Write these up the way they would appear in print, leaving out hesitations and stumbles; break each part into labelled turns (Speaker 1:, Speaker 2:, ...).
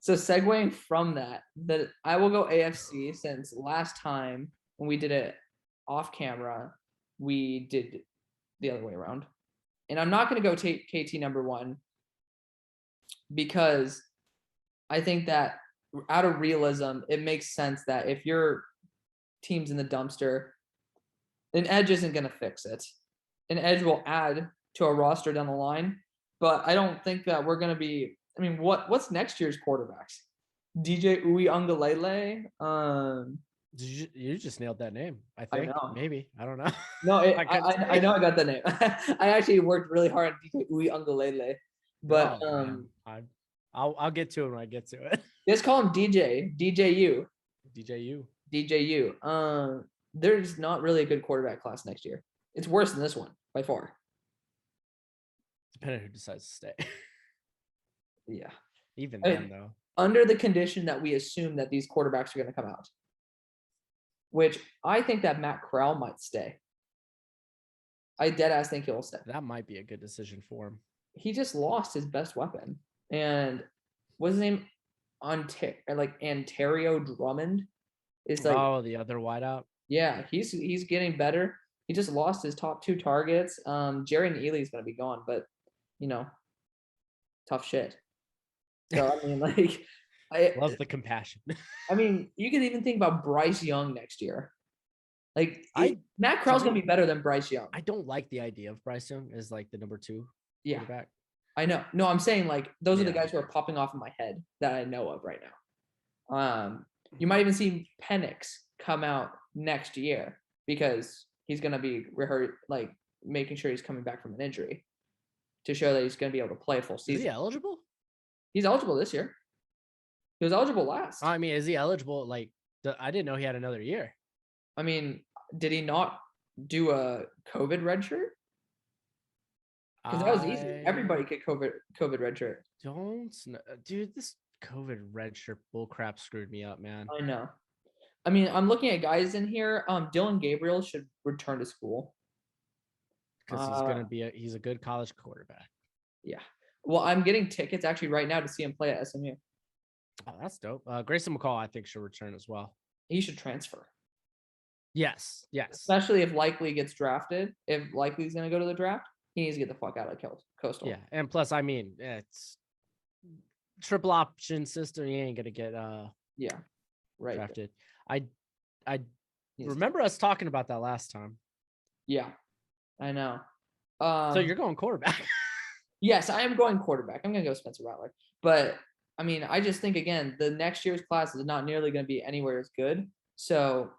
Speaker 1: So segueing from that I will go AFC since last time when we did it off camera, we did the other way around. And I'm not going to go take KT number 1 because I think that out of realism, it makes sense that if your team's in the dumpster, an edge isn't going to fix it. An edge will add to a roster down the line, but I don't think that we're going to be. I mean, what's next year's quarterbacks? DJ Uiagalelei.
Speaker 2: You just nailed that name. I think. I know. Maybe. I don't know.
Speaker 1: No, I know I got the name. I actually worked really hard on DJ Uiagalelei, but
Speaker 2: I'll get to it when I get to it.
Speaker 1: Just call him DJ. DJU.
Speaker 2: DJU.
Speaker 1: DJU. There's not really a good quarterback class next year. It's worse than this one by far.
Speaker 2: Depending on who decides to stay.
Speaker 1: Yeah.
Speaker 2: Even then, though.
Speaker 1: Under the condition that we assume that these quarterbacks are going to come out, which I think that Matt Corral might stay. I deadass think he'll stay.
Speaker 2: That might be a good decision for him.
Speaker 1: He just lost his best weapon. And what's his name? Ontario Drummond is like
Speaker 2: the other wideout.
Speaker 1: Yeah, he's getting better. He just lost his top 2 targets. Jerry and Ely is gonna be gone, but tough shit. So I mean, I
Speaker 2: love the compassion.
Speaker 1: I mean, you can even think about Bryce Young next year. Matt Corral's gonna be better than Bryce Young.
Speaker 2: I don't like the idea of Bryce Young as like the number 2 quarterback.
Speaker 1: I know. No, I'm saying those are the guys who are popping off in my head that I know of right now. You might even see Penix come out next year because he's going to be making sure he's coming back from an injury to show that he's going to be able to play a full season.
Speaker 2: Is he eligible?
Speaker 1: He's eligible this year. He was eligible last.
Speaker 2: I mean, is he eligible? I didn't know he had another year.
Speaker 1: I mean, did he not do a COVID red shirt? Because that was easy. Everybody could COVID red shirt.
Speaker 2: Dude, this COVID red shirt bullcrap screwed me up, man.
Speaker 1: I know. I mean, I'm looking at guys in here. Dylan Gabriel should return to school
Speaker 2: because he's a good college quarterback.
Speaker 1: Yeah. Well, I'm getting tickets actually right now to see him play at SMU.
Speaker 2: Oh, that's dope. Grayson McCall, I think, should return as well.
Speaker 1: He should transfer.
Speaker 2: Yes.
Speaker 1: Especially if Likely gets drafted. If Likely's going to go to the draft, he needs to get the fuck out of Coastal.
Speaker 2: Yeah, and plus, I mean, it's triple option system. You ain't gonna get drafted. I remember us talking about that last time.
Speaker 1: Yeah, I know.
Speaker 2: So you're going quarterback?
Speaker 1: Yes, I am going quarterback. I'm gonna go Spencer Rattler, but I mean, I just think again, the next year's class is not nearly going to be anywhere as good. So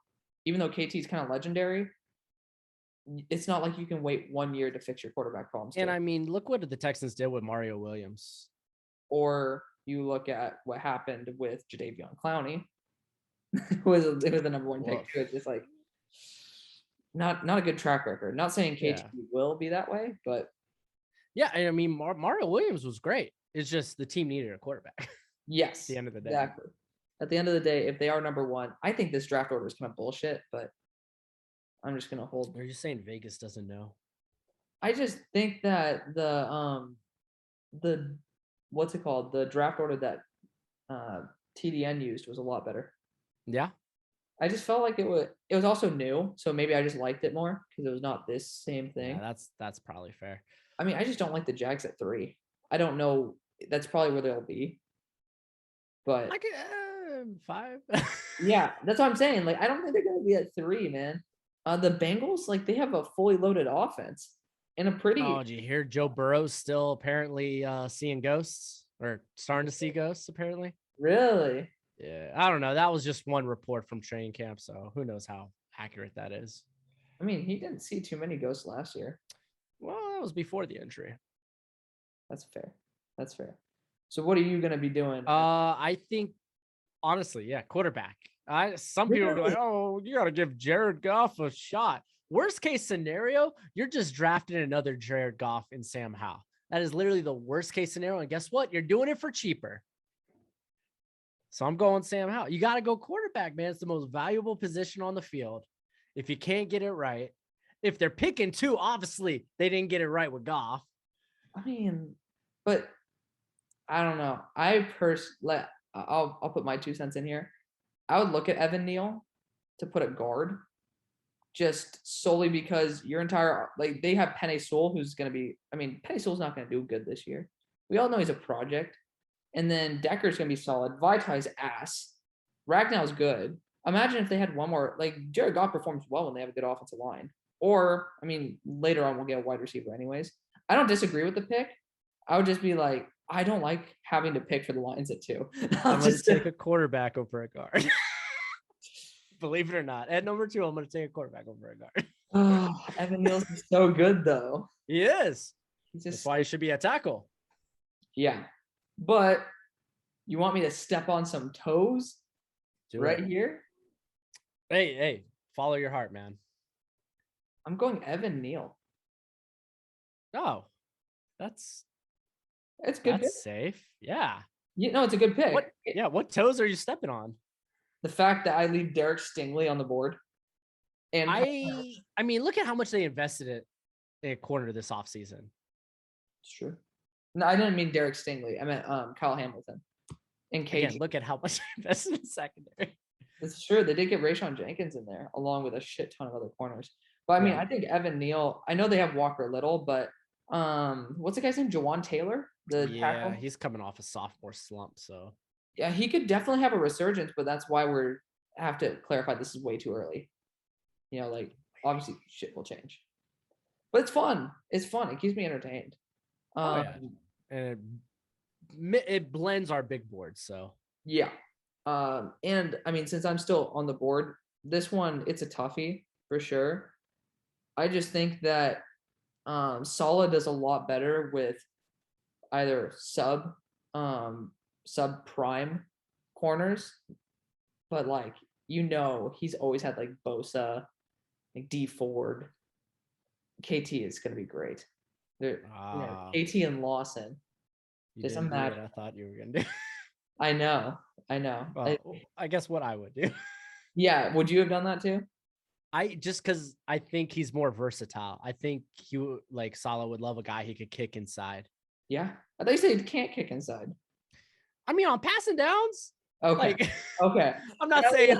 Speaker 1: even though KT is kind of legendary, it's not like you can wait 1 year to fix your quarterback problems.
Speaker 2: And I mean, look what the Texans did with Mario Williams.
Speaker 1: Or you look at what happened with Jadeveon Clowney, who was the number 1 pick. It's just not a good track record. Not saying KT will be that way, but
Speaker 2: yeah, I mean, Mario Williams was great. It's just the team needed a quarterback.
Speaker 1: Yes,
Speaker 2: at the end of the day.
Speaker 1: Exactly. At the end of the day, if they are number 1, I think this draft order is kind of bullshit, but I'm just gonna hold.
Speaker 2: Are you saying Vegas doesn't know?
Speaker 1: I just think that the what's it called? The draft order that TDN used was a lot better.
Speaker 2: Yeah.
Speaker 1: I just felt like it was also new, so maybe I just liked it more because it was not this same thing.
Speaker 2: Yeah, that's probably fair.
Speaker 1: I mean, I just don't like the Jags at 3. I don't know. That's probably where they'll be. But
Speaker 2: 5.
Speaker 1: Yeah, that's what I'm saying. I don't think they're gonna be at 3, man. The Bengals, they have a fully loaded offense and a pretty.
Speaker 2: Oh, did you hear Joe Burrow's still apparently seeing ghosts or starting to see ghosts? Apparently.
Speaker 1: Really?
Speaker 2: Yeah, I don't know. That was just one report from training camp, so who knows how accurate that is.
Speaker 1: I mean, he didn't see too many ghosts last year.
Speaker 2: Well, that was before the injury.
Speaker 1: That's fair. So what are you going to be doing?
Speaker 2: I think, honestly, quarterback. Some people are like, oh, you got to give Jared Goff a shot. Worst case scenario, you're just drafting another Jared Goff and Sam Howell. That is literally the worst case scenario. And guess what? You're doing it for cheaper. So I'm going Sam Howell. You got to go quarterback, man. It's the most valuable position on the field. If you can't get it right, if they're picking 2, obviously they didn't get it right with Goff.
Speaker 1: I mean, but I don't know. I'll put my 2 cents in here. I would look at Evan Neal to put at guard, just solely because your entire they have Penny Sewell, who's going to be. I mean, Penny Sewell's not going to do good this year. We all know he's a project, and then Decker's going to be solid. Vitai's ass. Ragnall's good. Imagine if they had one more. Jared Goff performs well when they have a good offensive line. Or, I mean, later on we'll get a wide receiver anyways. I don't disagree with the pick. I would just be like, I don't like having to pick for the Lions at 2.
Speaker 2: I'm going to take a quarterback over a guard. Believe it or not. At number 2, I'm going to take a quarterback over a guard.
Speaker 1: Oh, Evan Neal's so good, though.
Speaker 2: He is.
Speaker 1: That's
Speaker 2: why he should be a tackle.
Speaker 1: Yeah. But you want me to step on some toes here?
Speaker 2: Hey, follow your heart, man.
Speaker 1: I'm going Evan Neal.
Speaker 2: Oh, it's
Speaker 1: good.
Speaker 2: That's safe. Yeah.
Speaker 1: It's a good pick.
Speaker 2: What toes are you stepping on?
Speaker 1: The fact that I leave Derek Stingley on the board. And
Speaker 2: I mean, look at how much they invested in a corner this offseason.
Speaker 1: It's true. No, I didn't mean Derek Stingley. I meant Kyle Hamilton. And KG.
Speaker 2: Again, look at how much they invested in secondary.
Speaker 1: It's true. They did get Rayshon Jenkins in there, along with a shit ton of other corners. But I mean, I think Evan Neal. I know they have Walker Little, but what's the guy's name? Jawan Taylor, tackle.
Speaker 2: He's coming off a sophomore slump, so
Speaker 1: yeah, he could definitely have a resurgence. But that's why have to clarify this is way too early. Obviously shit will change, but it's fun. It's fun. It keeps me entertained.
Speaker 2: And it blends our big board. So
Speaker 1: yeah. And I mean, since I'm still on the board, this one it's a toughie for sure. I just think that Saleh does a lot better with either sub prime corners, but he's always had Bosa, D Ford. KT is gonna be great. KT and Lawson.
Speaker 2: Just imagine. I thought you were gonna do.
Speaker 1: I know.
Speaker 2: Well, I guess what I would do.
Speaker 1: Yeah, would you have done that too?
Speaker 2: Because I think he's more versatile. I think Saleh would love a guy he could kick inside.
Speaker 1: Yeah, I thought you said he can't kick inside.
Speaker 2: I mean, on passing downs.
Speaker 1: Okay. Okay.
Speaker 2: I'm not saying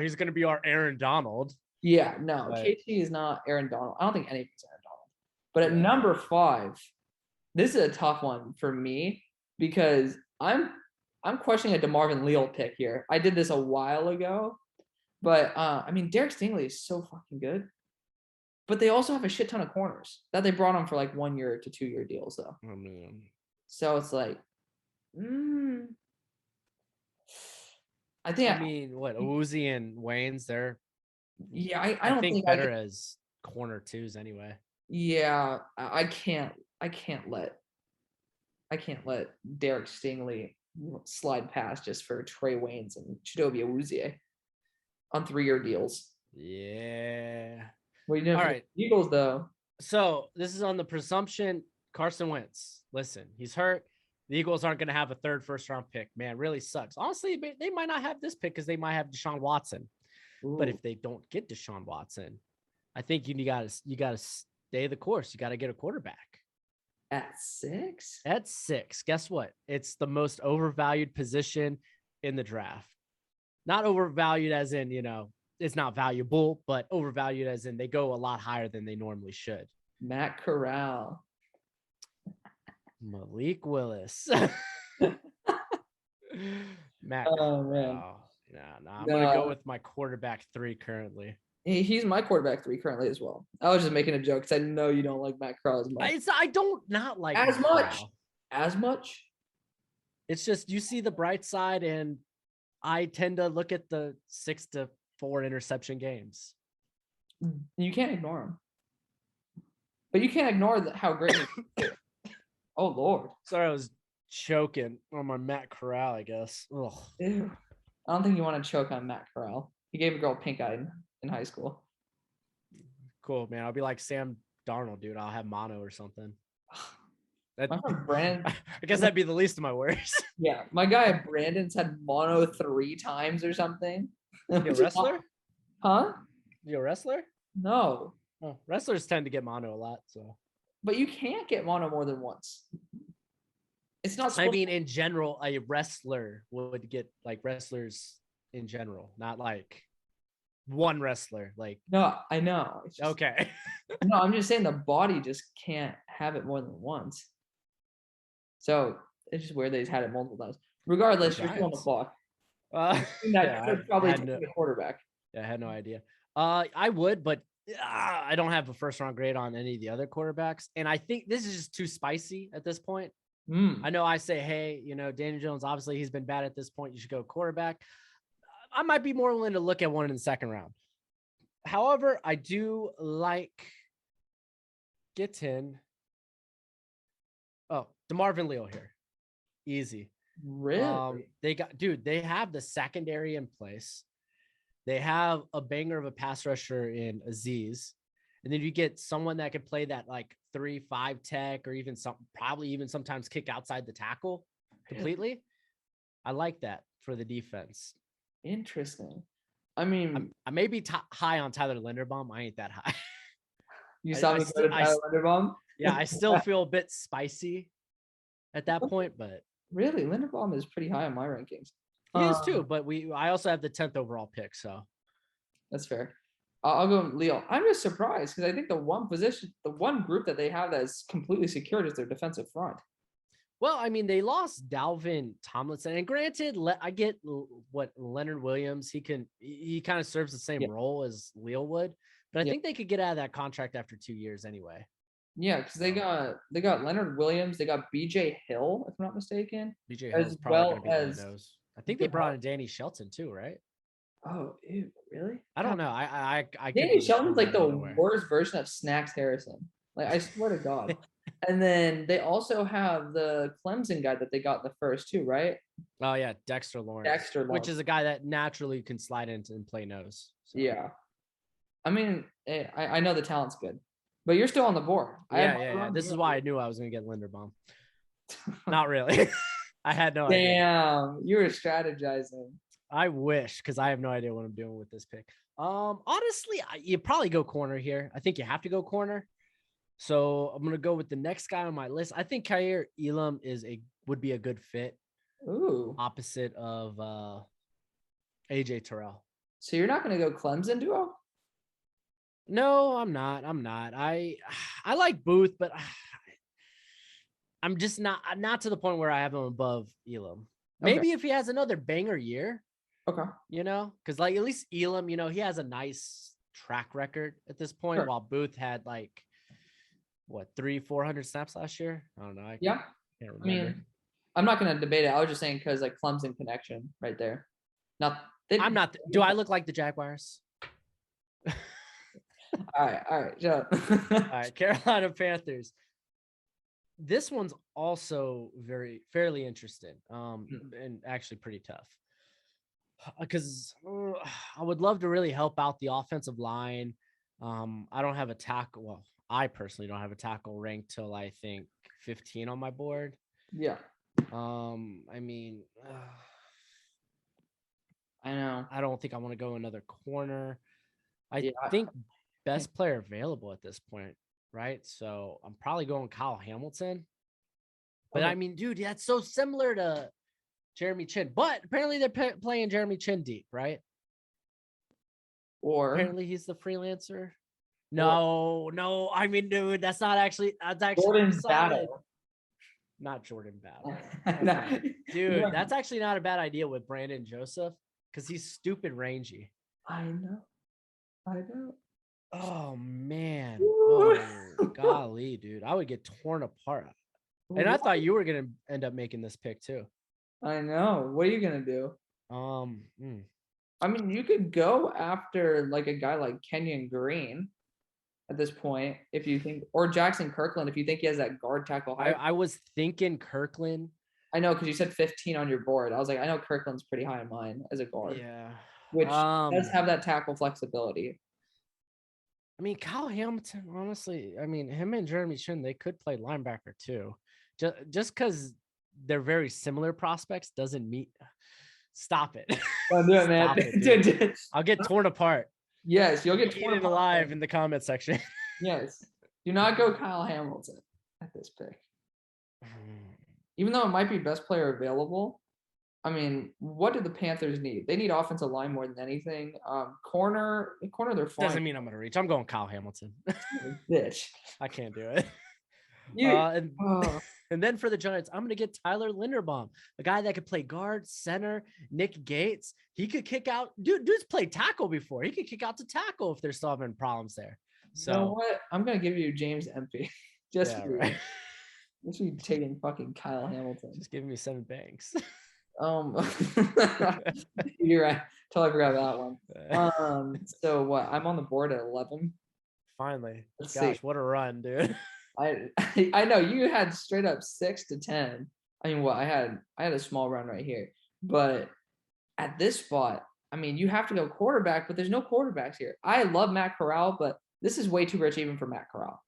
Speaker 2: he's gonna be our Aaron Donald.
Speaker 1: Yeah, no, but KT is not Aaron Donald. I don't think any of it's Aaron Donald. But at number 5, this is a tough one for me because I'm questioning a DeMarvin Leal pick here. I did this a while ago, but I mean, Derek Stingley is so fucking good. But they also have a shit ton of corners that they brought on for 1 year to 2 year deals, though.
Speaker 2: Oh, man.
Speaker 1: So it's I think.
Speaker 2: What Uzi and Wayne's there?
Speaker 1: Yeah, I don't think
Speaker 2: better as corner 2s anyway.
Speaker 1: Yeah, I can't let Derek Stingley slide past just for Trey Waynes and Chidobe Awuzie on 3-year deals.
Speaker 2: Yeah.
Speaker 1: What are you doing? All right, Eagles though.
Speaker 2: So this is on the presumption Carson Wentz. Listen, he's hurt. The Eagles aren't going to have a 3rd first-round pick. Man, really sucks. Honestly, they might not have this pick because they might have Deshaun Watson. Ooh. But if they don't get Deshaun Watson, I think you gotta stay the course. You got to get a quarterback.
Speaker 1: At 6?
Speaker 2: At 6. Guess what? It's the most overvalued position in the draft. Not overvalued as in, it's not valuable, but overvalued as in they go a lot higher than they normally should.
Speaker 1: Matt Corral.
Speaker 2: Malik Willis. Matt
Speaker 1: Corral. Man.
Speaker 2: No, I'm going to go with my quarterback 3 currently.
Speaker 1: He's my quarterback 3 currently as well. I was just making a joke because I know you don't like Matt Corral as much.
Speaker 2: I don't not like
Speaker 1: as Matt much. Corral. As much.
Speaker 2: It's just you see the bright side, and I tend to look at the 6 to 4 interception games.
Speaker 1: You can't ignore him, but you can't ignore how great. Oh Lord!
Speaker 2: Sorry, I was choking on my Matt Corral. I guess. Ugh.
Speaker 1: Ew. I don't think you want to choke on Matt Corral. He gave a girl pink eye in high school.
Speaker 2: Cool, man. I'll be like Sam Darnold, dude. I'll have mono or something.
Speaker 1: Brandon,
Speaker 2: I guess that'd be the least of my worries.
Speaker 1: Yeah, my guy Brandon's had mono 3 times or something.
Speaker 2: You a wrestler?
Speaker 1: Huh?
Speaker 2: You a wrestler?
Speaker 1: No.
Speaker 2: Oh, wrestlers tend to get mono a lot, so.
Speaker 1: But you can't get mono more than once. It's not.
Speaker 2: I mean, in general, a wrestler would get like wrestlers in general, not like one wrestler. Like,
Speaker 1: no, I know. It's just,
Speaker 2: okay.
Speaker 1: no, I'm just saying the body just can't have it more than once. So it's just weird that he's had it multiple times. Regardless, you're still on the
Speaker 2: Giants.
Speaker 1: clock.
Speaker 2: Yeah,
Speaker 1: That could probably
Speaker 2: had
Speaker 1: take
Speaker 2: no,
Speaker 1: a quarterback.
Speaker 2: yeah, I had no idea. I would, but I don't have a first round grade on any of the other quarterbacks. And I think this is just too spicy at this point. I know I say, hey, you know, Daniel Jones, obviously he's been bad at this point. You should go quarterback. I might be more willing to look at one in the second round. However, I do like getting DeMarvin Leal here. Easy.
Speaker 1: Really?
Speaker 2: They have the secondary in place. They have a banger of a pass rusher in Aziz. And then you get someone that could play that like 3-5 tech or even probably even sometimes kick outside the tackle completely. I like that for the defense.
Speaker 1: Interesting. I mean,
Speaker 2: I may be high on Tyler Linderbaum. I ain't that high.
Speaker 1: you saw me go to Tyler Linderbaum?
Speaker 2: Yeah, I still feel a bit spicy at that point, but
Speaker 1: really, Linderbaum is pretty high on my rankings.
Speaker 2: He is too, but I also have the 10th overall pick, so
Speaker 1: that's fair. I'll go Leo. I'm just surprised because I think the one group that they have that is completely secured is their defensive front.
Speaker 2: Well, I mean, they lost Dalvin Tomlinson, and granted, I get what Leonard Williams. He kind of serves the same role as Leo would, but I think they could get out of that contract after 2 years anyway.
Speaker 1: Yeah, because they got Leonard Williams, they got BJ Hill, if I'm not mistaken.
Speaker 2: BJ Hill is probably going to be one of those. I think they brought in Danny Shelton too, right?
Speaker 1: Oh, ew, really?
Speaker 2: I don't know. I
Speaker 1: Danny Shelton's like the worst version of Snacks Harrison. Like, I swear to God. And then they also have the Clemson guy that they got the first too, right?
Speaker 2: Oh yeah, Dexter Lawrence, which is a guy that naturally can slide into and play nose.
Speaker 1: So. Yeah, I mean, I know the talent's good, but you're still on the board.
Speaker 2: Yeah. This is why I knew I was going to get Linderbaum. Not really. I had no idea.
Speaker 1: Damn, you were strategizing.
Speaker 2: I wish, because I have no idea what I'm doing with this pick. Honestly, you probably go corner here. I think you have to go corner. So I'm gonna go with the next guy on my list. I think Kaiir Elam would be a good fit.
Speaker 1: Ooh.
Speaker 2: Opposite of AJ Terrell.
Speaker 1: So you're not gonna go Clemson duo?
Speaker 2: No, I'm not. I like Booth, but I'm just not to the point where I have him above Elam. Maybe if he has another banger year.
Speaker 1: Okay.
Speaker 2: You know, because like at least Elam, you know, he has a nice track record at this point, while Booth had like what 300-400 snaps last year. I don't know. I can't remember. I mean,
Speaker 1: I'm not gonna debate it. I was just saying because like Clemson connection right there.
Speaker 2: I'm not. Do I look like the Jaguars?
Speaker 1: All right. Shut up.
Speaker 2: All right, Carolina Panthers. This one's also fairly interesting, and actually pretty tough. Because I would love to really help out the offensive line. I don't have a tackle. Well, I personally don't have a tackle ranked till I think 15 on my board.
Speaker 1: Yeah.
Speaker 2: I mean,
Speaker 1: I know.
Speaker 2: I don't think I want to go another corner. I think best player available at this point, right? So I'm probably going Kyle Hamilton. But I mean, dude, that's so similar to Jeremy Chin. But apparently they're playing Jeremy Chin deep, right?
Speaker 1: Or
Speaker 2: apparently he's the freelancer. No. I mean, dude, that's actually
Speaker 1: Jordan Battle.
Speaker 2: Not Jordan Battle. Dude, that's actually not a bad idea with Brandon Joseph because he's stupid rangy.
Speaker 1: I know.
Speaker 2: Oh man. Oh golly, dude. I would get torn apart. And I thought you were gonna end up making this pick too.
Speaker 1: I know. What are you gonna do? I mean, you could go after like a guy like Kenyon Green at this point, if you think, or Jackson Kirkland, if you think he has that guard tackle height.
Speaker 2: I was thinking Kirkland.
Speaker 1: I know, because you said 15 on your board. I was like, I know Kirkland's pretty high in mine as a guard.
Speaker 2: Yeah.
Speaker 1: Which does have that tackle flexibility.
Speaker 2: I mean, Kyle Hamilton, honestly, I mean, him and Jeremy Chin, they could play linebacker too. Just because they're very similar prospects doesn't mean. Stop it.
Speaker 1: Don't do it, man.
Speaker 2: I'll get torn apart.
Speaker 1: Yes, you'll get torn
Speaker 2: alive in the comment section.
Speaker 1: Yes. Do not go Kyle Hamilton at this pick. even though it might be best player available, I mean, what do the Panthers need? They need offensive line more than anything. Corner, they're fine.
Speaker 2: Doesn't mean I'm going to reach. I'm going Kyle Hamilton.
Speaker 1: Bitch.
Speaker 2: I can't do it.
Speaker 1: You,
Speaker 2: And then for the Giants, I'm going to get Tyler Linderbaum, a guy that could play guard, center, Nick Gates. He could kick out. Dude's played tackle before. He could kick out to tackle if they're still having problems there. So
Speaker 1: you know what? I'm going to give you James Empey. Just
Speaker 2: yeah,
Speaker 1: for
Speaker 2: right.
Speaker 1: Just be taking fucking Kyle Hamilton.
Speaker 2: Just give me 7 banks.
Speaker 1: You're right. Totally forgot that one. So what? I'm on the board at 11.
Speaker 2: Finally.
Speaker 1: Let's
Speaker 2: Gosh,
Speaker 1: see.
Speaker 2: what a run, dude.
Speaker 1: I know you had straight up 6 to 10. I mean, what I had a small run right here, but at this spot, I mean, you have to go quarterback, but there's no quarterbacks here. I love Matt Corral, but this is way too rich even for Matt Corral.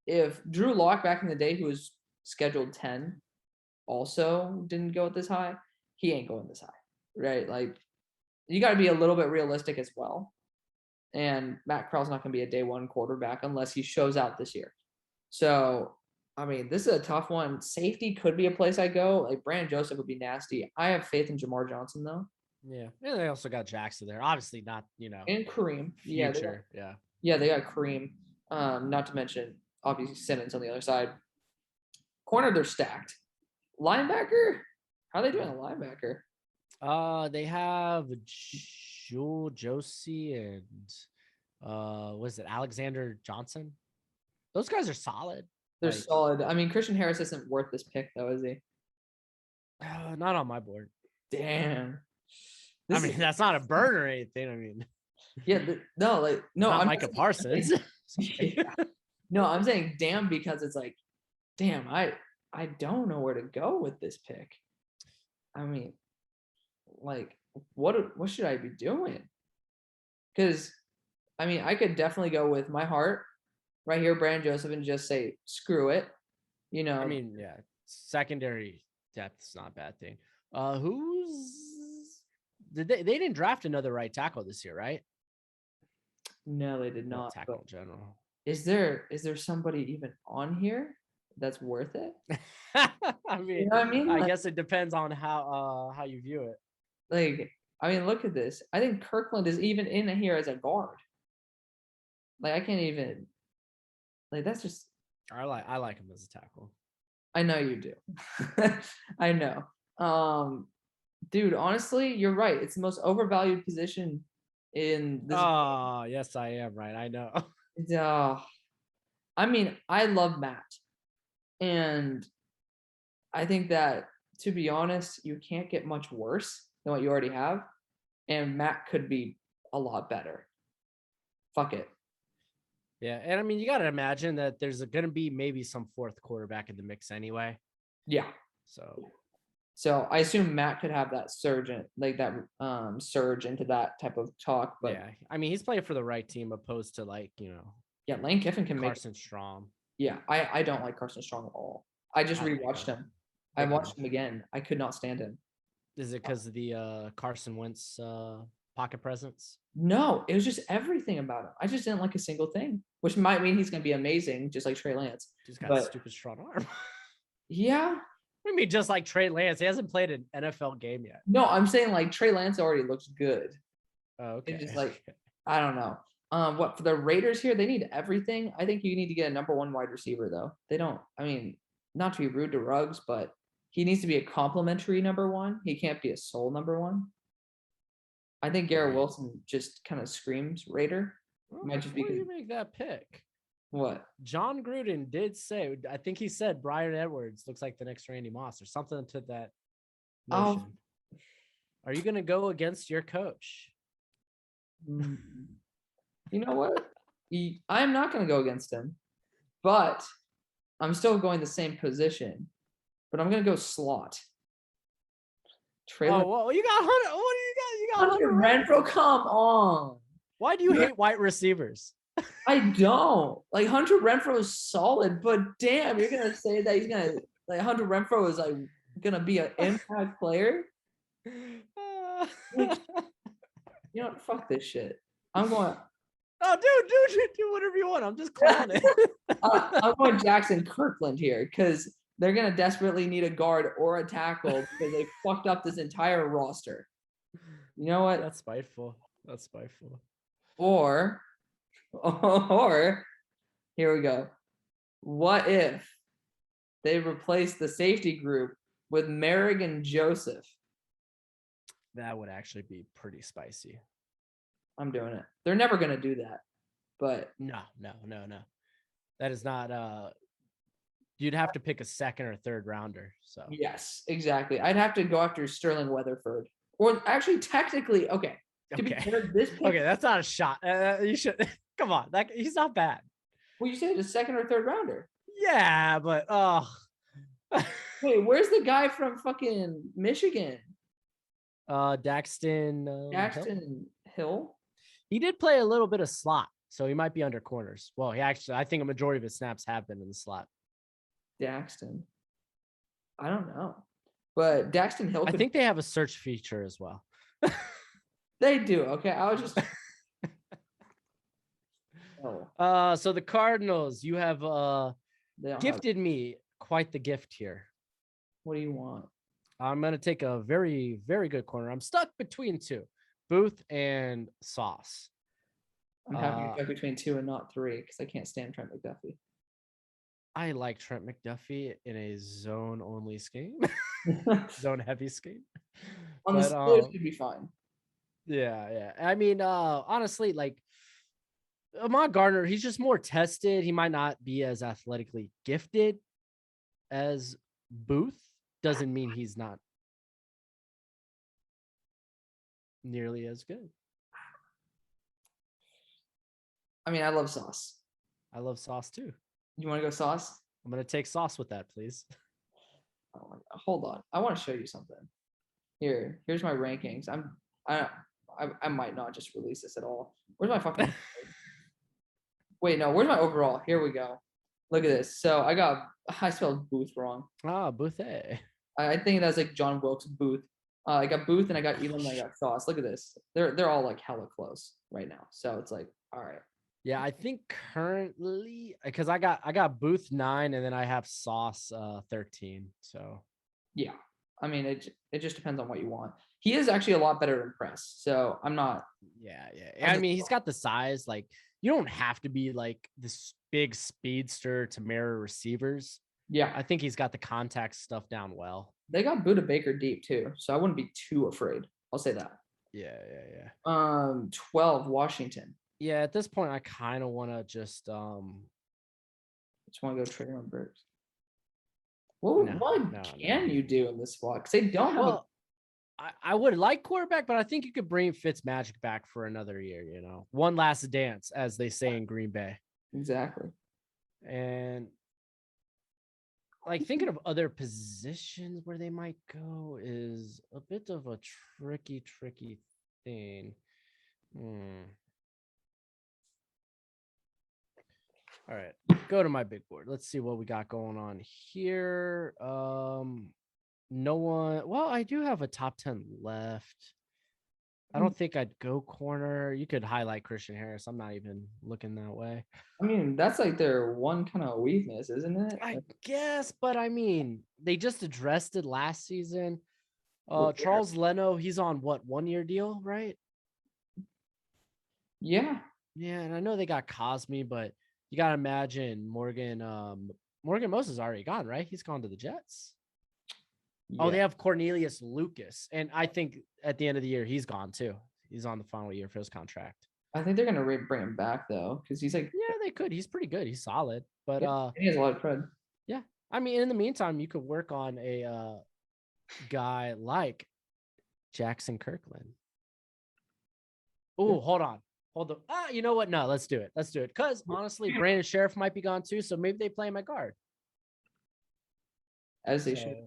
Speaker 1: If Drew Lock back in the day, who was scheduled 10, also didn't go this high, he ain't going this high, right? Like, you got to be a little bit realistic as well. And Matt Corral's not going to be a day one quarterback unless he shows out this year. So, I mean, this is a tough one. Safety could be a place I go. Like, Brandon Joseph would be nasty. I have faith in Jamar Johnson, though.
Speaker 2: Yeah. And they also got Jackson there. Obviously not,
Speaker 1: And Kareem.
Speaker 2: Future.
Speaker 1: Yeah, they got Kareem. Not to mention, obviously, Simmons on the other side. Corner, they're stacked. Linebacker? How are they doing a linebacker?
Speaker 2: They have Jewel Josie and was it Alexander Johnson? Those guys are solid.
Speaker 1: They're solid. I mean, Christian Harris isn't worth this pick, though, is he?
Speaker 2: Not on my board.
Speaker 1: Damn.
Speaker 2: That's not a burn or anything. I mean,
Speaker 1: yeah, no,
Speaker 2: I'm Micah Parsons.
Speaker 1: Yeah. No, I'm saying damn because it's like, damn, I don't know where to go with this pick. I mean, like, what should I be doing? Because, I mean, I could definitely go with my heart right here, Brandon Joseph, and just say, screw it. I
Speaker 2: mean, yeah, secondary depth's not a bad thing. They didn't draft another right tackle this year, right?
Speaker 1: No, they did not.
Speaker 2: Tackle in general.
Speaker 1: Is there somebody even on here that's worth it?
Speaker 2: I mean,
Speaker 1: you know what I mean?
Speaker 2: I guess it depends on how you view it.
Speaker 1: Like, I mean, look at this. I think Kirkland is even in here as a guard. Like, I can't even. Like, that's just.
Speaker 2: I like him as a tackle.
Speaker 1: I know you do. I know. Dude, honestly, you're right. It's the most overvalued position in this.
Speaker 2: Oh, yes, I am right. I know.
Speaker 1: I mean, I love Matt. And I think that, to be honest, you can't get much worse than what you already have. And Matt could be a lot better. Fuck it.
Speaker 2: Yeah, and I mean, you got to imagine that there's going to be maybe some fourth quarterback in the mix anyway.
Speaker 1: Yeah. So I assume Matt could have that surge into that type of talk. But
Speaker 2: yeah, I mean, he's playing for the right team opposed to
Speaker 1: yeah, Lane Kiffin can
Speaker 2: Carson Strong.
Speaker 1: Yeah, I don't like Carson Strong at all. I just rewatched him. I watched him again. I could not stand him.
Speaker 2: Is it because of the Carson Wentz pocket presence?
Speaker 1: No, it was just everything about him. I just didn't like a single thing, which might mean he's going to be amazing, just like Trey Lance.
Speaker 2: He's got a stupid strong arm.
Speaker 1: Yeah.
Speaker 2: I mean, just like Trey Lance, he hasn't played an NFL game yet.
Speaker 1: No, I'm saying like Trey Lance already looks good.
Speaker 2: Oh, okay.
Speaker 1: It's just like, I don't know. What for the Raiders here? They need everything. I think you need to get a number 1 wide receiver, though. They don't. I mean, not to be rude to Ruggs, but he needs to be a complimentary number 1. He can't be a sole number 1. I think Garrett Wilson just kind of screams Raider.
Speaker 2: Might just be. Why do you make that pick?
Speaker 1: What?
Speaker 2: John Gruden did say. I think he said Brian Edwards looks like the next Randy Moss or something to that notion. Are you going to go against your coach?
Speaker 1: You know what? I'm not going to go against him, but I'm still going the same position. But I'm going to go slot.
Speaker 2: Trailer. Oh, well, you got Hunter. What do you got? You got
Speaker 1: Hunter Renfrow. Come on.
Speaker 2: Why do you hate white receivers?
Speaker 1: I don't. Like, Hunter Renfrow is solid, but damn, you're going to say that he's going to, like, Hunter Renfrow is, like, going to be an impact player? You know what? Fuck this shit. I'm going.
Speaker 2: Oh, dude, do whatever you want. I'm just clowning.
Speaker 1: I'm going Jackson Kirkland here because they're going to desperately need a guard or a tackle because they fucked up this entire roster. You know what?
Speaker 2: That's spiteful. That's spiteful.
Speaker 1: Or here we go. What if they replace the safety group with Merrick and Joseph?
Speaker 2: That would actually be pretty spicy.
Speaker 1: I'm doing it. They're never going to do that. But
Speaker 2: no. That is not you'd have to pick a second or third rounder. So
Speaker 1: yes, exactly. I'd have to go after Sterling Weatherford. Or actually technically, okay. To be fair, this pick,
Speaker 2: okay, that's not a shot. You should come on. Like he's not bad.
Speaker 1: Well, you said a second or third rounder.
Speaker 2: Yeah, but
Speaker 1: wait, where's the guy from fucking Michigan?
Speaker 2: Daxton
Speaker 1: Hill.
Speaker 2: He did play a little bit of slot, so he might be under corners. Well, I think a majority of his snaps have been in the slot.
Speaker 1: Daxton. I don't know. But Daxton Hill.
Speaker 2: I think they have a search feature as well.
Speaker 1: They do. Okay. I was just.
Speaker 2: So the Cardinals, you have gifted me quite the gift here.
Speaker 1: What do you want?
Speaker 2: I'm going to take a very, very good corner. I'm stuck between two, Booth and Sauce.
Speaker 1: I'm happy you're stuck between 2 and not 3 because I can't stand Trent McDuffie.
Speaker 2: I like Trent McDuffie in a zone-only scheme, zone-heavy scheme.
Speaker 1: On the split, should be fine.
Speaker 2: Yeah. I mean, honestly, like Ahmad Gardner, he's just more tested. He might not be as athletically gifted as Booth. Doesn't mean he's not nearly as good.
Speaker 1: I mean, I love Sauce.
Speaker 2: I love Sauce too.
Speaker 1: You want to go Sauce?
Speaker 2: I'm going to take Sauce with that, please.
Speaker 1: Oh my God. Hold on. I want to show you something. Here's my rankings. I might not just release this at all. Where's my fucking wait, no, where's my overall? Here we go. Look at this. So I spelled Booth wrong.
Speaker 2: Booth.
Speaker 1: I think that's like John Wilkes Booth. I got Booth and I got Elam and I got Sauce. Look at this. They're all like hella close right now. So it's like, all right.
Speaker 2: Yeah, I think currently because I got Booth 9 and then I have Sauce 13. So
Speaker 1: yeah, I mean it just depends on what you want. He is actually a lot better than Press. So I'm not.
Speaker 2: Yeah. I mean, he's got the size. Like you don't have to be like this big speedster to mirror receivers.
Speaker 1: Yeah,
Speaker 2: I think he's got the contact stuff down well.
Speaker 1: They got Buda Baker deep too, so I wouldn't be too afraid. I'll say that.
Speaker 2: Yeah.
Speaker 1: 12 Washington.
Speaker 2: Yeah, at this point, I kind of want to just
Speaker 1: want to go Traylon Burks. What can you do in this spot? Because they don't have.
Speaker 2: I would like quarterback, but I think you could bring Fitzmagic back for another year. You know, one last dance, as they say in Green Bay.
Speaker 1: Exactly.
Speaker 2: And like thinking of other positions where they might go is a bit of a tricky thing. All right, go to my big board. Let's see what we got going on here. No one. Well, I do have a top 10 left. I don't think I'd go corner. You could highlight Christian Harris. I'm not even looking that way.
Speaker 1: I mean, that's like their one kind of weakness, isn't it?
Speaker 2: I guess, but I mean, they just addressed it last season. Charles Leno, he's on what, 1-year deal, right?
Speaker 1: Yeah.
Speaker 2: Yeah, and I know they got Cosme, but you got to imagine Morgan Moses is already gone, right? He's gone to the Jets. Yeah. Oh, they have Cornelius Lucas. And I think at the end of the year, he's gone too. He's on the final year for his contract.
Speaker 1: I think they're going to bring him back though. Cause he's like,
Speaker 2: yeah, they could. He's pretty good. He's solid, but
Speaker 1: he has a lot of cred.
Speaker 2: Yeah. I mean, in the meantime, you could work on a guy like Jackson Kirkland. Oh, hold on. You know what? No, let's do it. Because honestly, Brandon Sheriff might be gone too. So maybe they play him at guard.
Speaker 1: As they should.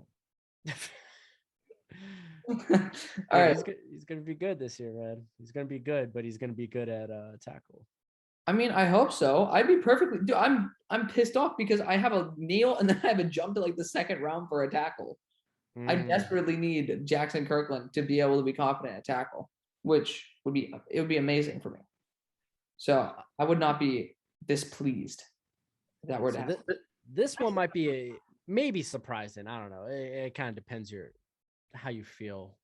Speaker 2: All right. He's going to be good this year, man. He's going to be good, but he's going to be good at tackle.
Speaker 1: I mean, I hope so. I'd be perfectly. Dude, I'm pissed off because I have a kneel and then I have a jump to like the second round for a tackle. I desperately need Jackson Kirkland to be able to be confident at tackle, which would be amazing for me. So I would not be displeased if that were to happen.
Speaker 2: This one might be maybe surprising. I don't know. It kind of depends how you feel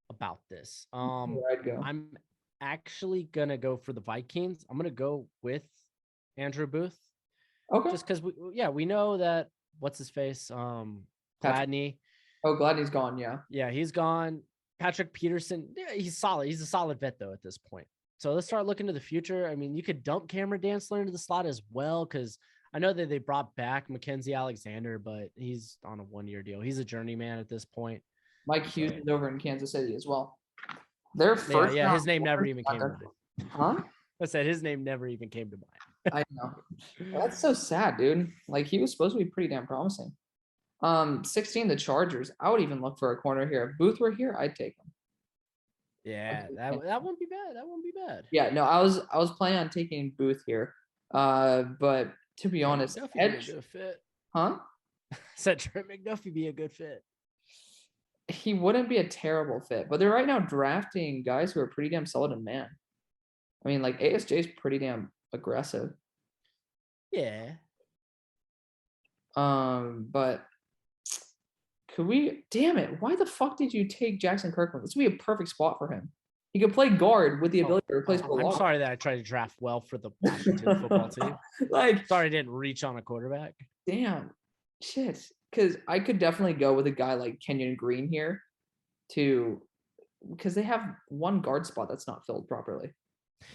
Speaker 2: about this.
Speaker 1: Where I'd go.
Speaker 2: I'm actually gonna go for the Vikings. I'm gonna go with Andrew Booth,
Speaker 1: Okay.
Speaker 2: just because we know that what's his face,
Speaker 1: Patrick.
Speaker 2: Gladney.
Speaker 1: Oh, Gladney's gone. Yeah.
Speaker 2: Yeah, he's gone. Patrick Peterson, yeah, he's solid. He's a solid vet though at this point. So let's start looking to the future. I mean, you could dump Cameron Dantzler into the slot as well, because I know that they brought back Mackenzie Alexander, but he's on a 1-year deal. He's a journeyman at this point.
Speaker 1: Mike Hughes is over in Kansas City as well. Their first
Speaker 2: Yeah,
Speaker 1: round
Speaker 2: his name never
Speaker 1: corners
Speaker 2: even
Speaker 1: got
Speaker 2: came to
Speaker 1: their-
Speaker 2: mind.
Speaker 1: Huh?
Speaker 2: I said his name never even came to mind.
Speaker 1: I know. That's so sad, dude. Like he was supposed to be pretty damn promising. 16, the Chargers. I would even look for a corner here. If Booth were here, I'd take him.
Speaker 2: Yeah, that wouldn't be bad. That wouldn't be bad.
Speaker 1: Yeah, no, I was planning on taking Booth here. But to be honest,
Speaker 2: McDuffie
Speaker 1: Edge,
Speaker 2: be a good fit.
Speaker 1: huh?
Speaker 2: Said Trent McDuffie be a good fit.
Speaker 1: He wouldn't be a terrible fit, but they're right now drafting guys who are pretty damn solid in man. I mean, like ASJ is pretty damn aggressive.
Speaker 2: Yeah.
Speaker 1: But could we? Damn it! Why the fuck did you take Jackson Kirkland? This would be a perfect spot for him. He could play guard with the ability to replace.
Speaker 2: I'm sorry that I tried to draft well for the Washington football team.
Speaker 1: Like,
Speaker 2: sorry I didn't reach on a quarterback.
Speaker 1: Damn, shit. Because I could definitely go with a guy like Kenyon Green here, because they have one guard spot that's not filled properly.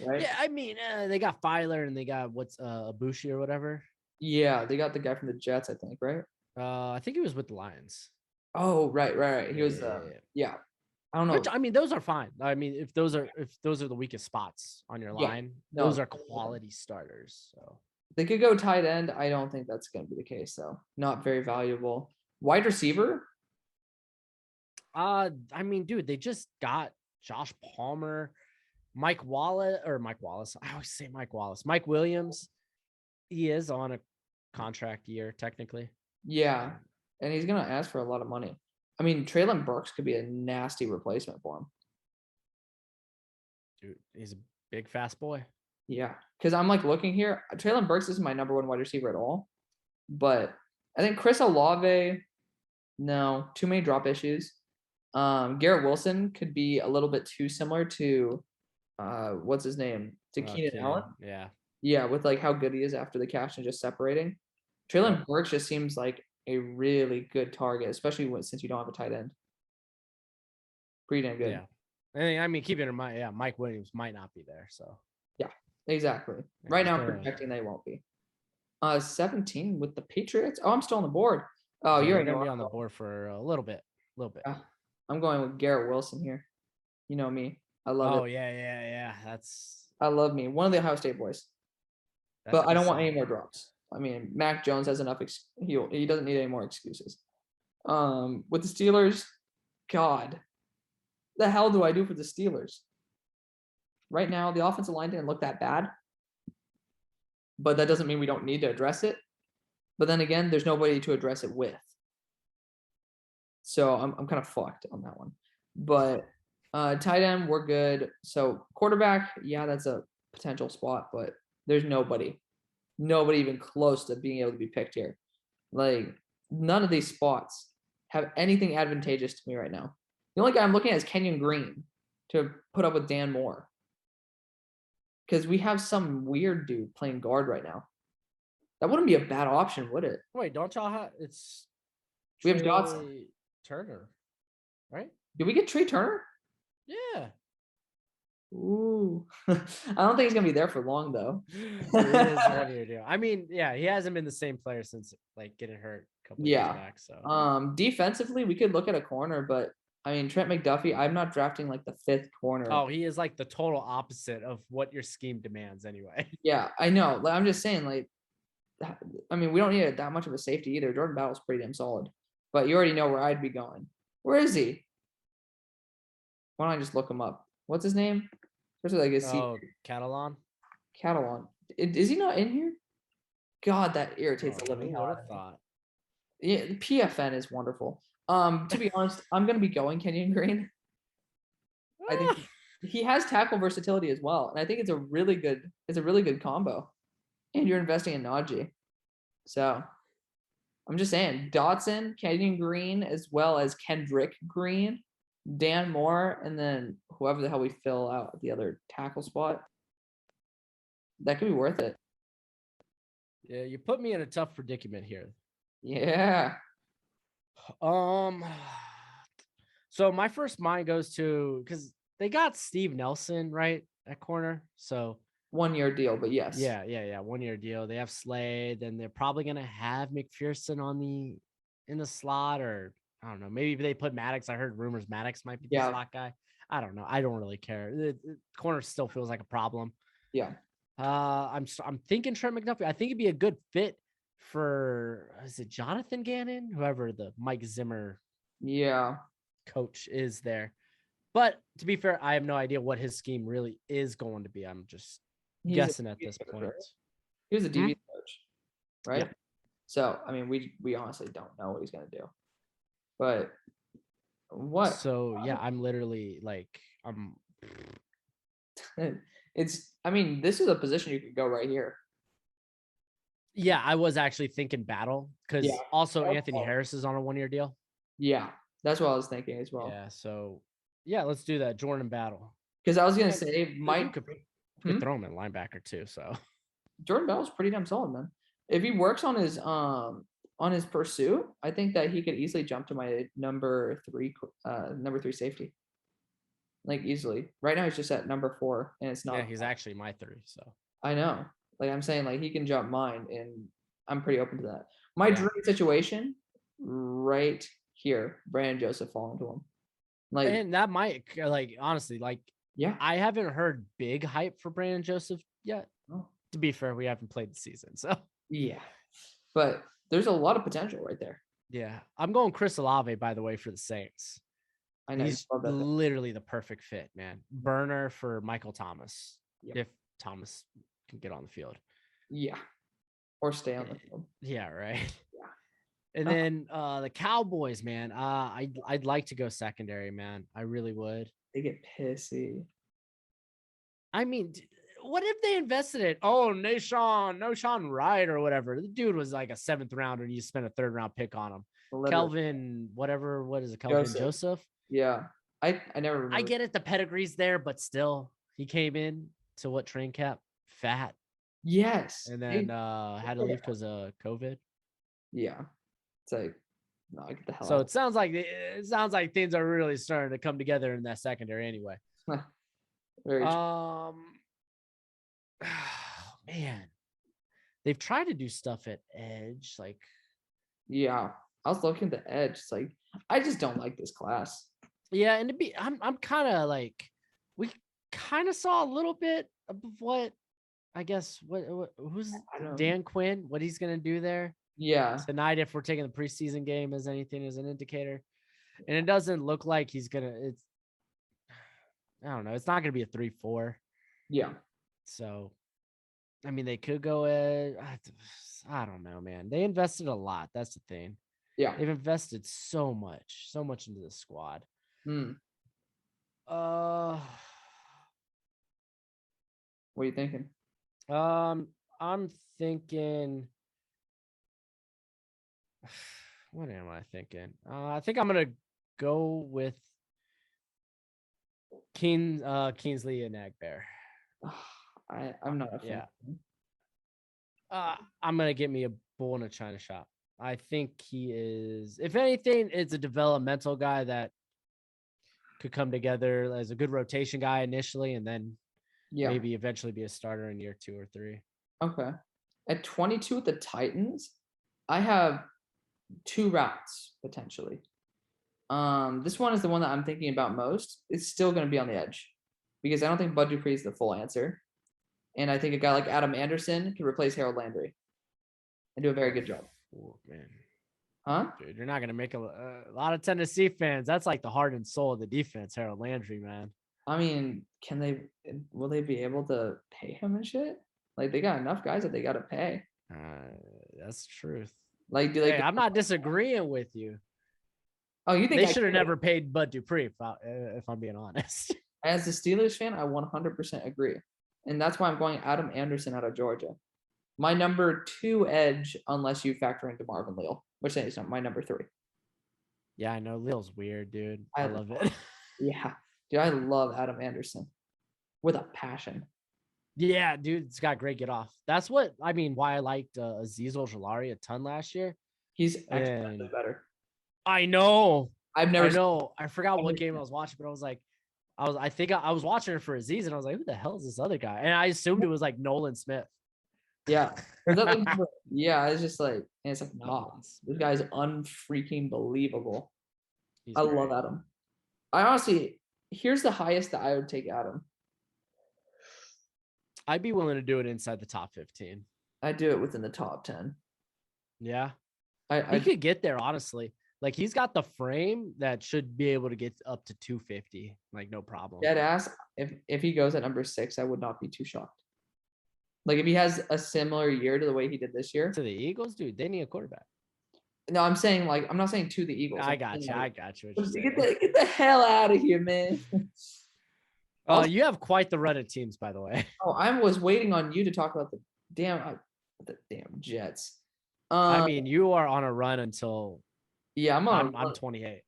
Speaker 1: Right?
Speaker 2: Yeah, I mean, they got Filer and they got Abushi or whatever.
Speaker 1: Yeah, they got the guy from the Jets, I think, right?
Speaker 2: I think he was with the Lions.
Speaker 1: Oh, right. He was yeah. I don't know.
Speaker 2: Which, I mean, those are fine. I mean, if those are the weakest spots on your line, those are quality starters. So
Speaker 1: they could go tight end. I don't think that's going to be the case, though. Not very valuable. Wide receiver.
Speaker 2: I mean, dude, they just got Josh Palmer, Mike Wallace. I always say Mike Wallace. Mike Williams. He is on a contract year, technically.
Speaker 1: Yeah, and he's going to ask for a lot of money. I mean, Treylon Burks could be a nasty replacement for him.
Speaker 2: Dude, he's a big, fast boy.
Speaker 1: Yeah, because I'm like looking here. Treylon Burks isn't my number one wide receiver at all. But I think Chris Olave, no, too many drop issues. Garrett Wilson could be a little bit too similar to, what's his name? To Keenan Allen.
Speaker 2: Yeah.
Speaker 1: Yeah, with like how good he is after the catch and just separating. Treylon Burks just seems like a really good target, especially since you don't have a tight end. Pretty damn good.
Speaker 2: Yeah. I mean, keep it in mind, Mike Williams might not be there. So
Speaker 1: yeah, exactly. Right now, projecting they won't be. 17 with the Patriots. Oh, I'm still on the board. Oh, you're
Speaker 2: gonna be on the board for a little bit.
Speaker 1: I'm going with Garrett Wilson here. You know me. I love it.
Speaker 2: Oh, yeah.
Speaker 1: I love me. One of the Ohio State boys. But I don't want any more drops. I mean, Mac Jones has enough. He doesn't need any more excuses. With the Steelers, God, the hell do I do for the Steelers? Right now, the offensive line didn't look that bad, but that doesn't mean we don't need to address it. But then again, there's nobody to address it with. So I'm kind of fucked on that one. But tight end, we're good. So quarterback, yeah, that's a potential spot, but there's nobody even close to being able to be picked here. Like, none of these spots have anything advantageous to me right now. The only guy I'm looking at is Kenyon Green to put up with Dan Moore. Because we have some weird dude playing guard right now. That wouldn't be a bad option, would it?
Speaker 2: Wait, don't y'all have
Speaker 1: we have Dotson.
Speaker 2: Turner, right?
Speaker 1: Did we get Trey Turner?
Speaker 2: Yeah.
Speaker 1: Ooh. I don't think he's gonna be there for long though.
Speaker 2: It is 1 year deal. I mean, yeah, he hasn't been the same player since like getting hurt a couple years back. So
Speaker 1: defensively, we could look at a corner, but I mean Trent McDuffie, I'm not drafting like the 5th corner.
Speaker 2: Oh, he is like the total opposite of what your scheme demands anyway.
Speaker 1: Yeah, I know. I'm just saying, like, I mean, we don't need that much of a safety either. Jordan Battle's pretty damn solid. But you already know where I'd be going. Where is he? Why don't I just look him up? What's his name? Especially like
Speaker 2: Catalan.
Speaker 1: Catalan. Is he not in here? God, that irritates the living
Speaker 2: hell out of me.
Speaker 1: Yeah, the PFN is wonderful. To be honest, I'm gonna be going Kenyon Green. I think he has tackle versatility as well, and I think it's a really good combo. And you're investing in Najee, so I'm just saying Dotson, Kenyon Green, as well as Kendrick Green, Dan Moore, and then whoever the hell we fill out at the other tackle spot. That could be worth it.
Speaker 2: Yeah, you put me in a tough predicament here.
Speaker 1: Yeah.
Speaker 2: So my first mind goes to, because they got Steve Nelson right at corner. So
Speaker 1: 1 year deal, but yes.
Speaker 2: Yeah. 1 year deal. They have Slade, then they're probably gonna have McPherson in the slot, or I don't know. Maybe they put Maddox. I heard rumors Maddox might be the slot guy. I don't know. I don't really care. The corner still feels like a problem.
Speaker 1: Yeah.
Speaker 2: I'm thinking Trent McDuffie. I think it'd be a good fit for, is it Jonathan Gannon, whoever the Mike Zimmer coach is there. But to be fair, I have no idea what his scheme really is going to be. I'm just guessing at this point.
Speaker 1: He was a DB coach, right?
Speaker 2: Yeah.
Speaker 1: So I mean, we honestly don't know what he's gonna do. But what?
Speaker 2: So yeah, I'm literally like,
Speaker 1: I mean, this is a position you could go right here.
Speaker 2: Yeah, I was actually thinking battle, because also Anthony Harris is on a 1 year deal.
Speaker 1: Yeah, that's what I was thinking as well.
Speaker 2: Yeah, so yeah, let's do that. Jordan battle.
Speaker 1: Because I was gonna say
Speaker 2: Mike could throw him in linebacker too. So
Speaker 1: Jordan Battle's pretty damn solid, man. If he works on his pursuit, I think that he could easily jump to my number three safety. Like easily. Right now he's just at number 4, and it's not.
Speaker 2: Yeah, he's actually my 3. So
Speaker 1: I know. Like I'm saying, like he can jump mine, and I'm pretty open to that. My dream situation, right here, Brandon Joseph falling to him. Like,
Speaker 2: and that might, like, honestly, like, I haven't heard big hype for Brandon Joseph yet.
Speaker 1: Oh.
Speaker 2: To be fair, we haven't played the season, so
Speaker 1: yeah. But there's a lot of potential right there.
Speaker 2: Yeah, I'm going Chris Olave, by the way, for the Saints.
Speaker 1: I know
Speaker 2: he's literally the perfect fit, man. Burner for Michael Thomas, if Thomas can get on the field.
Speaker 1: Yeah, or stay on the field.
Speaker 2: Yeah, right. Yeah. And then the Cowboys, man. I'd like to go secondary, man. I really would.
Speaker 1: They get pissy.
Speaker 2: I mean, what if they invested it? Oh, Noshawn Wright or whatever. The dude was like a 7th rounder, and you spent a 3rd round pick on him. Literally. Kelvin, whatever. What is it? Kelvin Joseph?
Speaker 1: Yeah. I never remember.
Speaker 2: I get it. The pedigree's there, but still, he came in to what, train cap? Fat.
Speaker 1: Yes.
Speaker 2: And then had to leave because of COVID.
Speaker 1: Yeah. It's like, no, I get the hell
Speaker 2: so
Speaker 1: out.
Speaker 2: it sounds like things are really starting to come together in that secondary anyway.
Speaker 1: Very
Speaker 2: man, they've tried to do stuff at edge, like.
Speaker 1: Yeah, I was looking at the edge. It's like, I just don't like this class.
Speaker 2: Yeah, and I'm kind of like, we kind of saw a little bit of what, I guess, who's Dan Quinn, what he's gonna do there.
Speaker 1: Yeah.
Speaker 2: Tonight, if we're taking the preseason game as anything as an indicator, and it doesn't look like he's gonna. I don't know. It's not gonna be a 3-4.
Speaker 1: Yeah.
Speaker 2: So, I mean, they could go. I don't know, man. They invested a lot. That's the thing.
Speaker 1: Yeah.
Speaker 2: They've invested so much into the squad.
Speaker 1: What are you thinking?
Speaker 2: I'm thinking. What am I thinking? I think I'm gonna go with Kingsley and Agbear.
Speaker 1: I'm not a fan.
Speaker 2: Yeah. I'm gonna get me a bull in a china shop. I think he is, if anything, it's a developmental guy that could come together as a good rotation guy initially, and then maybe eventually be a starter in year 2 or 3.
Speaker 1: Okay. At 22 with the Titans, I have 2 routes potentially. This one is the one that I'm thinking about most. It's still going to be on the edge because I don't think Bud Dupree is the full answer. And I think a guy like Adam Anderson could replace Harold Landry and do a very good job.
Speaker 2: Oh, man.
Speaker 1: Huh?
Speaker 2: Dude, you're not going to make a lot of Tennessee fans. That's like the heart and soul of the defense, Harold Landry, man.
Speaker 1: I mean, will they be able to pay him and shit? Like, they got enough guys that they got to pay.
Speaker 2: That's the truth.
Speaker 1: Like, do they?
Speaker 2: Hey, I'm not disagreeing with you.
Speaker 1: Oh, you think
Speaker 2: they should have never paid Bud Dupree, if I'm being honest.
Speaker 1: As a Steelers fan, I 100% agree. And that's why I'm going Adam Anderson out of Georgia. My number 2 edge, unless you factor into Marvin Leal. which is my number 3.
Speaker 2: Yeah, I know. Lil's weird, dude.
Speaker 1: I
Speaker 2: I love it.
Speaker 1: Yeah, dude, I love Adam Anderson with a passion.
Speaker 2: Yeah, dude, it's got great get off. That's what I mean. Why I liked Azeez Ojulari a ton last year.
Speaker 1: He's
Speaker 2: And
Speaker 1: exponentially better.
Speaker 2: I know.
Speaker 1: I've never.
Speaker 2: I know. I forgot
Speaker 1: I've
Speaker 2: what
Speaker 1: never
Speaker 2: game I was watching, but I was like, I think I was watching it for Azeez, and I was like, who the hell is this other guy? And I assumed it was like Nolan Smith.
Speaker 1: Yeah. Yeah, it's just like, and it's like, nah, this guy's unfreaking believable. I love Adam. I honestly, here's the highest that I would take Adam.
Speaker 2: I'd be willing to do it inside the top 15.
Speaker 1: I'd do it within the top 10.
Speaker 2: Yeah.
Speaker 1: I
Speaker 2: He could get there, honestly. Like, he's got the frame that should be able to get up to 250. Like, no problem.
Speaker 1: dead ass. If he goes at number 6, I would not be too shocked. Like, if he has a similar year to the way he did this year.
Speaker 2: To the Eagles, dude, they need a quarterback.
Speaker 1: No, I'm saying, like, I'm not saying to the Eagles.
Speaker 2: I got you. I got you.
Speaker 1: Get the hell out of here, man.
Speaker 2: You have quite the run of teams, by the way.
Speaker 1: Oh, I was waiting on you to talk about the damn Jets.
Speaker 2: I mean, you are on a run until.
Speaker 1: Yeah,
Speaker 2: I'm 28.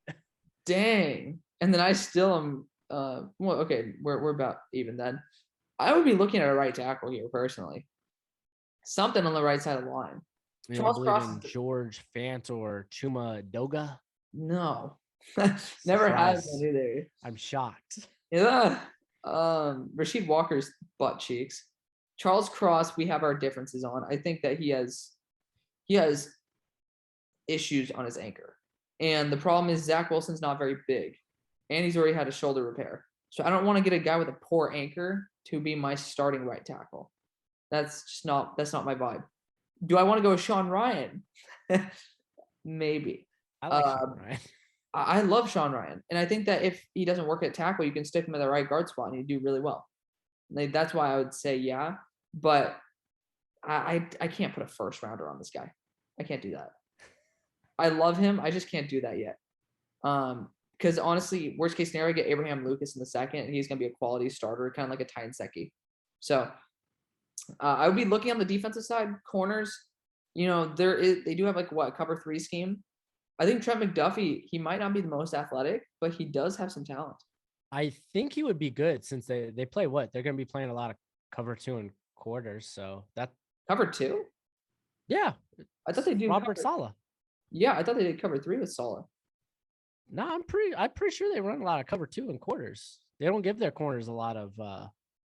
Speaker 1: Dang, and then I still am. Well, okay, we're about even then. I would be looking at a right tackle here personally. Something on the right side of the line.
Speaker 2: You don't believe in George Fant or Chuma Doga?
Speaker 1: No, never has been either.
Speaker 2: I'm shocked.
Speaker 1: Yeah. Rasheed Walker's butt cheeks. Charles Cross, we have our differences on. I think that he has issues on his anchor. And the problem is Zach Wilson's not very big. And he's already had a shoulder repair. So I don't want to get a guy with a poor anchor to be my starting right tackle. That's not my vibe. Do I want to go with Sean Ryan? Maybe.
Speaker 2: I like Sean Ryan.
Speaker 1: I love Sean Ryan. And I think that if he doesn't work at tackle, you can stick him at the right guard spot and he'd do really well. That's why I would say yeah. But I can't put a first rounder on this guy. I can't do that. I love him. I just can't do that yet. Because honestly, worst case scenario, get Abraham Lucas in the second, and he's going to be a quality starter, kind of like a Tyne Secchi. So I would be looking on the defensive side, corners. You know, they do have like what, cover 3 scheme. I think Trent McDuffie, he might not be the most athletic, but he does have some talent.
Speaker 2: I think he would be good since they play what? They're going to be playing a lot of cover 2 and quarters. So that
Speaker 1: cover 2?
Speaker 2: Yeah.
Speaker 1: I thought they do
Speaker 2: Robert Saleh.
Speaker 1: Yeah, I thought they did cover 3 with Saleh.
Speaker 2: No, I'm pretty sure they run a lot of cover 2 and quarters. They don't give their corners a lot of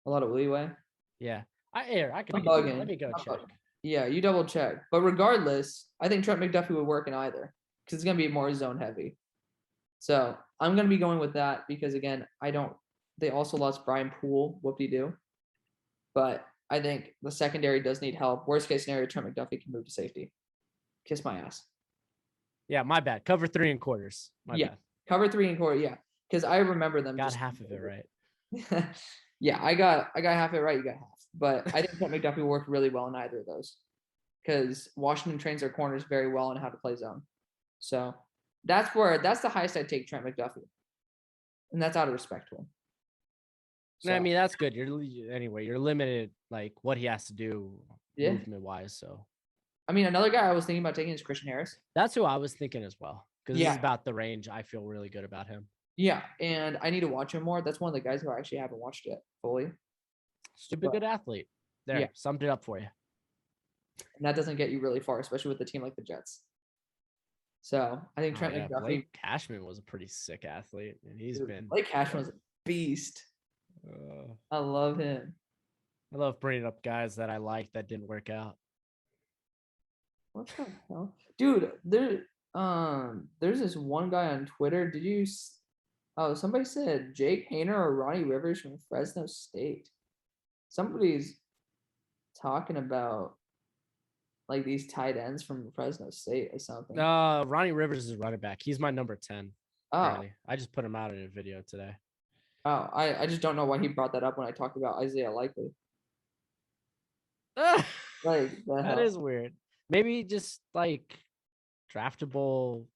Speaker 1: leeway.
Speaker 2: Yeah. Let me go check.
Speaker 1: Yeah, you double check. But regardless, I think Trent McDuffie would work in either because it's going to be more zone heavy. So I'm going to be going with that because, again, they also lost Brian Poole. Whoop-de-doo. But I think the secondary does need help. Worst case scenario, Trent McDuffie can move to safety. Kiss my ass.
Speaker 2: Yeah, my bad. Cover 3 and quarters. My bad.
Speaker 1: Cover 3 and quarter. Yeah, because I remember them.
Speaker 2: Got half of it
Speaker 1: right. Yeah, I got half it right. You got half. But I think Trent McDuffie worked really well in either of those because Washington trains their corners very well on how to play zone. So that's the highest I'd take Trent McDuffie, and that's out of respect to him.
Speaker 2: So, I mean, that's good. You're limited like what he has to do movement wise. So,
Speaker 1: I mean, another guy I was thinking about taking is Christian Harris.
Speaker 2: That's who I was thinking as well because this is about the range. I feel really good about him.
Speaker 1: Yeah, and I need to watch him more. That's one of the guys who I actually haven't watched yet fully.
Speaker 2: Stupid good athlete. There, summed it up for you.
Speaker 1: And that doesn't get you really far, especially with a team like the Jets. So I think Trent McDuffie.
Speaker 2: Blake Cashman was a pretty sick athlete, and
Speaker 1: Blake Cashman was a beast. I love him.
Speaker 2: I love bringing up guys that I like that didn't work out.
Speaker 1: What the hell, dude? There's this one guy on Twitter. Did you? Oh, somebody said Jake Haener or Ronnie Rivers from Fresno State. Somebody's talking about like these tight ends from Fresno State or something.
Speaker 2: Ronnie Rivers is running back. He's my number 10.
Speaker 1: Oh,
Speaker 2: I just put him out in a video today.
Speaker 1: Oh, I just don't know why he brought that up when I talked about Isaiah Likely. Like
Speaker 2: that is weird. Maybe just like draftable,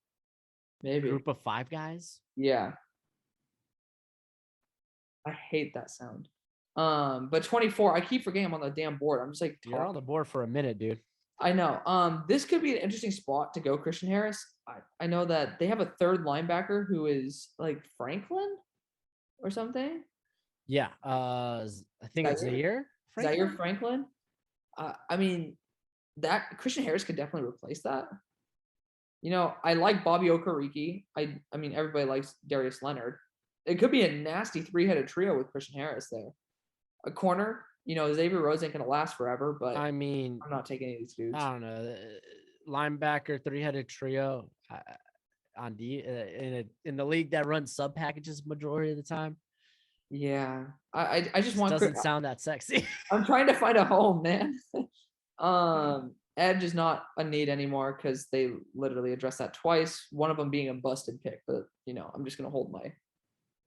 Speaker 2: group of 5 guys.
Speaker 1: Yeah. I hate that sound. But 24, I keep forgetting I'm on the damn board. I'm just like,
Speaker 2: you're on the board for a minute, dude.
Speaker 1: I know. This could be an interesting spot to go Christian Harris. I know that they have a third linebacker who is like Franklin or something.
Speaker 2: Yeah. I think it's Zaire
Speaker 1: Zaire
Speaker 2: Franklin.
Speaker 1: Franklin. I mean, that Christian Harris could definitely replace that. I like Bobby Okereke. I mean, everybody likes Darius Leonard. It could be a nasty three-headed trio with Christian Harris there. A corner, Xavier Rose ain't gonna last forever, but
Speaker 2: I mean,
Speaker 1: I'm not taking any of these dudes.
Speaker 2: I don't know. Linebacker, three-headed trio on in the league that runs sub packages majority of the time.
Speaker 1: Yeah, I just want.
Speaker 2: Doesn't sound that sexy.
Speaker 1: I'm trying to find a home, man. Edge is not a need anymore because they literally addressed that twice. One of them being a busted pick, but I'm just gonna hold my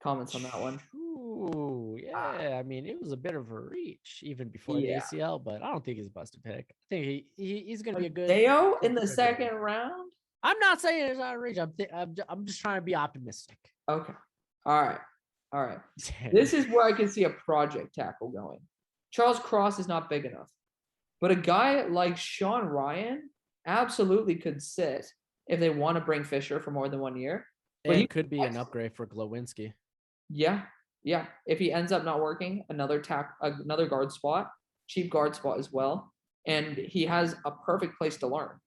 Speaker 1: comments on that one.
Speaker 2: Ooh, yeah. I mean, it was a bit of a reach even before the ACL, but I don't think he's a busted pick. I think he's gonna be a good
Speaker 1: Deo in the second round.
Speaker 2: I'm not saying it's not a reach. I'm just trying to be optimistic.
Speaker 1: Okay. All right. This is where I can see a project tackle going. Charles Cross is not big enough, but a guy like Sean Ryan absolutely could sit if they want to bring Fisher for more than 1 year.
Speaker 2: But he could be an upgrade for Glowinski.
Speaker 1: Yeah. If he ends up not working, another guard spot, cheap guard spot as well, and he has a perfect place to learn.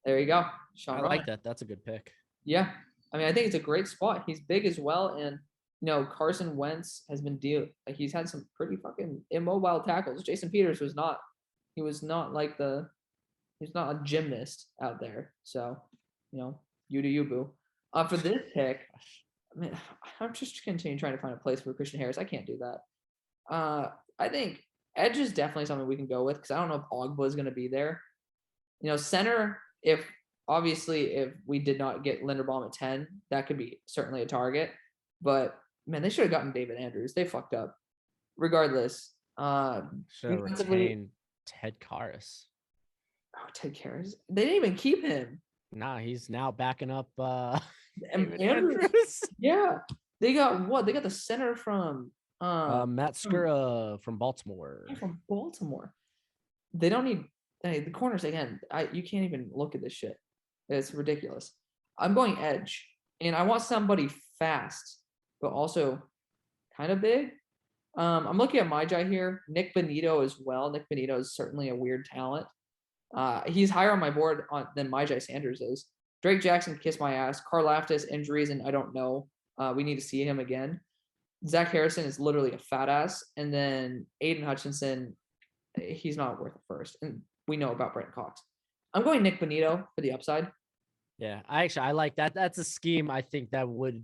Speaker 1: There you go, Sean.
Speaker 2: I like that. That's a good pick.
Speaker 1: Yeah, I mean, I think it's a great spot. He's big as well, and Carson Wentz has been he's had some pretty fucking immobile tackles. Jason Peters was not. He was not he's not a gymnast out there. So, you do you, boo. For this pick, I mean, I'm just continuing trying to find a place for Christian Harris. I can't do that. I think edge is definitely something we can go with because I don't know if Ogba is going to be there. Center, if we did not get Linderbaum at 10, that could be certainly a target. But man, they should have gotten David Andrews. They fucked up. Regardless,
Speaker 2: should have retained Ted Karras.
Speaker 1: Oh, Ted Karras. They didn't even keep him.
Speaker 2: Nah, he's now backing up
Speaker 1: Andrews. Yeah. They got what? They got the center from
Speaker 2: Matt Skura from Baltimore.
Speaker 1: From Baltimore. They don't need the corners again. You can't even look at this shit. It's ridiculous. I'm going edge, and I want somebody fast, but also kind of big. I'm looking at Myjai here. Nick Benito as well. Nick Benito is certainly a weird talent. He's higher on my board than Myjai Sanders is. Drake Jackson, kiss my ass. Karlaftis, injuries, and I don't know. We need to see him again. Zach Harrison is literally a fat ass. And then Aiden Hutchinson, he's not worth it first. And we know about Brent Cox. I'm going Nick Benito for the upside.
Speaker 2: Yeah, I like that. That's a scheme I think that would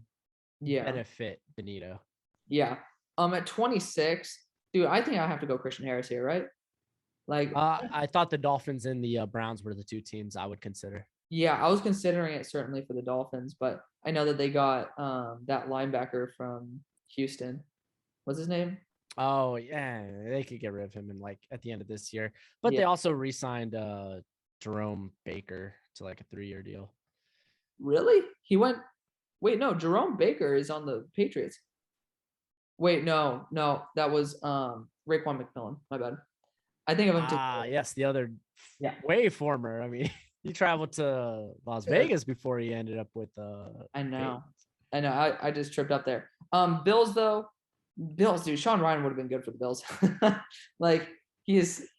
Speaker 2: benefit Benito.
Speaker 1: Yeah. At 26, dude, I think I have to go Christian Harris here, right?
Speaker 2: I thought the Dolphins and the Browns were the two teams I would consider.
Speaker 1: Yeah, I was considering it certainly for the Dolphins, but I know that they got that linebacker from Houston. What's his name?
Speaker 2: Oh yeah, they could get rid of him at the end of this year. But they also re-signed Jerome Baker to a 3-year deal.
Speaker 1: Really? He went. Wait, no. Jerome Baker is on the Patriots. Wait, no, that was Raekwon McMillan. My bad. I think of him.
Speaker 2: Yes, the other way former. I mean, he traveled to Las Vegas before he ended up with.
Speaker 1: I know. I just tripped up there. Bills though. Bills, dude. Sean Ryan would have been good for the Bills.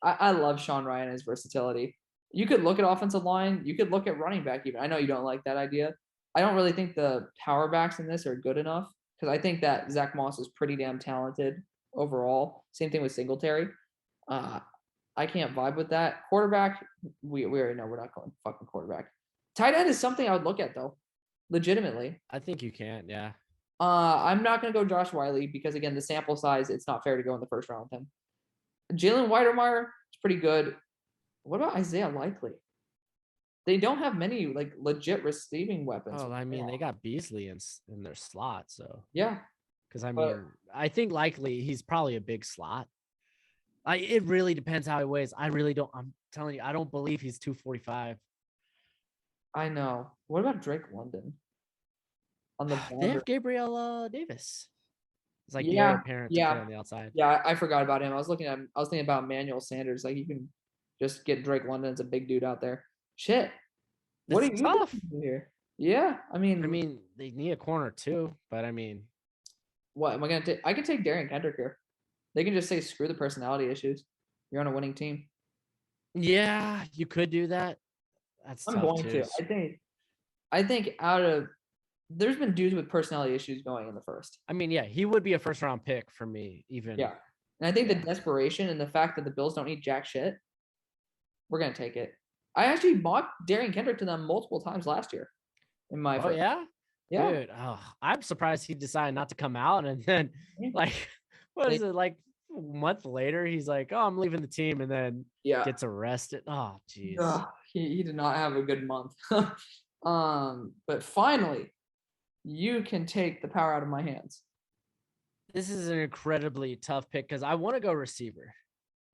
Speaker 1: I love Sean Ryan and his versatility. You could look at offensive line. You could look at running back even. I know you don't like that idea. I don't really think the power backs in this are good enough because I think that Zach Moss is pretty damn talented overall. Same thing with Singletary. I can't vibe with that. Quarterback, we already know we're not going fucking quarterback. Tight end is something I would look at though, legitimately.
Speaker 2: I think you can, yeah.
Speaker 1: I'm not going to go Josh Wiley because again, the sample size, it's not fair to go in the first round with him. Jalen Weidermeyer is pretty good. What about Isaiah Likely? They don't have many legit receiving weapons.
Speaker 2: Oh, I mean, they got Beasley in their slot, so
Speaker 1: yeah.
Speaker 2: Because I think Likely he's probably a big slot. It really depends how he weighs. I'm telling you, I don't believe he's 245.
Speaker 1: I know. What about Drake London?
Speaker 2: They have Gabriel Davis. It's
Speaker 1: apparent
Speaker 2: to play on the outside.
Speaker 1: Yeah, I forgot about him. I was thinking about Emmanuel Sanders. You can Just get Drake London as a big dude out there. Shit. What are
Speaker 2: It's
Speaker 1: you
Speaker 2: tough.
Speaker 1: doing here? Yeah,
Speaker 2: I mean, they need a corner too, but I mean,
Speaker 1: what am I gonna take? I can take Darian Kendrick here. They can just say screw the personality issues. You're on a winning team.
Speaker 2: yeah, you could do that. That's
Speaker 1: I'm
Speaker 2: tough
Speaker 1: going
Speaker 2: too.
Speaker 1: to. I think there's been dudes with personality issues going in the first.
Speaker 2: I mean, yeah, he would be a first round pick for me, even.
Speaker 1: Yeah. And I think
Speaker 2: Yeah.
Speaker 1: the desperation and the fact that the Bills don't need jack shit, we're gonna take it. I actually mocked Darian Kendrick to them multiple times last year in my
Speaker 2: Oh
Speaker 1: first.
Speaker 2: yeah,
Speaker 1: Yeah.
Speaker 2: dude. Oh, I'm surprised he decided not to come out, and then like, what is it like? A month later, he's like, "Oh, I'm leaving the team," and then
Speaker 1: Yeah.
Speaker 2: gets arrested. Oh, jeez.
Speaker 1: He did not have a good month. But finally, you can take the power out of my hands.
Speaker 2: This is an incredibly tough pick because I want to go receiver,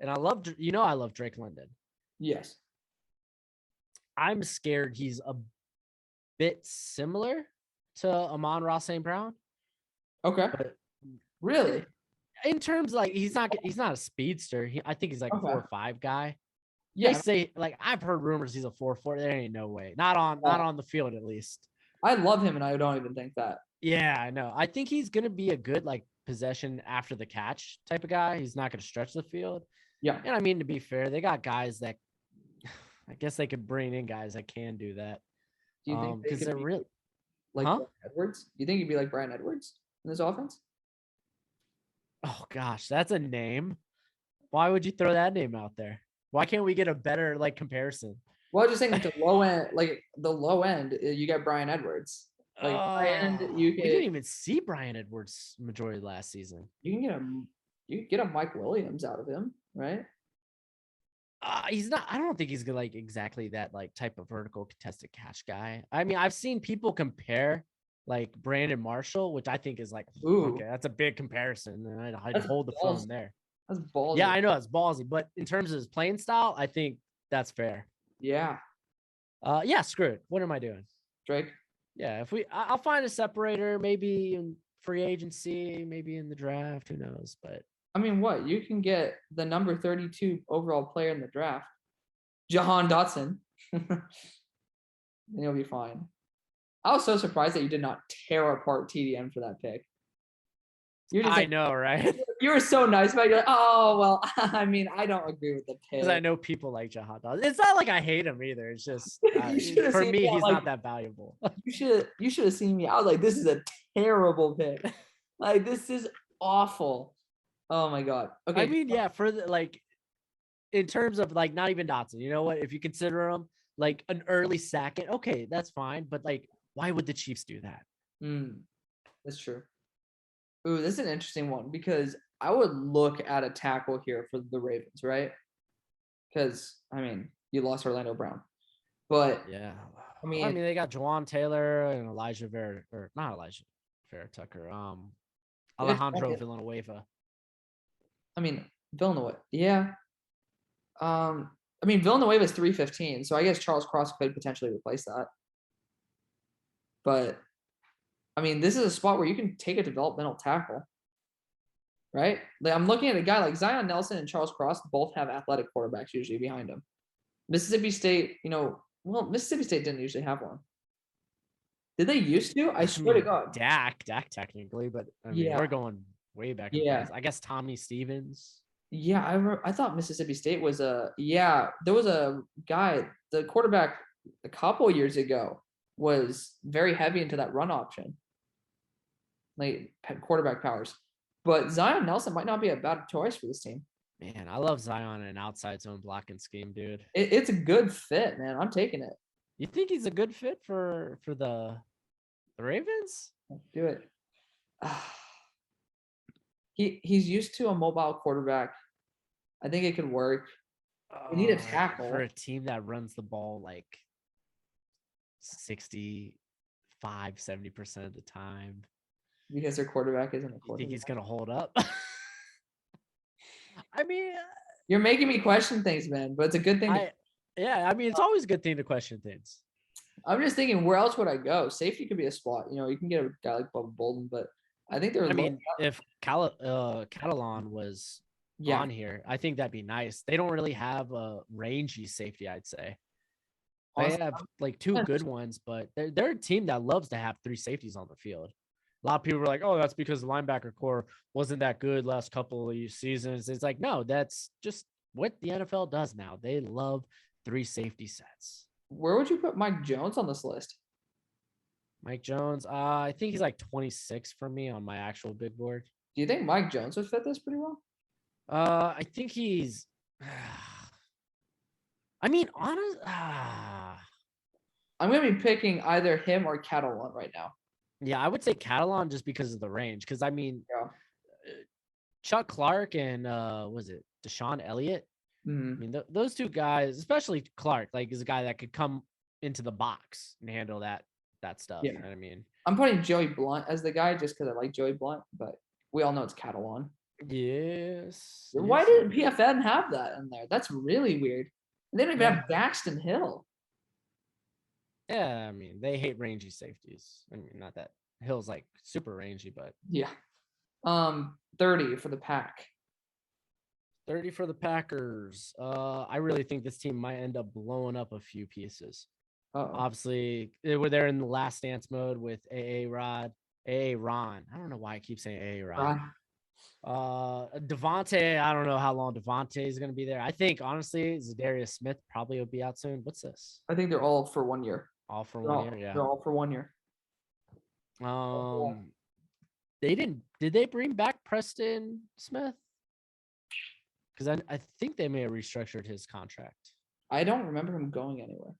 Speaker 2: and I love I love Drake London.
Speaker 1: Yes.
Speaker 2: I'm scared he's a bit similar to Amon-Ra St. Brown.
Speaker 1: Okay.
Speaker 2: But
Speaker 1: really?
Speaker 2: In terms like he's not a speedster. I think he's like
Speaker 1: Okay.
Speaker 2: 4.5 guy.
Speaker 1: Yeah.
Speaker 2: They say like I've heard rumors he's a 4.4. There ain't no way. Not on the field at least.
Speaker 1: I love him and I don't even think that.
Speaker 2: Yeah, I know. I think he's gonna be a good like possession after the catch type of guy. He's not gonna stretch the field.
Speaker 1: Yeah.
Speaker 2: And I mean, to be fair, they got guys that I guess they could bring in guys that can do that.
Speaker 1: Do you think
Speaker 2: because they're real
Speaker 1: like
Speaker 2: huh?
Speaker 1: Brian Edwards? Do you think he'd be like Brian Edwards in this offense?
Speaker 2: Oh gosh, that's a name. Why would you throw that name out there? Why can't we get a better like comparison?
Speaker 1: Well, I was just saying the low end, you get Brian Edwards. Like high end,
Speaker 2: we didn't even see Brian Edwards majority last season.
Speaker 1: You can get a Mike Williams out of him, right?
Speaker 2: He's not. I don't think he's gonna like exactly that like type of vertical contested catch guy. I mean, I've seen people compare like Brandon Marshall, which I think is like okay, that's a big comparison, and I'd hold the phone there.
Speaker 1: That's ballsy.
Speaker 2: Yeah, I know it's ballsy, but in terms of his playing style, I think that's fair.
Speaker 1: Yeah.
Speaker 2: Yeah. Screw it. What am I doing,
Speaker 1: Drake?
Speaker 2: Yeah, I'll find a separator, maybe in free agency, maybe in the draft. Who knows? But
Speaker 1: I mean, what you can get the number 32 overall player in the draft, Jahan Dotson, and you'll be fine. I was so surprised that you did not tear apart TDM for that pick.
Speaker 2: You're just I know, right?
Speaker 1: You were so nice about it. You're like, oh well, I mean, I don't agree with the pick.
Speaker 2: Because I know people like Jahan Dotson. It's not like I hate him either. It's just for me, he's not that valuable.
Speaker 1: You should have seen me. I was like, this is a terrible pick. Like, this is awful. Oh my god. Okay.
Speaker 2: I mean, yeah, for the like in terms of like not even Dotson, you know what? If you consider him like an early second, okay, that's fine. But like, why would the Chiefs do that?
Speaker 1: That's true. Ooh, this is an interesting one because I would look at a tackle here for the Ravens, right? Because I mean, you lost Orlando Brown, but
Speaker 2: yeah, I mean they got Juwan Taylor and Elijah Vera, or not Elijah Vera Tucker, Alejandro Villanueva.
Speaker 1: I mean Villanueva, yeah. I mean Villanueva is 315, so I guess Charles Cross could potentially replace that. But I mean, this is a spot where you can take a developmental tackle, right? Like, I'm looking at a guy like Zion Nelson and Charles Cross both have athletic quarterbacks usually behind them. Mississippi State, Mississippi State didn't usually have one. Did they used to? I swear to God.
Speaker 2: Dak technically, but I mean, we're going way back.
Speaker 1: Yeah.
Speaker 2: I guess Tommy Stevens.
Speaker 1: Yeah, I thought Mississippi State was there was a guy, the quarterback a couple years ago was very heavy into that run option, like quarterback powers. But Zion Nelson might not be a bad choice for this team.
Speaker 2: Man, I love Zion in an outside zone blocking scheme, dude.
Speaker 1: It's a good fit, man. I'm taking it.
Speaker 2: You think he's a good fit for the Ravens?
Speaker 1: Let's do it. He's used to a mobile quarterback. I think it could work. We need a tackle
Speaker 2: for a team that runs the ball like 65-70% of the time.
Speaker 1: Because their quarterback isn't a quarterback.
Speaker 2: You think he's gonna hold up? I mean,
Speaker 1: you're making me question things, man. But it's a good thing.
Speaker 2: I mean, it's always a good thing to question things.
Speaker 1: I'm just thinking, where else would I go? Safety could be a spot. You can get a guy like Bubba Bolden, but I think
Speaker 2: I mean, if Catalan was
Speaker 1: Yeah.
Speaker 2: on here. I think that'd be nice. They don't really have a rangy safety, I'd say. They
Speaker 1: Honestly,
Speaker 2: have like two
Speaker 1: I'm-
Speaker 2: good ones, but they're a team that loves to have 3 safeties on the field. A lot of people were like, "Oh, that's because the linebacker core wasn't that good last couple of seasons." It's like, no, that's just what the NFL does now. They love 3 safety sets.
Speaker 1: Where would you put Mike Jones on this list?
Speaker 2: Mike Jones, I think he's like 26 for me on my actual big board.
Speaker 1: Do you think Mike Jones would fit this pretty well?
Speaker 2: I think he's. I mean, honest.
Speaker 1: I'm gonna be picking either him or Catalan right now.
Speaker 2: Yeah, I would say Catalan just because of the range. Because I mean,
Speaker 1: Yeah.
Speaker 2: Chuck Clark and was it Deshaun Elliott?
Speaker 1: Mhm.
Speaker 2: I mean, those two guys, especially Clark, like is a guy that could come into the box and handle that stuff.
Speaker 1: Yeah.
Speaker 2: You know what I mean?
Speaker 1: I'm putting Joey Blunt as the guy just because I like Joey Blunt, but we all know it's Catalan.
Speaker 2: Yes.
Speaker 1: Why didn't PFN have that in there? That's really weird. And they don't even have Daxton Hill.
Speaker 2: Yeah, I mean, they hate rangy safeties. I mean, not that Hill's like super rangy, but
Speaker 1: Yeah. 30 for the pack.
Speaker 2: 30 for the Packers. I really think this team might end up blowing up a few pieces.
Speaker 1: Uh-oh.
Speaker 2: Obviously, they're in the last dance mode with AA Ron. I don't know why I keep saying AA Ron. Devontae, I don't know how long Devontae is going to be there. I think honestly, Zadarius Smith probably will be out soon. What's this?
Speaker 1: I think they're all for 1 year.
Speaker 2: All for 1 year, yeah.
Speaker 1: They're all for 1 year.
Speaker 2: Did they bring back Preston Smith? Because I think they may have restructured his contract.
Speaker 1: I don't remember him going anywhere.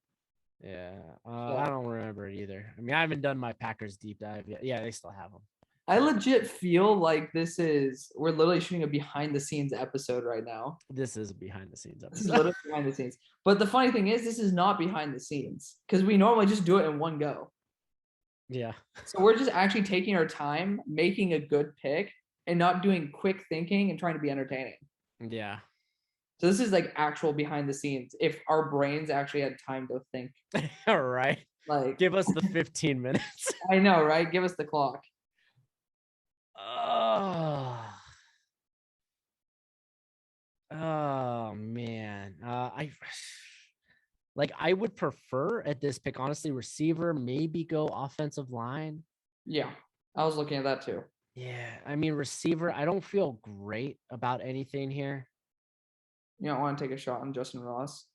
Speaker 2: Yeah, I don't remember it either. I mean, I haven't done my Packers deep dive yet. Yeah, they still have him.
Speaker 1: I legit feel like we're literally shooting a behind the scenes episode right now.
Speaker 2: This is a behind the scenes episode.
Speaker 1: This is literally behind the scenes. But the funny thing is, this is not behind the scenes because we normally just do it in one go.
Speaker 2: Yeah.
Speaker 1: So we're just actually taking our time, making a good pick, and not doing quick thinking and trying to be entertaining.
Speaker 2: Yeah.
Speaker 1: So this is like actual behind the scenes. If our brains actually had time to think.
Speaker 2: All right.
Speaker 1: Like,
Speaker 2: give us the 15 minutes.
Speaker 1: I know, right? Give us the clock.
Speaker 2: Oh man. I would prefer at this pick, honestly, receiver, maybe go offensive line.
Speaker 1: Yeah, I was looking at that too.
Speaker 2: Yeah, I mean, receiver, I don't feel great about anything here.
Speaker 1: You don't want to take a shot on Justin Ross?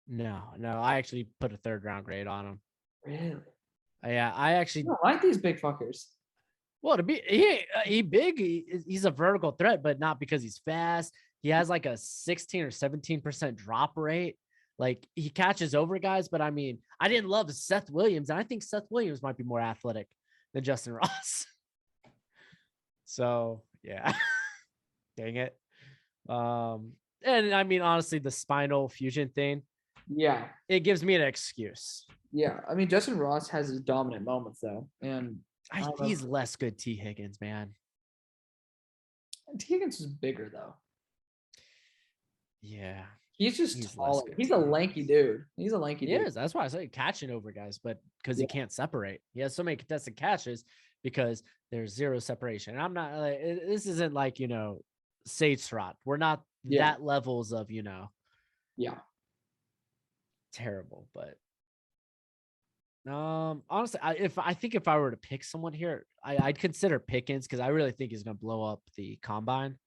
Speaker 2: No, I actually put a 3rd round grade on him.
Speaker 1: Really?
Speaker 2: Yeah, I actually
Speaker 1: don't like these big fuckers.
Speaker 2: Well, he's a vertical threat, but not because he's fast. He has like a 16 or 17% drop rate. Like he catches over guys, but I mean, I didn't love Seth Williams, and I think Seth Williams might be more athletic than Justin Ross. So yeah, dang it. And I mean, honestly, the spinal fusion thing,
Speaker 1: yeah,
Speaker 2: it gives me an excuse.
Speaker 1: Yeah, I mean, Justin Ross has his dominant moments though, and
Speaker 2: he's less good. T. Higgins, man.
Speaker 1: T. Higgins is bigger though.
Speaker 2: Yeah.
Speaker 1: He's tall. He's a lanky dude. He's a lanky dude.
Speaker 2: He is. That's why I say catching over guys, but because he can't separate. He has so many contested catches because there's zero separation. And I'm not this isn't like, Sage Rot. We're not that levels of, terrible, but honestly, if I were to pick someone here, I'd consider Pickens because I really think he's gonna blow up the combine.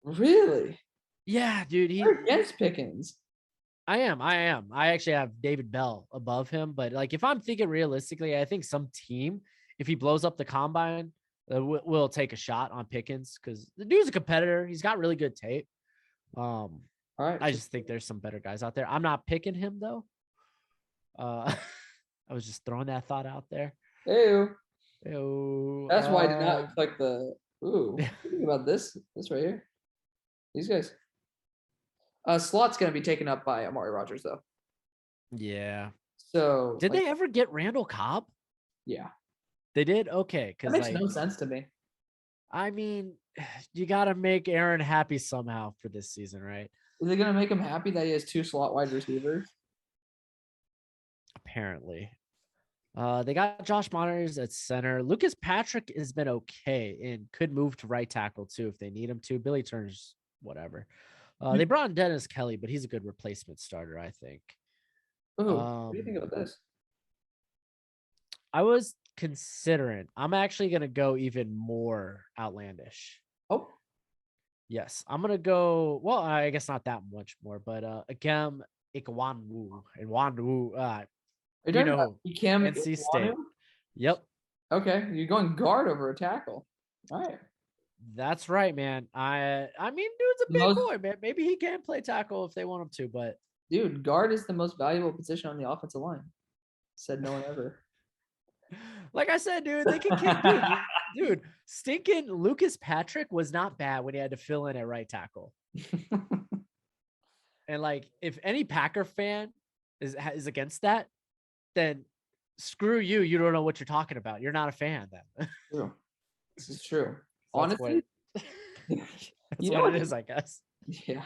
Speaker 1: Really?
Speaker 2: Yeah, dude.
Speaker 1: You're against Pickens.
Speaker 2: I am. I actually have David Bell above him, but like if I'm thinking realistically, I think some team, if he blows up the combine, will take a shot on Pickens because the dude's a competitor. He's got really good tape.
Speaker 1: All right.
Speaker 2: I just think there's some better guys out there. I'm not picking him though. I was just throwing that thought out there.
Speaker 1: Ew.
Speaker 2: Ew.
Speaker 1: That's why I did not click the. Ooh. Think about this. This right here. These guys. Slot's going to be taken up by Amari Rodgers, though.
Speaker 2: Yeah.
Speaker 1: So
Speaker 2: did they ever get Randall Cobb?
Speaker 1: Yeah.
Speaker 2: They did? Okay.
Speaker 1: That makes no sense to me.
Speaker 2: I mean, you got to make Aaron happy somehow for this season, right?
Speaker 1: Is it going to make him happy that he has 2 slot wide receivers?
Speaker 2: Apparently. They got Josh Myers at center. Lucas Patrick has been okay and could move to right tackle too if they need him to. Billy Turner's whatever. They brought in Dennis Kelly, but he's a good replacement starter, I think.
Speaker 1: Oh, what do you think about this?
Speaker 2: I was considering. I'm actually gonna go even more outlandish.
Speaker 1: Oh,
Speaker 2: Yes, I'm gonna go. Well, I guess not that much more, but Agam Ikwanwu and Wanwu.
Speaker 1: are you
Speaker 2: You
Speaker 1: talking
Speaker 2: know
Speaker 1: about
Speaker 2: who?
Speaker 1: Cam
Speaker 2: NC State. Yep,
Speaker 1: Okay, you're going guard over a tackle. All right.
Speaker 2: that's right, man. I mean, dude's a
Speaker 1: The
Speaker 2: big
Speaker 1: most,
Speaker 2: boy, man. Maybe he can play tackle if they want him to, but
Speaker 1: dude, guard is the most valuable position on the offensive line. Said no one ever.
Speaker 2: like I said, dude, they can kick, dude. Stinking Lucas Patrick was not bad when he had to fill in at right tackle. And like, if any Packer fan is against that, then screw you. You don't know what you're talking about. You're not a fan then.
Speaker 1: True. This is true.
Speaker 2: That's
Speaker 1: Honestly,
Speaker 2: that's what it is, I guess.
Speaker 1: Yeah.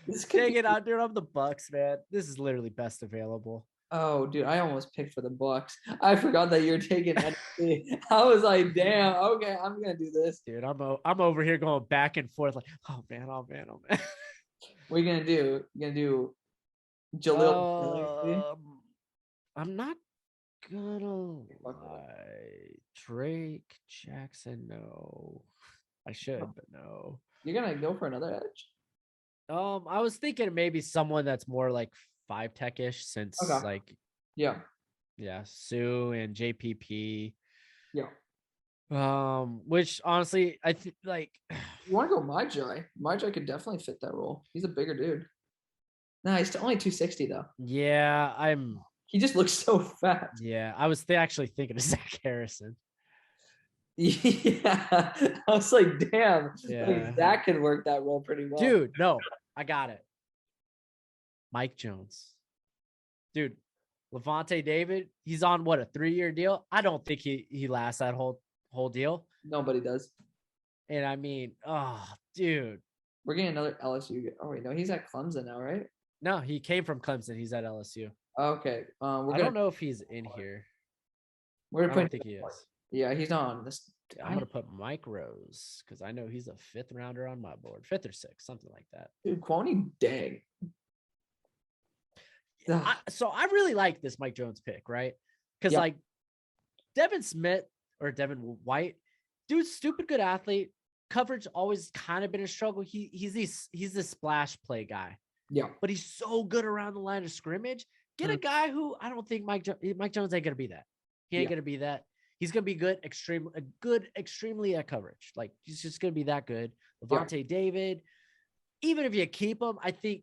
Speaker 1: This could
Speaker 2: Dang
Speaker 1: be,
Speaker 2: it out, dude. I'm the Bucks, man. This is literally best available.
Speaker 1: oh, dude, I almost picked for the Bucks. I forgot that you're taking NFC. I was like, damn, okay, I'm gonna do this.
Speaker 2: Dude, I'm over here going back and forth like, oh man, oh man, oh man.
Speaker 1: What are you gonna do? You're gonna do Jalil?
Speaker 2: I'm not gonna lie. Drake Jackson, no. I should, but no.
Speaker 1: You're gonna go for another edge?
Speaker 2: I was thinking maybe someone that's more like 5-tech-ish since like
Speaker 1: Yeah.
Speaker 2: Sue and JPP.
Speaker 1: Yeah.
Speaker 2: Which honestly, I think like
Speaker 1: You want to go Magi? Magi could definitely fit that role. He's a bigger dude. Nah, he's only 260 though.
Speaker 2: yeah,
Speaker 1: He just looks so fat.
Speaker 2: Yeah, I was actually thinking of Zach Harrison.
Speaker 1: Yeah, I was like, damn,
Speaker 2: Yeah.
Speaker 1: like Zach can work that role pretty well.
Speaker 2: Dude, no, I got it. Mike Jones. Dude, Levante David, he's on what, a 3-year deal? I don't think he lasts that whole deal.
Speaker 1: Nobody does.
Speaker 2: And I mean, oh, dude.
Speaker 1: We're getting another LSU. Oh wait, no, he's at Clemson now, right?
Speaker 2: No, he came from Clemson. He's at LSU.
Speaker 1: Okay.
Speaker 2: I don't know if he's in here.
Speaker 1: We're gonna
Speaker 2: I
Speaker 1: put.
Speaker 2: don't think he is.
Speaker 1: Yeah, he's not on this.
Speaker 2: I'm gonna put Mike Rose because I know he's a 5th rounder on my board, 5th or 6th, something like that.
Speaker 1: Dude, Kwani, dang.
Speaker 2: So I really like this Mike Jones pick, right? Because like Devin Smith or Devin White, dude's stupid good athlete. Coverage always kind of been a struggle. He's this splash play guy.
Speaker 1: Yeah,
Speaker 2: but he's so good around the line of scrimmage. Get a guy who I don't think Mike Jones ain't gonna be that. He ain't gonna be that. He's gonna be good, extremely at coverage. Like he's just gonna be that good. Levante David, even if you keep him, I think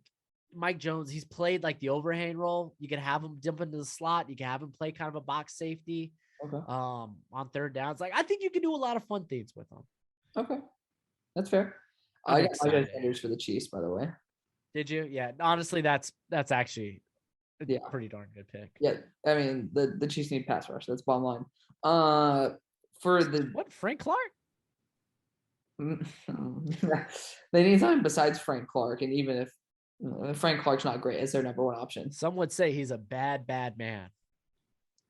Speaker 2: Mike Jones, he's played like the overhang role. You can have him jump into the slot. You can have him play kind of a box safety. On 3rd downs. Like I think you can do a lot of fun things with him.
Speaker 1: Okay, that's fair. I got Sanders for the Chiefs, by the way.
Speaker 2: Did you? Yeah. Honestly, that's actually a pretty darn good pick.
Speaker 1: Yeah, I mean the Chiefs need pass rush. That's bottom line. For the
Speaker 2: Frank Clark?
Speaker 1: They need something besides Frank Clark, and even if Frank Clark's not great, it's their number one option.
Speaker 2: Some would say he's a bad man.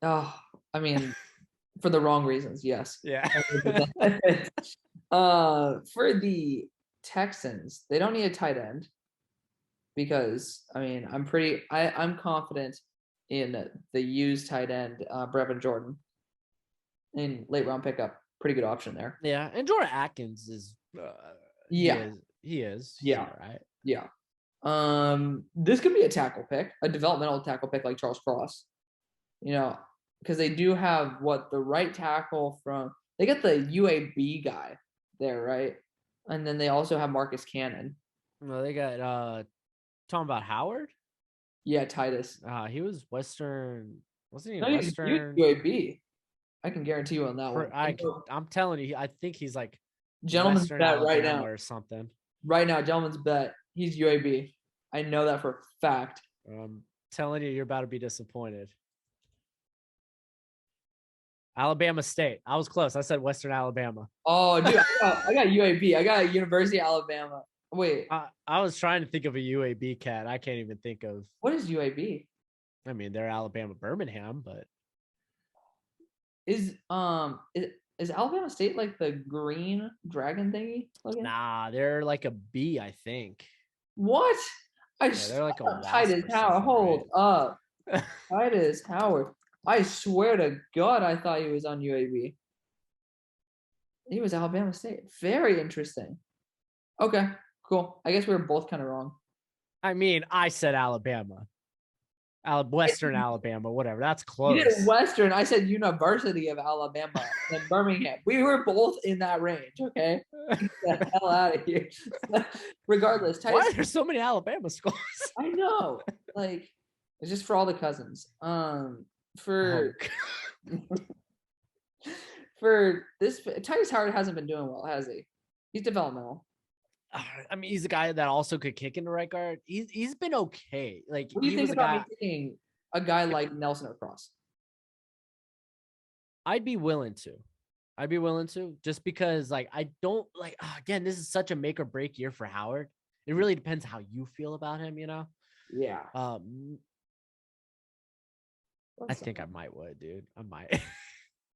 Speaker 1: Oh, I mean, for the wrong reasons, yes.
Speaker 2: Yeah.
Speaker 1: For the Texans, they don't need a tight end because I mean I'm confident in the used tight end Brevin Jordan in late round pickup. Pretty good option there.
Speaker 2: Yeah, and Jordan Atkins is he is.
Speaker 1: Yeah.
Speaker 2: All right.
Speaker 1: Yeah. This could be a tackle pick, a developmental tackle pick like Charles Cross. You know, because they do have the right tackle from they got the UAB guy there, right? And then they also have Marcus Cannon.
Speaker 2: No, they got talking about Howard?
Speaker 1: Yeah, Titus.
Speaker 2: He was Western, wasn't he?
Speaker 1: No,
Speaker 2: Western
Speaker 1: UAB. I can guarantee you on that one.
Speaker 2: I'm telling you, I think he's like
Speaker 1: gentleman's
Speaker 2: Western
Speaker 1: bet
Speaker 2: Alabama
Speaker 1: right now
Speaker 2: or something.
Speaker 1: Right now, gentleman's bet. He's UAB. I know that for a fact.
Speaker 2: I'm telling you, you're about to be disappointed. Alabama State. I was close. I said Western Alabama.
Speaker 1: Oh, dude, I got UAB. I got University of Alabama. Wait.
Speaker 2: I was trying to think of a UAB cat. I can't even think of.
Speaker 1: What is UAB?
Speaker 2: I mean, they're Alabama Birmingham, but
Speaker 1: Is Alabama State like the green dragon thingy? Looking?
Speaker 2: Nah, they're like a bee, I think.
Speaker 1: What? I
Speaker 2: Yeah, they're like a wasp
Speaker 1: Titus
Speaker 2: or
Speaker 1: Howard.
Speaker 2: something,
Speaker 1: Hold up.
Speaker 2: right?
Speaker 1: Titus Howard. I swear to God, I thought he was on UAB. He was Alabama State. Very interesting. Okay, cool. I guess we were both kind of wrong.
Speaker 2: I mean, I said Alabama. Western Alabama, whatever. That's
Speaker 1: You did
Speaker 2: close.
Speaker 1: Western. I said University of Alabama in Birmingham. We were both in that range. Okay, get the hell out of here. Regardless,
Speaker 2: Why
Speaker 1: Titus.
Speaker 2: are there so many Alabama schools?
Speaker 1: I know. Like, it's just for all the cousins. For for this, Titus Howard hasn't been doing well, has he? He's developmental.
Speaker 2: I mean, he's a guy that also could kick in the right guard. He's been okay. Like,
Speaker 1: What do you
Speaker 2: he
Speaker 1: think
Speaker 2: was a
Speaker 1: about
Speaker 2: guy.
Speaker 1: me taking a guy like Nelson across?
Speaker 2: I'd be willing to, just because, like, I don't like. Again, this is such a make or break year for Howard. It really depends how you feel about him, you know.
Speaker 1: Yeah.
Speaker 2: I think I would, dude. I might.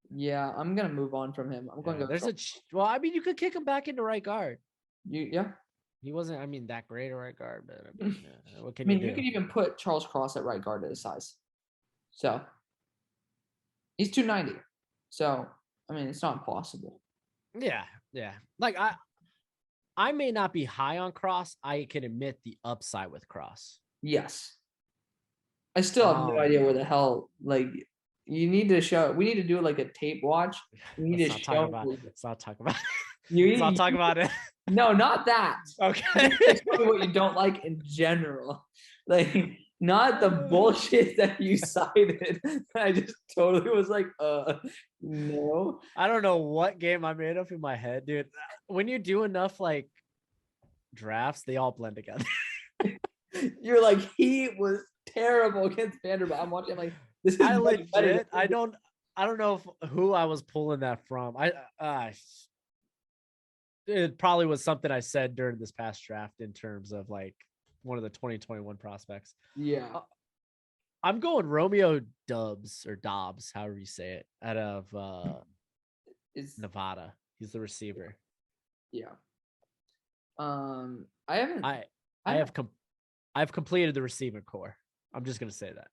Speaker 1: Yeah, I'm gonna move on from him. I'm going to go.
Speaker 2: Well, I mean, you could kick him back into right guard.
Speaker 1: Yeah.
Speaker 2: He wasn't, I mean, that great at right guard, but I mean, what can
Speaker 1: I
Speaker 2: you
Speaker 1: mean,
Speaker 2: do?
Speaker 1: you could even put Charles Cross at right guard at his size. So he's 290. So I mean, it's not impossible.
Speaker 2: Yeah. Like, I may not be high on Cross. I can admit the upside with Cross.
Speaker 1: Yes. I still have no idea where the hell, like, you need to show. We need to do like a tape watch. We need to show.
Speaker 2: Let's not talk about it.
Speaker 1: Let's
Speaker 2: not talk about it.
Speaker 1: No, not that.
Speaker 2: Okay.
Speaker 1: Tell me what you don't like in general. Like, not the bullshit that you cited. I just totally was like, no.
Speaker 2: I don't know what game I made up in my head, dude. When you do enough like drafts, they all blend together.
Speaker 1: You're like, he was terrible against Vanderbilt. I'm watching like this is
Speaker 2: I legit. I don't know who I was pulling that from. It probably was something I said during this past draft in terms of like one of the 2021 prospects.
Speaker 1: Yeah.
Speaker 2: I'm going Romeo Dobbs, however you say it, out of Nevada. He's the receiver.
Speaker 1: Yeah. I
Speaker 2: have completed the receiving core. I'm just gonna say that.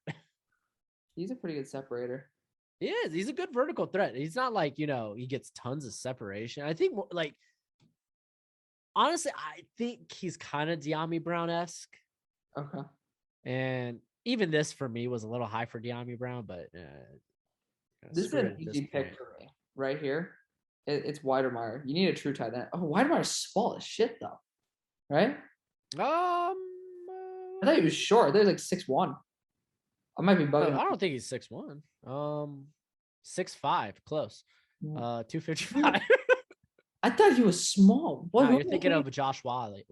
Speaker 1: He's a pretty good separator.
Speaker 2: He is. He's a good vertical threat. He's not like, he gets tons of separation. I think like, honestly, I think he's kind of De'Ami Brown-esque.
Speaker 1: Okay.
Speaker 2: And even this for me was a little high for De'Ami Brown, but
Speaker 1: this is an easy pick for me right here. It's Weidermeyer. You need a true tight end. Oh, Weidermeyer's small as shit though, right?
Speaker 2: I
Speaker 1: thought he was short. They're like 6'1". I might be bugging.
Speaker 2: I don't think he's 6'1". 6'5", close. 255.
Speaker 1: I thought he was small.
Speaker 2: What? You're thinking of Josh Wiley.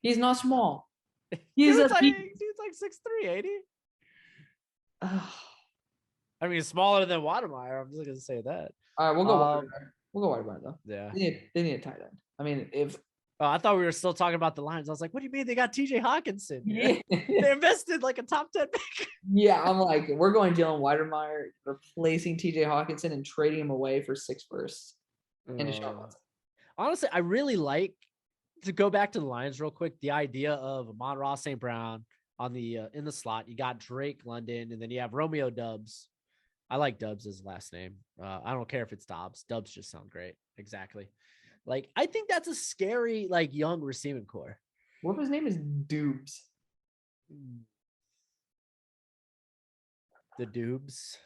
Speaker 1: He's not small. He's like
Speaker 2: 6'3", 80. I mean, smaller than Weidermeyer. I'm just gonna say that.
Speaker 1: All right, we'll go Weidermeyer. We'll go Weidermeyer though.
Speaker 2: Yeah.
Speaker 1: They need a tight end. I mean, if
Speaker 2: I thought we were still talking about the Lions. I was like, what do you mean they got TJ Hawkinson?
Speaker 1: Yeah.
Speaker 2: They invested like a top 10 pick.
Speaker 1: Yeah, I'm like, we're going Jalen Weidermeyer, replacing TJ Hawkinson and trading him away for 6 firsts. And
Speaker 2: honestly, I really like, to go back to the Lions real quick, the idea of Amon-Ra St. Brown on the in the slot. You got Drake London, and then you have Romeo Dobbs. I like Dobbs as last name. I don't care if it's Dobbs. Dobbs just sound great. Exactly. Like, I think that's a scary, like, young receiving core.
Speaker 1: What if his name is Doobs?
Speaker 2: The Doobs.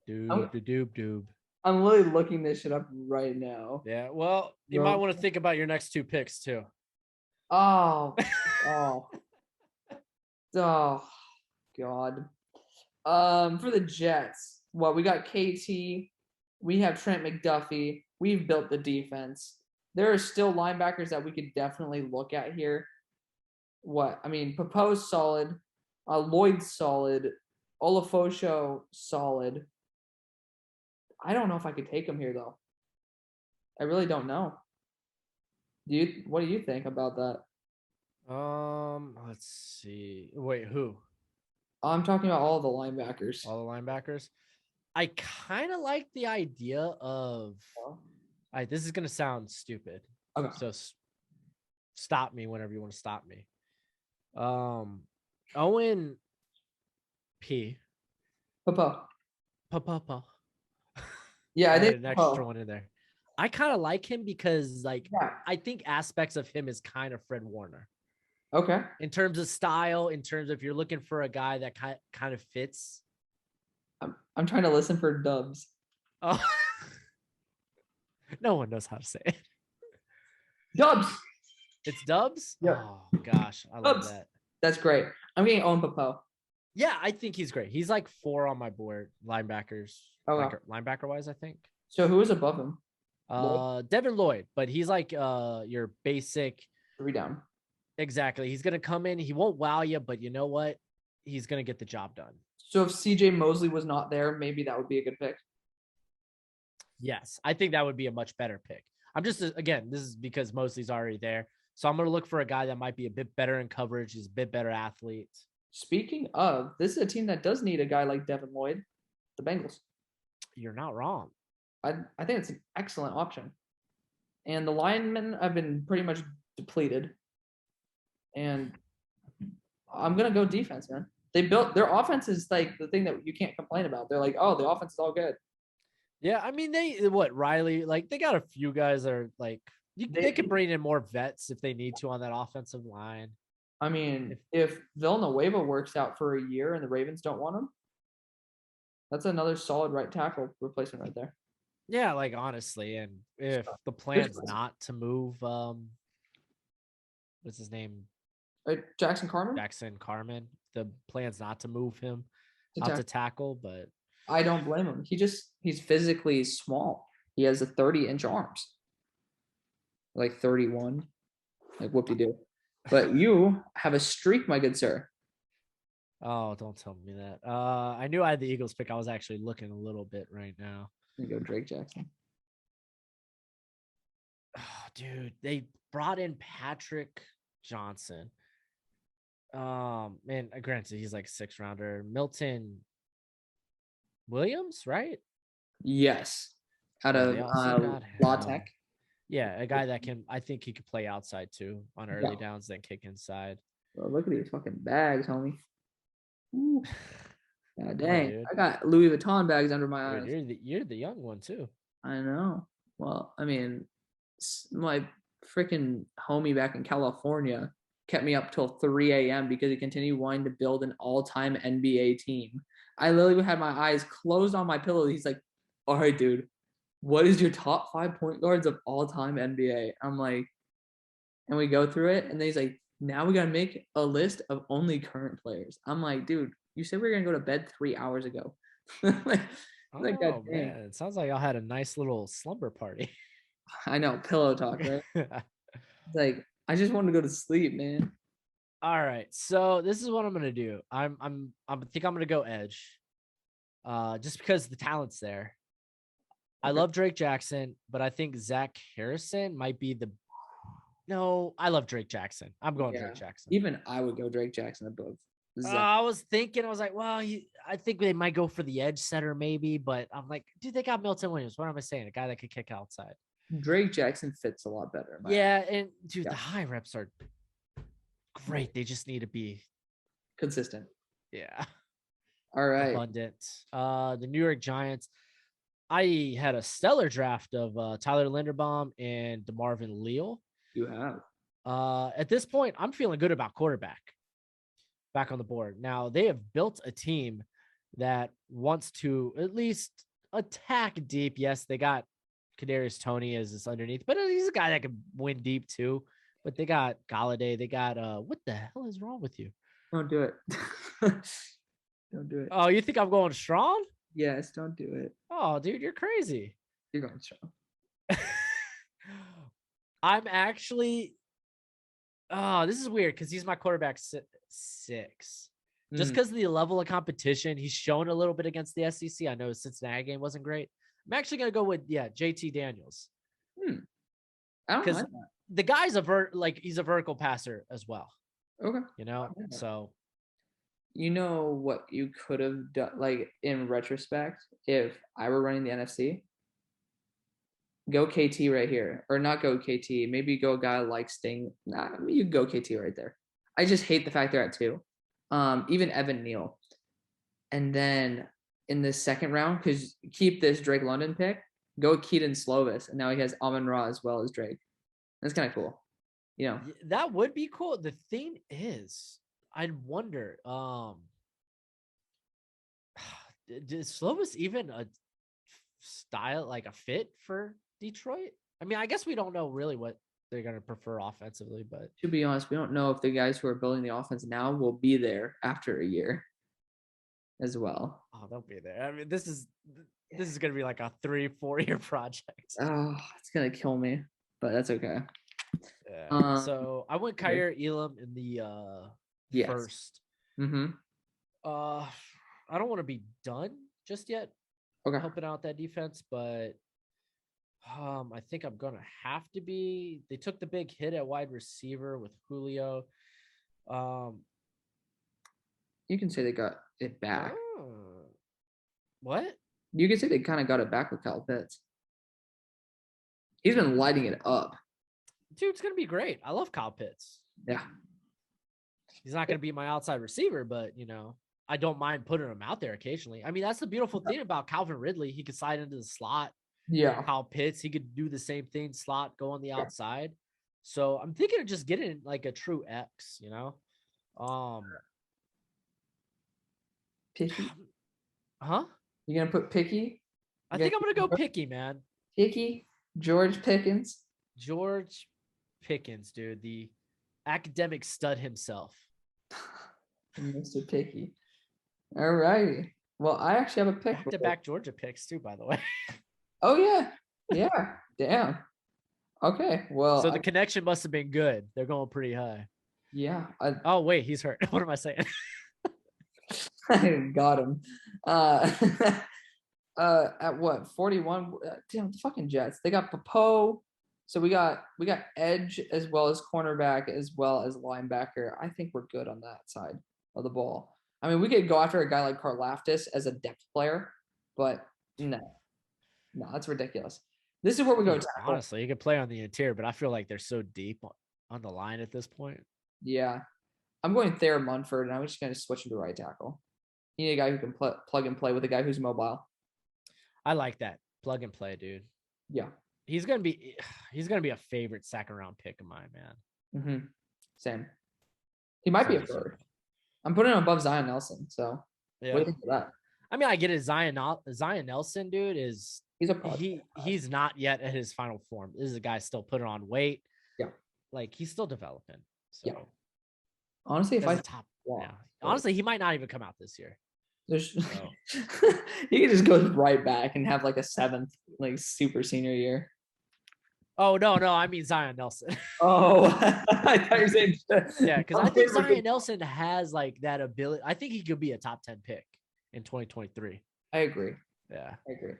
Speaker 2: Doob.
Speaker 1: I'm literally looking this shit up right now.
Speaker 2: Yeah, well, you might want to think about your next 2 picks, too.
Speaker 1: Oh, God. For the Jets, we got KT. We have Trent McDuffie. We've built the defense. There are still linebackers that we could definitely look at here. Papo's solid. Lloyd's solid. Olafosho solid. I don't know if I could take him here, though. I really don't know. What do you think about that?
Speaker 2: Let's see. Wait, who?
Speaker 1: I'm talking about all the linebackers.
Speaker 2: All the linebackers? I kind of like the idea of. This is gonna sound stupid,
Speaker 1: Okay.
Speaker 2: so stop me whenever you want to stop me. Owen P.
Speaker 1: Papa.
Speaker 2: Papa.
Speaker 1: Yeah, I
Speaker 2: Added
Speaker 1: think
Speaker 2: an extra
Speaker 1: Papa.
Speaker 2: one in there. I kind of like him because, like,
Speaker 1: Yeah.
Speaker 2: I think aspects of him is kind of Fred Warner
Speaker 1: Okay.
Speaker 2: in terms of style, in terms of if you're looking for a guy that kind of fits.
Speaker 1: I'm trying to listen for dubs.
Speaker 2: Oh, no one knows how to say it.
Speaker 1: Dubs.
Speaker 2: It's Dubs.
Speaker 1: Yeah.
Speaker 2: Oh gosh, I love
Speaker 1: Dubs.
Speaker 2: that.
Speaker 1: That's great. I'm getting Owen Papa.
Speaker 2: Yeah, I think he's great. He's like 4 on my board, linebackers,
Speaker 1: Okay.
Speaker 2: linebacker wise, I think.
Speaker 1: So who is above him? Lloyd?
Speaker 2: Devin Lloyd, but he's like your basic.
Speaker 1: 3 down.
Speaker 2: Exactly. He's gonna come in. He won't wow you, but you know what? He's gonna get the job done.
Speaker 1: So if CJ Mosley was not there, maybe that would be a good pick.
Speaker 2: Yes, I think that would be a much better pick. I'm just, again, this is because Mosley's already there. So I'm going to look for a guy that might be a bit better in coverage. He's a bit better athlete.
Speaker 1: Speaking of, this is a team that does need a guy like Devin Lloyd, the Bengals.
Speaker 2: You're not wrong.
Speaker 1: I think it's an excellent option. And the linemen have been pretty much depleted. And I'm going to go defense, man. They built their offense is like the thing that you can't complain about. They're like, oh, the offense is all good.
Speaker 2: Yeah, I mean, Riley, like, they got a few guys that are like, they could bring in more vets if they need to on that offensive line.
Speaker 1: I mean, if Villanueva works out for a year and the Ravens don't want him, that's another solid right tackle replacement right there.
Speaker 2: Yeah, like, honestly, and if the plan's not to move, what's his name?
Speaker 1: Jackson Carman?
Speaker 2: Jackson Carman. The plan's not to move him out to tackle, but
Speaker 1: I don't blame him. He's physically small. He has a 30-inch arms. Like 31. Like whoop-de-doo. But you have a streak, my good sir.
Speaker 2: Oh, don't tell me that. I knew I had the Eagles pick. I was actually looking a little bit right now.
Speaker 1: You go Drake Jackson.
Speaker 2: Oh, dude, they brought in Patrick Johnson. Man, granted, he's like 6th rounder. Milton Williams, right?
Speaker 1: Yes. Out of La Tech.
Speaker 2: Yeah, a guy that I think he could play outside too on early downs, then kick inside.
Speaker 1: Bro, look at these fucking bags, homie. God dang. I got Louis Vuitton bags under my eyes.
Speaker 2: You're the young one too.
Speaker 1: I know. Well, I mean, my freaking homie back in California kept me up till 3 a.m. because he continued wanting to build an all-time NBA team. I literally had my eyes closed on my pillow. He's like, all right, dude, what is your top 5 point guards of all time NBA? I'm like, and we go through it. And then he's like, now we got to make a list of only current players. I'm like, dude, you said we were going to go to bed 3 hours ago.
Speaker 2: Man, it sounds like y'all had a nice little slumber party.
Speaker 1: I know, pillow talk, right? Like, I just want to go to sleep, man.
Speaker 2: All right, so this is what I'm gonna do. I think I'm gonna go edge, just because the talent's there. Okay. I love Drake Jackson, but I think Zach Harrison might be the. No, I love Drake Jackson. I'm going Drake Jackson.
Speaker 1: Even I would go Drake Jackson above.
Speaker 2: I was like, well, I think they might go for the edge setter maybe, but I'm like, dude, they got Milton Williams. What am I saying? A guy that could kick outside.
Speaker 1: Drake Jackson fits a lot better.
Speaker 2: Yeah, and dude, the high reps are great. They just need to be
Speaker 1: consistent.
Speaker 2: Yeah.
Speaker 1: All right.
Speaker 2: Abundant. The New York Giants. I had a stellar draft of Tyler Linderbaum and DeMarvin Leal.
Speaker 1: You have.
Speaker 2: At this point, I'm feeling good about quarterback back on the board. Now, they have built a team that wants to at least attack deep. Yes, they got Kadarius Toney as this underneath, but he's a guy that can win deep too. But they got Galladay. They got what the hell is wrong with you?
Speaker 1: Don't do it. Don't do it.
Speaker 2: Oh, you think I'm going strong?
Speaker 1: Yes, don't do it.
Speaker 2: Oh, dude, you're crazy.
Speaker 1: You're going strong.
Speaker 2: I'm actually. Oh, this is weird because he's my quarterback 6. Just because of the level of competition, he's shown a little bit against the SEC. I know his Cincinnati game wasn't great. I'm actually going to go with, JT Daniels.
Speaker 1: I don't mind that.
Speaker 2: The guy's he's a vertical passer as well.
Speaker 1: Okay.
Speaker 2: So
Speaker 1: You know what you could have done, like in retrospect, if I were running the NFC? Go KT right here, or not go KT. Maybe go a guy like Sting. Nah, you go KT right there. I just hate the fact they're at 2. Even Evan Neal, and then in the second round, because keep this Drake London pick, go Keaton Slovis, and now he has Amon Ra as well as Drake. That's kind of cool. You know,
Speaker 2: That would be cool. The thing is, I'd wonder, is Slovis even a style, like a fit for Detroit? I mean, I guess we don't know really what they're going to prefer offensively, but
Speaker 1: to be honest, we don't know if the guys who are building the offense now will be there after a year as well.
Speaker 2: oh, they'll be there. I mean, this is going to be like a 3-4 year project.
Speaker 1: Oh, it's gonna kill me, but that's okay.
Speaker 2: Yeah. So I went Kyer Elam in the
Speaker 1: Yes.
Speaker 2: first.
Speaker 1: Mm-hmm.
Speaker 2: I don't want to be done just yet
Speaker 1: Okay.
Speaker 2: helping out that defense, but I think I'm gonna have to be. They took the big hit at wide receiver with Julio.
Speaker 1: You can say they got it back.
Speaker 2: What?
Speaker 1: You can say they kind of got it back with Kyle Pitts. He's been lighting it up.
Speaker 2: Dude, it's gonna be great. I love Kyle Pitts.
Speaker 1: Yeah.
Speaker 2: He's not gonna be my outside receiver, but you know, I don't mind putting him out there occasionally. I mean, that's the beautiful thing about Calvin Ridley. He could slide into the slot.
Speaker 1: Yeah.
Speaker 2: Kyle Pitts, he could do the same thing, slot, go on the outside. So I'm thinking of just getting like a true X, you know?
Speaker 1: Picky.
Speaker 2: Huh?
Speaker 1: You gonna put Picky?
Speaker 2: I think I'm gonna go Picky, man.
Speaker 1: Picky, George Pickens.
Speaker 2: George Pickens, dude, the academic stud himself.
Speaker 1: Mr. Picky. All righty. Well, I actually have a pick.
Speaker 2: Back-to-back Georgia picks too, by the way.
Speaker 1: Oh yeah. Yeah. Damn. Okay. Well,
Speaker 2: so the connection must have been good. They're going pretty high.
Speaker 1: Yeah.
Speaker 2: Oh wait, he's hurt. What am I saying?
Speaker 1: I got him. At what 41? Damn, the fucking Jets. They got Popo. So we got edge as well as cornerback as well as linebacker. I think we're good on that side of the ball. I mean, we could go after a guy like Karlaftis as a depth player, but no, that's ridiculous. This is where we go.
Speaker 2: Honestly, you could play on the interior, but I feel like they're so deep on the line at this point.
Speaker 1: Yeah, I'm going Thayer Munford, and I'm just going to switch him to right tackle. You need a guy who can plug and play with a guy who's mobile.
Speaker 2: I like that plug and play, dude.
Speaker 1: Yeah,
Speaker 2: he's gonna be a favorite second round pick of mine, man.
Speaker 1: Mm-hmm. Same. He might be a third. I'm putting him above Zion Nelson. So
Speaker 2: yeah.
Speaker 1: What do you think of that?
Speaker 2: I mean, I get it. Zion Nelson, dude, he's
Speaker 1: a project.
Speaker 2: He's not yet at his final form. This is a guy still putting on weight.
Speaker 1: Yeah,
Speaker 2: like he's still developing. So.
Speaker 1: Yeah. Honestly, if I
Speaker 2: top, yeah. Honestly, he might not even come out this year.
Speaker 1: There's he could just go right back and have like a 7th like super senior year.
Speaker 2: Oh no, I mean Zion Nelson.
Speaker 1: Oh, I thought you were saying
Speaker 2: yeah, because I think Zion Nelson has like that ability. I think he could be a top 10 pick in 2023.
Speaker 1: I agree.
Speaker 2: Yeah,
Speaker 1: I agree,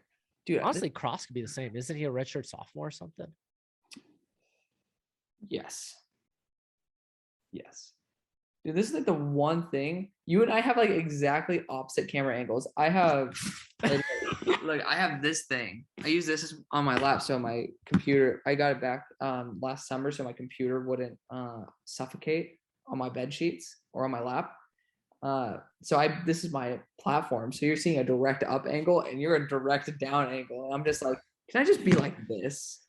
Speaker 1: dude.
Speaker 2: Honestly, Cross could be the same. Isn't he a redshirt sophomore or something?
Speaker 1: Yes. Dude, this is like the one thing you and I have like exactly opposite camera angles. I have look, I have this thing. I use this on my lap, so my computer. I got it back last summer, so my computer wouldn't suffocate on my bed sheets or on my lap. This is my platform. So you're seeing a direct up angle, and you're a direct down angle. And I'm just like, can I just be like this?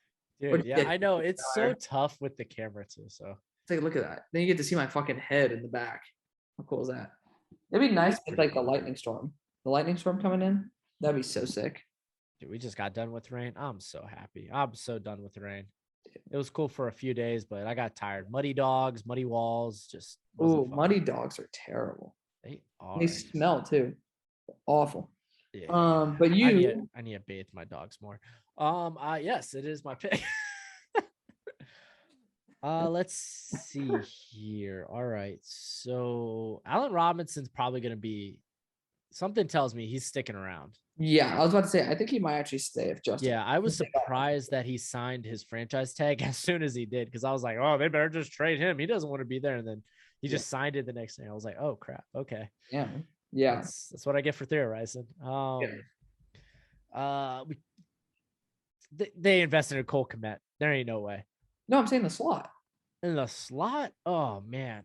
Speaker 2: Dude, yeah, I know it's so tough with the camera too. So.
Speaker 1: Take a look at that. Then you get to see my fucking head in the back. How cool is that? It'd be nice with like the lightning storm. The lightning storm coming in. That'd be so sick.
Speaker 2: Dude, we just got done with rain. I'm so happy. I'm so done with the rain. It was cool for a few days, but I got tired. Muddy dogs, muddy walls, just.
Speaker 1: Oh, muddy dogs are terrible.
Speaker 2: They are.
Speaker 1: They smell too. Awful.
Speaker 2: Yeah.
Speaker 1: But
Speaker 2: I need to bathe my dogs more. Yes, it is my pick. Let's see here. All right. So Allen Robinson's probably going to be, something tells me he's sticking around.
Speaker 1: Yeah. I was about to say, I think he might actually stay if Justin.
Speaker 2: Yeah. I was surprised that he signed his franchise tag as soon as he did. Cause I was like, oh, they better just trade him. He doesn't want to be there. And then He just signed it the next day. I was like, oh crap. Okay.
Speaker 1: Yeah.
Speaker 2: That's what I get for theorizing. They invested in Cole Kmet. There ain't no way.
Speaker 1: No, I'm saying the slot.
Speaker 2: In the slot? Oh man.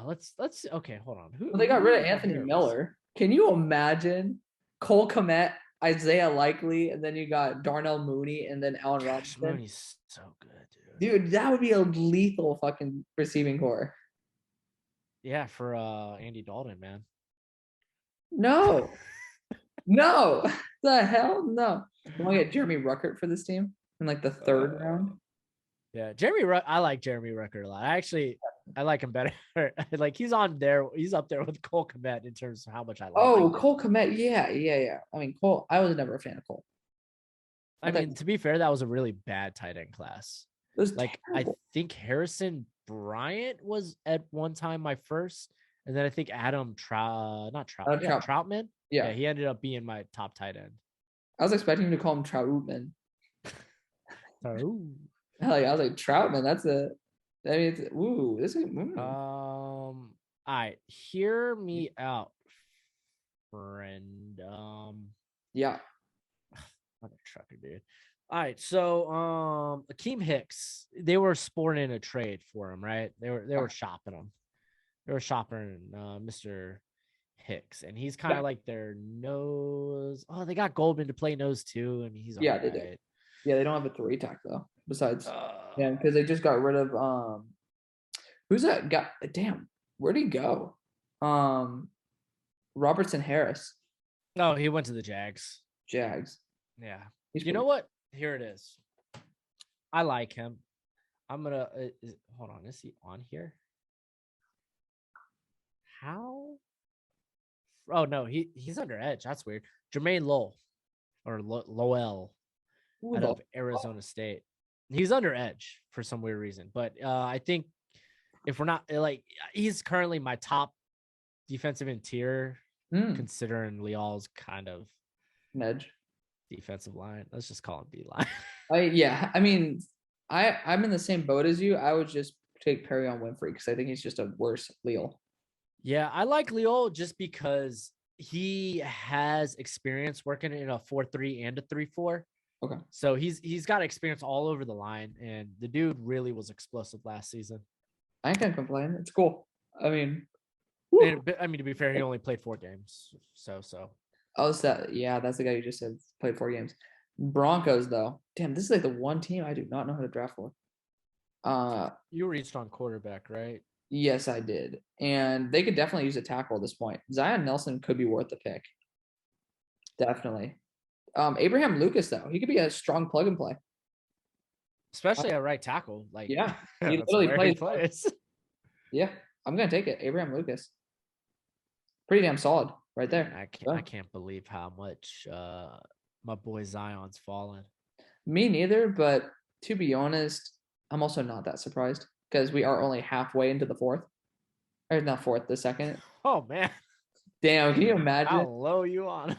Speaker 2: Let's okay, hold on.
Speaker 1: Well, they got rid of Anthony Miller. Can you imagine Cole Kmet, Isaiah Likely, and then you got Darnell Mooney and then Allen Robinson?
Speaker 2: Mooney's so good,
Speaker 1: dude. That would be a lethal fucking receiving core.
Speaker 2: Yeah, for Andy Dalton, man.
Speaker 1: No. The hell? No. You want to get Jeremy Ruckert for this team in like the third round?
Speaker 2: Yeah, I like Jeremy Ruckert a lot. I like him better. Like he's up there with Cole Kmet in terms of how much I like him.
Speaker 1: Cole Kmet, yeah. I mean, Cole, I was never a fan of Cole.
Speaker 2: I mean, to be fair, that was a really bad tight end class.
Speaker 1: It was
Speaker 2: like terrible. I think Harrison Bryant was at one time my first, and then I think Troutman. Yeah, he ended up being my top tight end.
Speaker 1: I was expecting to call him Troutman. Hell yeah, I was like Troutman. That's a. I mean, this is.
Speaker 2: All right, hear me out, friend.
Speaker 1: Yeah.
Speaker 2: What a trucker, dude. All right, so Akeem Hicks, they were sporting a trade for him, right? They were shopping him. They were shopping Mr. Hicks, and he's kind of like their nose. Oh, they got Goldman to play nose too, and he's
Speaker 1: they did. Yeah, they don't have a 3-tech though. Besides, because they just got rid of who's that guy? Damn, where'd he go? Robertson Harris.
Speaker 2: No, he went to the Jags. Yeah. You know what? Here it is. I like him. I'm gonna hold on. Is he on here? How? Oh no, he's under edge. That's weird. Jermaine Lowell or Lowell out of Arizona State. He's under edge for some weird reason, but I think if we're not like, he's currently my top defensive interior, considering Leal's kind of
Speaker 1: an edge
Speaker 2: defensive line. Let's just call him D line.
Speaker 1: I mean, I'm in the same boat as you. I would just take Perry on Winfrey because I think he's just a worse Leal.
Speaker 2: Yeah, I like Leal just because he has experience working in a 4-3 and a 3-4.
Speaker 1: Okay.
Speaker 2: So he's got experience all over the line, and the dude really was explosive last season.
Speaker 1: I can't complain. It's cool. I mean,
Speaker 2: to be fair, he only played 4 games. So.
Speaker 1: Oh, that's the guy you just said played 4 games. Broncos, though. Damn, this is like the one team I do not know how to draft for.
Speaker 2: You reached on quarterback, right?
Speaker 1: Yes, I did. And they could definitely use a tackle at this point. Zion Nelson could be worth the pick. Definitely. Abraham Lucas, though, he could be a strong plug and play.
Speaker 2: Especially at right tackle. Like,
Speaker 1: yeah,
Speaker 2: he literally plays.
Speaker 1: Yeah, I'm going to take it. Abraham Lucas. Pretty damn solid right there.
Speaker 2: I can't believe how much my boy Zion's fallen.
Speaker 1: Me neither, but to be honest, I'm also not that surprised because we are only halfway into the fourth. Or not fourth, the second.
Speaker 2: Oh, man.
Speaker 1: Damn, can you imagine
Speaker 2: how low you on?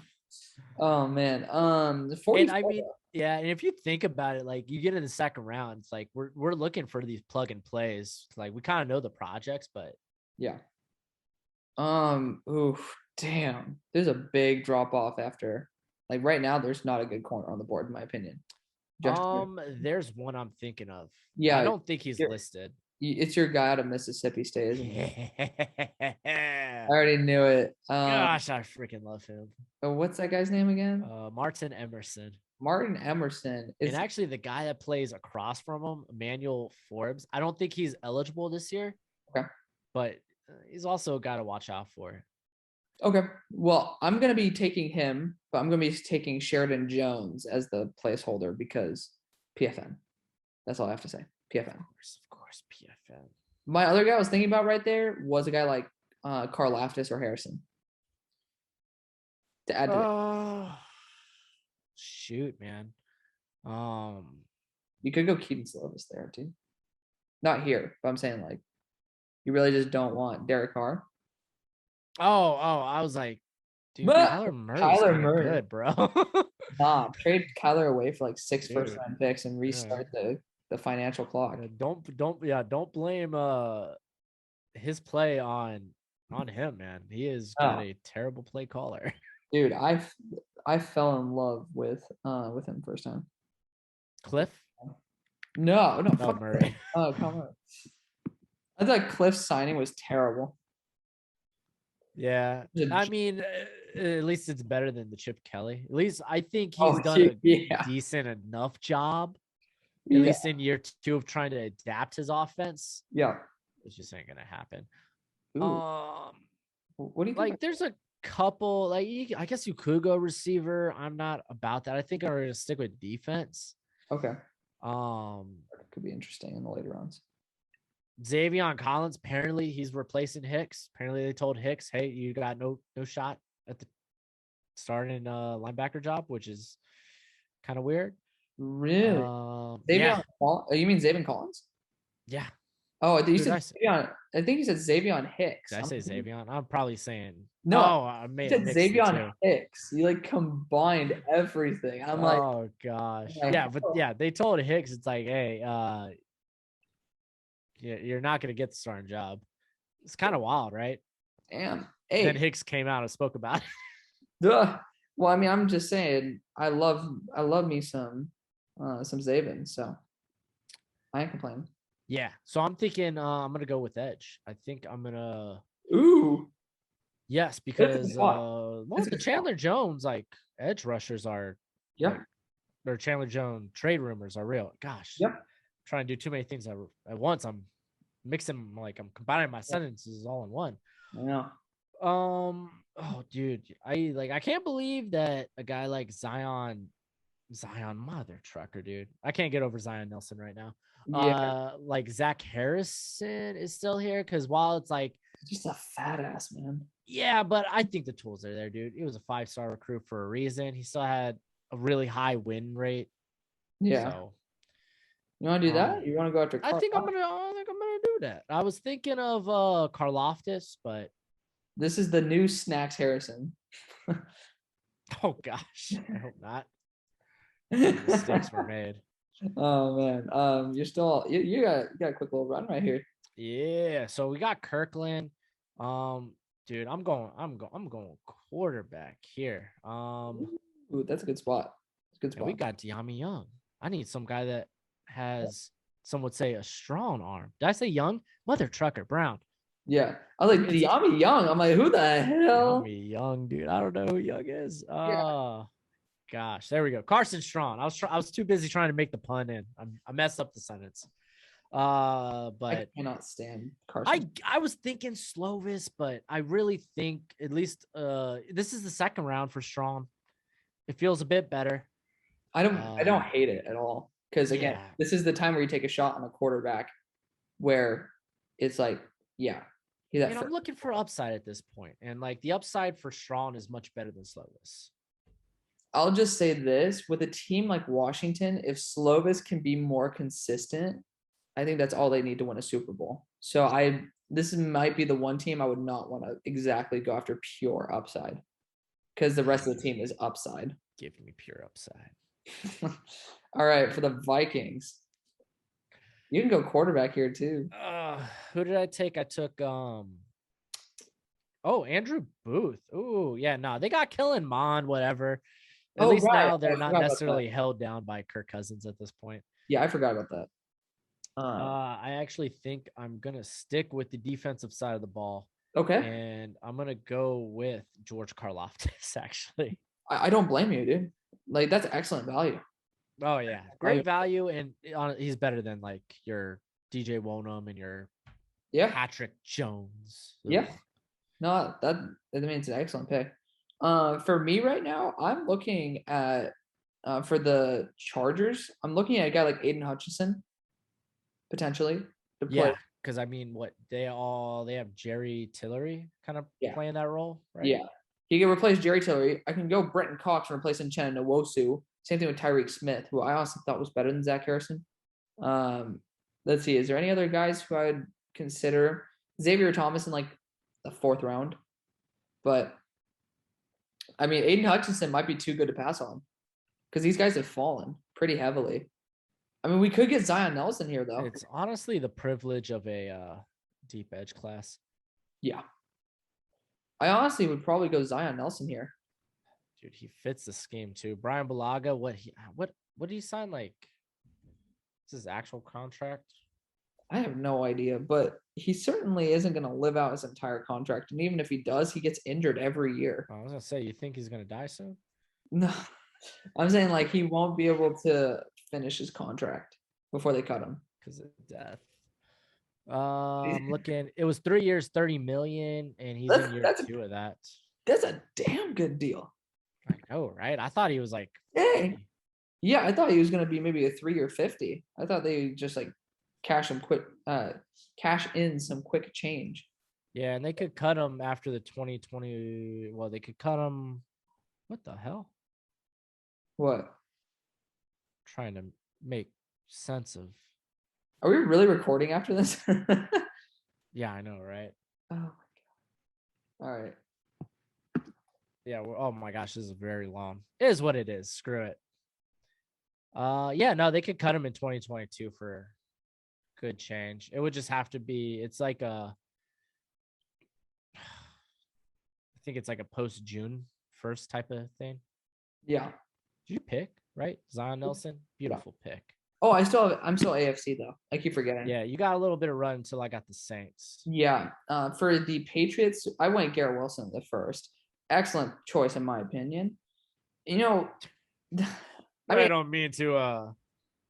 Speaker 1: Oh man,
Speaker 2: and I mean, yeah, and if you think about it, like you get in the second round, it's like we're looking for these plug and plays. Like we kind of know the projects, but
Speaker 1: yeah. Oof, damn. There's a big drop off after. Like right now, there's not a good corner on the board, in my opinion.
Speaker 2: There's one I'm thinking of.
Speaker 1: Yeah,
Speaker 2: I don't think he's listed.
Speaker 1: It's your guy out of Mississippi State, isn't it? I already knew it.
Speaker 2: Gosh, I freaking love him.
Speaker 1: What's that guy's name again?
Speaker 2: Martin Emerson.
Speaker 1: Martin Emerson.
Speaker 2: And actually, the guy that plays across from him, Emmanuel Forbes, I don't think he's eligible this year.
Speaker 1: Okay.
Speaker 2: But he's also a guy to watch out for.
Speaker 1: Okay. Well, I'm going to be taking him, but I'm going to be taking Sheridan Jones as the placeholder because PFN. That's all I have to say. PFN.
Speaker 2: Of course, PFN.
Speaker 1: My other guy I was thinking about right there was a guy like Carl Laftis or Harrison. To add to it.
Speaker 2: Shoot, man.
Speaker 1: You could go Keaton Slovis there too. Not here, but I'm saying like you really just don't want Derek Carr.
Speaker 2: Oh, I was like, dude, Kyler Murray, good, bro.
Speaker 1: Nah, trade Kyler away for like 6 first-round picks and restart the financial clock.
Speaker 2: Don't blame his play on him, man. He has got a terrible play caller.
Speaker 1: Dude, I fell in love with him first time.
Speaker 2: Cliff?
Speaker 1: No,
Speaker 2: Oh,
Speaker 1: fuck
Speaker 2: Murray.
Speaker 1: Cliff. Oh, come on. I thought Cliff's signing was terrible.
Speaker 2: Yeah, I mean, at least it's better than the Chip Kelly. At least I think he's done
Speaker 1: dude,
Speaker 2: a decent enough job, at least in year 2 of trying to adapt his offense.
Speaker 1: Yeah,
Speaker 2: It's just ain't gonna happen.
Speaker 1: Ooh. What do you think?
Speaker 2: Like, there's a couple. Like, I guess you could go receiver. I'm not about that. I think I'm gonna stick with defense.
Speaker 1: Okay.
Speaker 2: That
Speaker 1: could be interesting in the later rounds.
Speaker 2: Xavion Collins, apparently he's replacing Hicks. Apparently they told Hicks, hey, you got no shot at the starting linebacker job, which is kind of weird.
Speaker 1: Really?
Speaker 2: Yeah.
Speaker 1: You mean Xavion Collins?
Speaker 2: Yeah.
Speaker 1: Oh, you said Xavion. I think you said Xavion Hicks.
Speaker 2: Did I say Xavion? I'm probably saying
Speaker 1: no.
Speaker 2: I made
Speaker 1: you said Xavion Hicks. You like combined everything. I'm like,
Speaker 2: oh gosh, yeah, but yeah, they told Hicks, it's like, hey, you're not gonna get the starting job. It's kind of wild, right?
Speaker 1: Damn. Hey.
Speaker 2: Then Hicks came out and spoke about it.
Speaker 1: Duh. Well, I mean, I'm just saying, I love me some Xavion, so I ain't complaining.
Speaker 2: Yeah. So I'm thinking I'm gonna go with edge. I think I'm gonna
Speaker 1: Ooh.
Speaker 2: Yes, because the Chandler Jones like edge rushers are or Chandler Jones trade rumors are real. Gosh.
Speaker 1: Yep.
Speaker 2: Trying to do too many things at once. I'm mixing, like, I'm combining my sentences all in one.
Speaker 1: Yeah.
Speaker 2: Oh dude, I can't believe that a guy like Zion mother trucker, dude. I can't get over Zion Nelson right now.
Speaker 1: Yeah.
Speaker 2: Like Zach Harrison is still here, because while it's like
Speaker 1: just a fat ass, man.
Speaker 2: Yeah, but I think the tools are there, dude. He was a 5-star recruit for a reason. He still had a really high win rate.
Speaker 1: Yeah.
Speaker 2: So
Speaker 1: you want to do that? You want to go after?
Speaker 2: I think I'm gonna do that. I was thinking of Karlaftis, but
Speaker 1: this is the new Snacks Harrison.
Speaker 2: Oh gosh, I hope not. Mistakes were made.
Speaker 1: Oh man, you're still you got a quick little run right here.
Speaker 2: Yeah, so we got Kirkland. Dude, I'm going quarterback here.
Speaker 1: Ooh, that's a good spot. Good spot.
Speaker 2: We got De'Ami Young. I need some guy that has, some would say, a strong arm. Did I say Young? Mother trucker Brown.
Speaker 1: Yeah, I was like De'Ami Young. I'm like, who the hell?
Speaker 2: De'Ami Young, dude. I don't know who Young is. Gosh, there we go. Carson Strong. I was too busy trying to make the pun in. I messed up the sentence. But
Speaker 1: I cannot stand Carson.
Speaker 2: I was thinking Slovis, but I really think at least this is the second round for Strong. It feels a bit better.
Speaker 1: I don't hate it at all, because again, this is the time where you take a shot on a quarterback where it's like,
Speaker 2: I'm looking for upside at this point, and like the upside for Strong is much better than Slovis.
Speaker 1: I'll just say this, with a team like Washington, if Slovis can be more consistent, I think that's all they need to win a Super Bowl. So this might be the one team I would not want to exactly go after pure upside, because the rest of the team is upside.
Speaker 2: Give me pure upside.
Speaker 1: All right, for the Vikings, you can go quarterback here too.
Speaker 2: Who did I take? I took Andrew Booth. Ooh, yeah, no, they got Kellen Mond, whatever. At least now they're not necessarily held down by Kirk Cousins at this point.
Speaker 1: Yeah, I forgot about that.
Speaker 2: I actually think I'm gonna stick with the defensive side of the ball.
Speaker 1: Okay.
Speaker 2: And I'm gonna go with George Karlaftis, actually.
Speaker 1: I don't blame you, dude. Like, that's excellent value.
Speaker 2: Oh yeah, great value, and he's better than like your DJ Wonum and your Patrick Jones.
Speaker 1: Yeah. No, I mean, it's an excellent pick. For me right now, I'm looking at for the Chargers, I'm looking at a guy like Aiden Hutchinson, potentially.
Speaker 2: Yeah, because I mean, they have Jerry Tillery kind of playing that role, right?
Speaker 1: Yeah, he can replace Jerry Tillery. I can go Brenton Cox and replace Uchenna Nwosu. Same thing with Tyreek Smith, who I honestly thought was better than Zach Harrison. Let's see, is there any other guys who I would consider? Xavier Thomas in like the 4th round, but I mean, Aiden Hutchinson might be too good to pass on, because these guys have fallen pretty heavily. I mean, we could get Zion Nelson here, though.
Speaker 2: It's honestly the privilege of a deep edge class.
Speaker 1: Yeah. I honestly would probably go Zion Nelson here.
Speaker 2: Dude, he fits the scheme too. Brian Bulaga, what did he sign? Like, is his actual contract?
Speaker 1: I have no idea, but he certainly isn't going to live out his entire contract. And even if he does, he gets injured every year.
Speaker 2: I was gonna say, you think he's gonna die soon?
Speaker 1: No, I'm saying like he won't be able to finish his contract before they cut him
Speaker 2: because of death. I'm looking. It was 3 years, 30 million, and he's in year 2 of that.
Speaker 1: That's a damn good deal.
Speaker 2: I know, right? I thought he was like,
Speaker 1: dang. Yeah, I thought he was going to be maybe a 3 or 50. I thought they just like cash in some quick change.
Speaker 2: Yeah, and they could cut him after the 2020. Well, they could cut him. What the hell?
Speaker 1: What?
Speaker 2: Trying to make sense of.
Speaker 1: Are we really recording after this?
Speaker 2: Yeah, I know, right?
Speaker 1: Oh my god! All right.
Speaker 2: Yeah. Oh my gosh, this is very long. It is what it is. Screw it. Yeah, no, they could cut him in 2022 for good change. It would just have to be. It's like I think it's like a post June 1st type of thing.
Speaker 1: Yeah.
Speaker 2: Did you pick right? Zion Nelson, beautiful pick.
Speaker 1: Oh, I'm still AFC though. I keep forgetting.
Speaker 2: Yeah, you got a little bit of run until I got the Saints.
Speaker 1: Yeah. For the Patriots, I went Garrett Wilson the first. Excellent choice in my opinion. You know,
Speaker 2: I don't mean to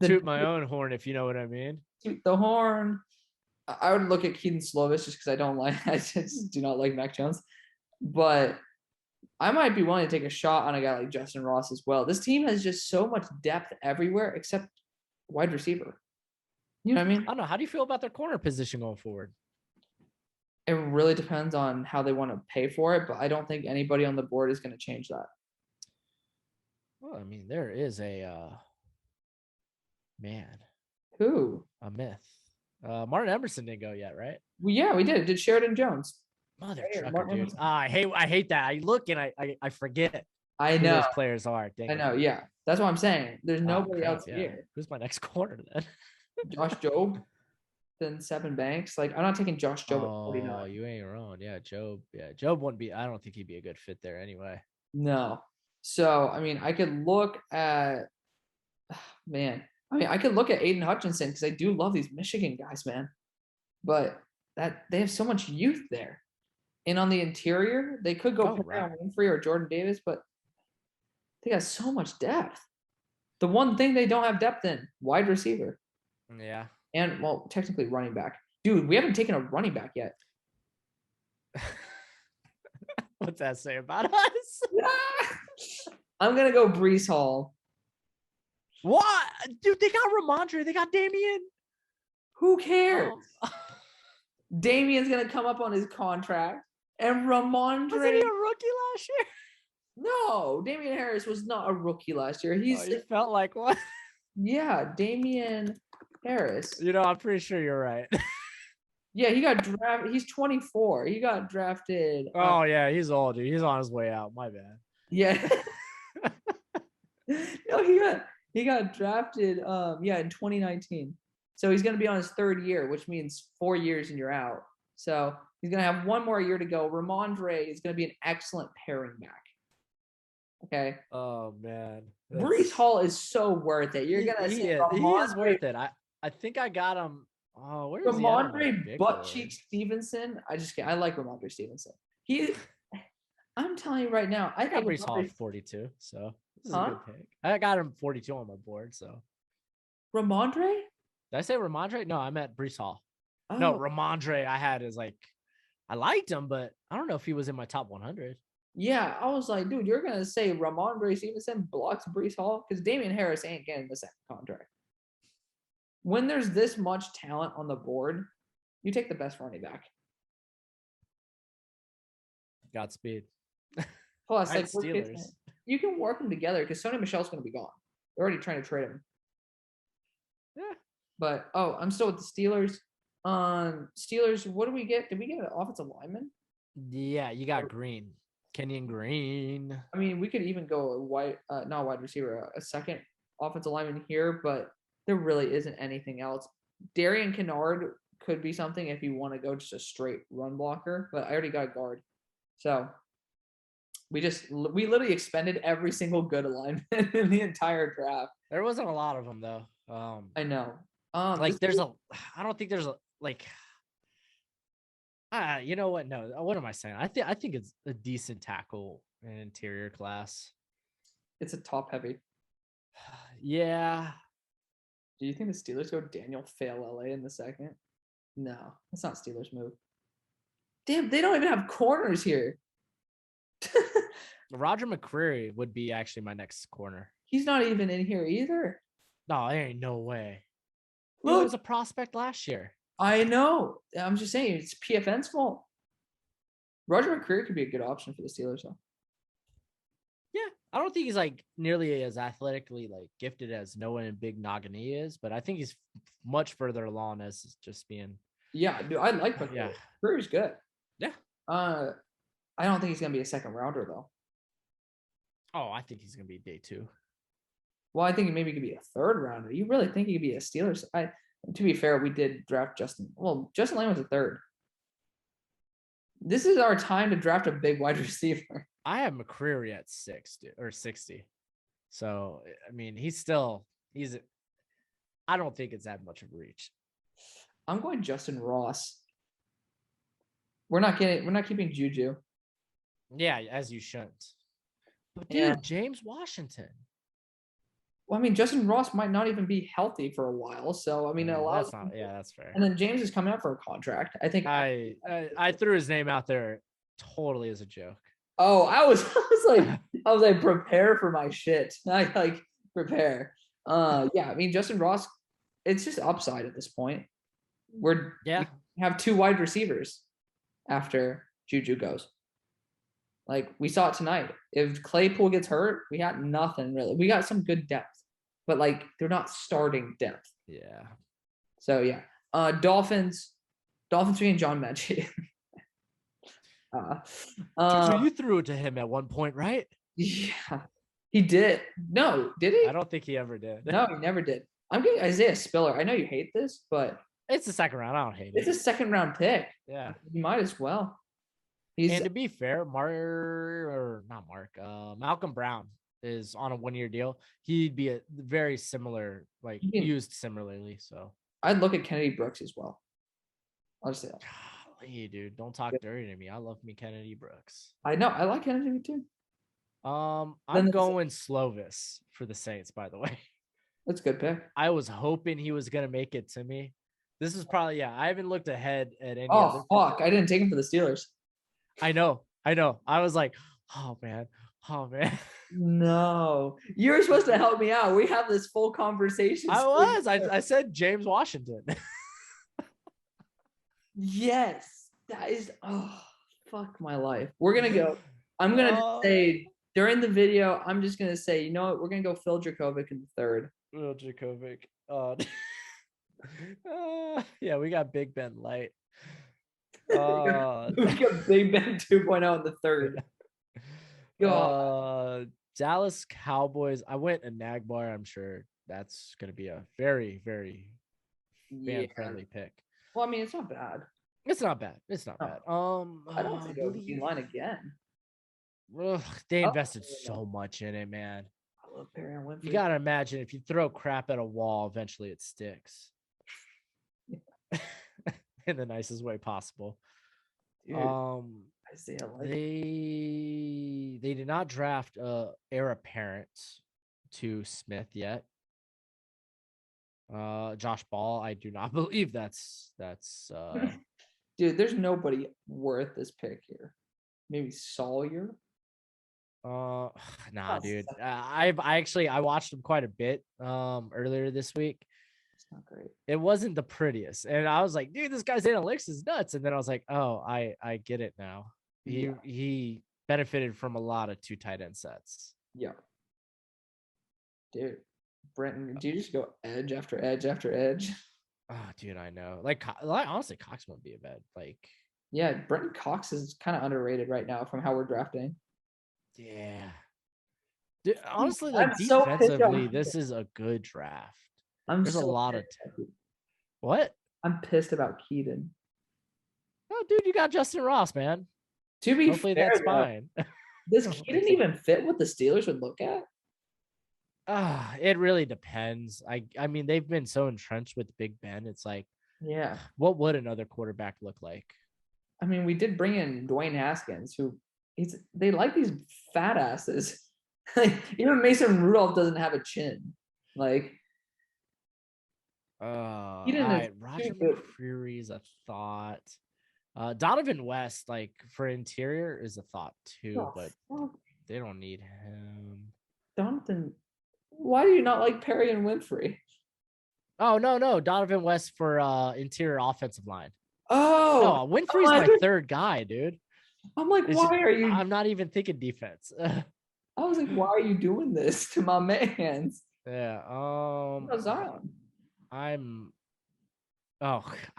Speaker 2: toot my own horn, if you know what I mean.
Speaker 1: Toot the horn. I would look at Keaton Slovis just because I just do not like Mac Jones. But I might be willing to take a shot on a guy like Justin Ross as well. This team has just so much depth everywhere except wide receiver. You know what I mean?
Speaker 2: I don't know. How do you feel about their corner position going forward?
Speaker 1: It really depends on how they want to pay for it, but I don't think anybody on the board is going to change that.
Speaker 2: Well, I mean, there is a man.
Speaker 1: Who?
Speaker 2: A myth. Martin Emerson didn't go yet, right?
Speaker 1: Well, yeah, we did. Did Sheridan Jones?
Speaker 2: Mother trucker, dude. I hate that. I look and I forget.
Speaker 1: I know
Speaker 2: who those players are.
Speaker 1: I know. Yeah, that's what I'm saying. There's nobody else here.
Speaker 2: Who's my next corner then?
Speaker 1: Josh Jobe, then Seven Banks. Like I'm not taking Josh Jobe at 49.
Speaker 2: Oh, you ain't wrong. Yeah, Jobe. Yeah, Jobe wouldn't be. I don't think he'd be a good fit there anyway.
Speaker 1: No. So I mean, I could look at I could look at Aiden Hutchinson because I do love these Michigan guys, man. But that they have so much youth there. And on the interior, they could go Winfrey or Jordan Davis, but they got so much depth. The one thing they don't have depth in, wide receiver.
Speaker 2: Yeah.
Speaker 1: And, well, technically running back. Dude, we haven't taken a running back yet.
Speaker 2: What's that say about us?
Speaker 1: I'm going to go Breece Hall.
Speaker 2: What? Dude, they got Ramondre. They got Damian.
Speaker 1: Who cares? Damian's going to come up on his contract. And Ramondre.
Speaker 2: Wasn't he a rookie last year?
Speaker 1: No, Damian Harris was not a rookie last year. He
Speaker 2: felt like one.
Speaker 1: Yeah, Damian Harris.
Speaker 2: You know, I'm pretty sure you're right.
Speaker 1: Yeah, he got drafted. He's 24. He got drafted.
Speaker 2: Oh, yeah, he's old, dude. He's on his way out. My bad.
Speaker 1: Yeah. No, he got drafted in 2019. So he's going to be on his 3rd year, which means 4 years and you're out. So he's going to have 1 more year to go. Ramondre is going to be an excellent pairing back. Okay.
Speaker 2: Oh man,
Speaker 1: Breece Hall is so worth it. You're gonna
Speaker 2: he is worth it. I think I got him. Oh, where's
Speaker 1: Ramondre Butt Cheek Stevenson? I like Ramondre Stevenson. I'm telling you right now,
Speaker 2: I got Breece Hall at 42. So this is a good pick. I got him 42 on my board. So
Speaker 1: Ramondre?
Speaker 2: Did I say Ramondre? No, I meant Breece Hall.
Speaker 1: Oh.
Speaker 2: No, Ramondre. I had is like I liked him, but I don't know if he was in my top 100.
Speaker 1: Yeah, I was like, dude, you're going to say Ramondre Stevenson blocks Breece Hall? Because Damian Harris ain't getting the second contract. When there's this much talent on the board, you take the best running back.
Speaker 2: Godspeed.
Speaker 1: Plus, like, Steelers. You can work them together because Sony Michel's going to be gone. They're already trying to trade him.
Speaker 2: Yeah.
Speaker 1: But, I'm still with the Steelers. Steelers, what do we get? Did we get an offensive lineman?
Speaker 2: Yeah, you got Green. Kenyon Green.
Speaker 1: I mean, we could even go not a wide receiver, a second offensive lineman here, but there really isn't anything else. Darian Kennard could be something if you want to go just a straight run blocker, but I already got a guard. So we literally expended every single good alignment in the entire draft.
Speaker 2: There wasn't a lot of them though.
Speaker 1: I know.
Speaker 2: I don't think there's you know what? No, what am I saying? I think it's a decent tackle and interior class.
Speaker 1: It's a top heavy.
Speaker 2: Yeah.
Speaker 1: Do you think the Steelers go Daniel Fail LA in the second? No, that's not Steelers move. Damn, they don't even have corners here.
Speaker 2: Roger McCreary would be actually my next corner.
Speaker 1: He's not even in here either.
Speaker 2: No, there ain't no way. He
Speaker 1: Look,
Speaker 2: was a prospect last year.
Speaker 1: I know. I'm just saying it's PFN's fault. Roger McCreary could be a good option for the Steelers, though.
Speaker 2: Yeah, I don't think he's like nearly as athletically like gifted as Noah and Big Nagani is, but I think he's much further along as just being.
Speaker 1: Yeah, dude, I like McCreary.
Speaker 2: Yeah,
Speaker 1: McCreary's good.
Speaker 2: Yeah.
Speaker 1: I don't think he's gonna be a second rounder though.
Speaker 2: Oh, I think he's gonna be day 2.
Speaker 1: Well, I think maybe he could be a third rounder. You really think he could be a Steelers? To be fair, we did draft Justin. Well, Justin Lane was a third. This is our time to draft a big wide receiver.
Speaker 2: I have McCreary at 60. So I mean, I don't think it's that much of a reach.
Speaker 1: I'm going Justin Ross. We're not keeping Juju.
Speaker 2: Yeah, as you shouldn't. But dude,
Speaker 1: Yeah.
Speaker 2: James Washington.
Speaker 1: Well, I mean, Justin Ross might not even be healthy for a while. So I mean, it allows.
Speaker 2: That's fair.
Speaker 1: And then James is coming up for a contract. I think
Speaker 2: I threw his name out there totally as a joke.
Speaker 1: Oh, I was like, prepare for my shit. I like prepare. Yeah, I mean, Justin Ross, it's just upside at this point. We have 2 wide receivers after Juju goes. Like we saw it tonight. If Claypool gets hurt, we got nothing really. We got some good depth, but like they're not starting depth.
Speaker 2: Yeah.
Speaker 1: So yeah. Dolphins being John Mechie.
Speaker 2: So you threw it to him at one point, right?
Speaker 1: Yeah, he did. No, did he?
Speaker 2: I don't think he ever did.
Speaker 1: No, he never did. I'm getting Isaiah Spiller. I know you hate this, but
Speaker 2: it's the second round. I don't hate it.
Speaker 1: It's a second round pick.
Speaker 2: Yeah,
Speaker 1: you might as well.
Speaker 2: And to be fair, Malcolm Brown is on a 1-year deal. He'd be a very similar, like used similarly. So
Speaker 1: I'd look at Kennedy Brooks as well. I'll just say that.
Speaker 2: Hey, dude, don't talk dirty to me. I love me Kennedy Brooks.
Speaker 1: I know. I like Kennedy too.
Speaker 2: I'm going Slovis for the Saints, by the way.
Speaker 1: That's a good pick.
Speaker 2: I was hoping he was gonna make it to me. This is probably I haven't looked ahead at any.
Speaker 1: Oh fuck! I didn't take him for the Steelers.
Speaker 2: I know. I was like, oh man.
Speaker 1: No, you were supposed to help me out. We have this full conversation.
Speaker 2: I said James Washington.
Speaker 1: Yes, that is. Oh, fuck my life. We're gonna go. I'm gonna say during the video. I'm just gonna say, you know what? We're gonna go Phil Dracovic in the third.
Speaker 2: Phil Dracovic. Yeah, we got Big Ben light.
Speaker 1: We got Big Ben 2.0 in the third.
Speaker 2: Dallas Cowboys. I went a Nagbar. I'm sure that's going to be a very, very fan-friendly pick.
Speaker 1: Well, I mean, it's not bad.
Speaker 2: It's not bad. Bad.
Speaker 1: I don't think it'll be in line again.
Speaker 2: They invested so much in it, man.
Speaker 1: I love Perry and Winfrey.
Speaker 2: You got to imagine if you throw crap at a wall, eventually it sticks. In the nicest way possible.
Speaker 1: Dude, Isaiah,
Speaker 2: they did not draft heir apparent to Smith yet. Josh Ball, I do not believe that's
Speaker 1: dude, there's nobody worth this pick here. Maybe Sawyer.
Speaker 2: Nah, dude. I watched him quite a bit earlier this week.
Speaker 1: It's not great.
Speaker 2: It wasn't the prettiest, and I was like, dude, this guy's analytics is nuts. And then I was like, oh, I get it now. He benefited from a lot of 2 tight end sets.
Speaker 1: Yeah, dude. Brenton, do you just go edge after edge after edge?
Speaker 2: Oh, dude, I know. Like honestly, Cox won't be a bad. Like,
Speaker 1: yeah, Brenton Cox is kind of underrated right now from how we're drafting.
Speaker 2: Yeah. Dude, honestly, like defensively, this is a good draft. There's a lot of what?
Speaker 1: I'm pissed about Keaton.
Speaker 2: Oh, dude, you got Justin Ross, man.
Speaker 1: To be
Speaker 2: Hopefully
Speaker 1: fair,
Speaker 2: that's
Speaker 1: though,
Speaker 2: fine.
Speaker 1: does Keaton even fit what the Steelers would look at?
Speaker 2: It really depends. I mean, they've been so entrenched with Big Ben. It's like,
Speaker 1: Yeah.
Speaker 2: what would another quarterback look like?
Speaker 1: I mean, we did bring in Dwayne Haskins, who they like these fat asses. Like even Mason Rudolph doesn't have a chin. Like
Speaker 2: All
Speaker 1: Keaton is
Speaker 2: right, Roger
Speaker 1: too good.
Speaker 2: McCreary's a thought. Donovan West, like for interior, is a thought too, but they don't need him.
Speaker 1: Jonathan, why do you not like Perry and Winfrey?
Speaker 2: Oh no, Donovan West for interior offensive line.
Speaker 1: Oh,
Speaker 2: No, Winfrey's my third guy, dude.
Speaker 1: I'm like, why are you?
Speaker 2: I'm not even thinking defense.
Speaker 1: I was like, why are you doing this to my man's?
Speaker 2: Yeah.
Speaker 1: Zion.
Speaker 2: I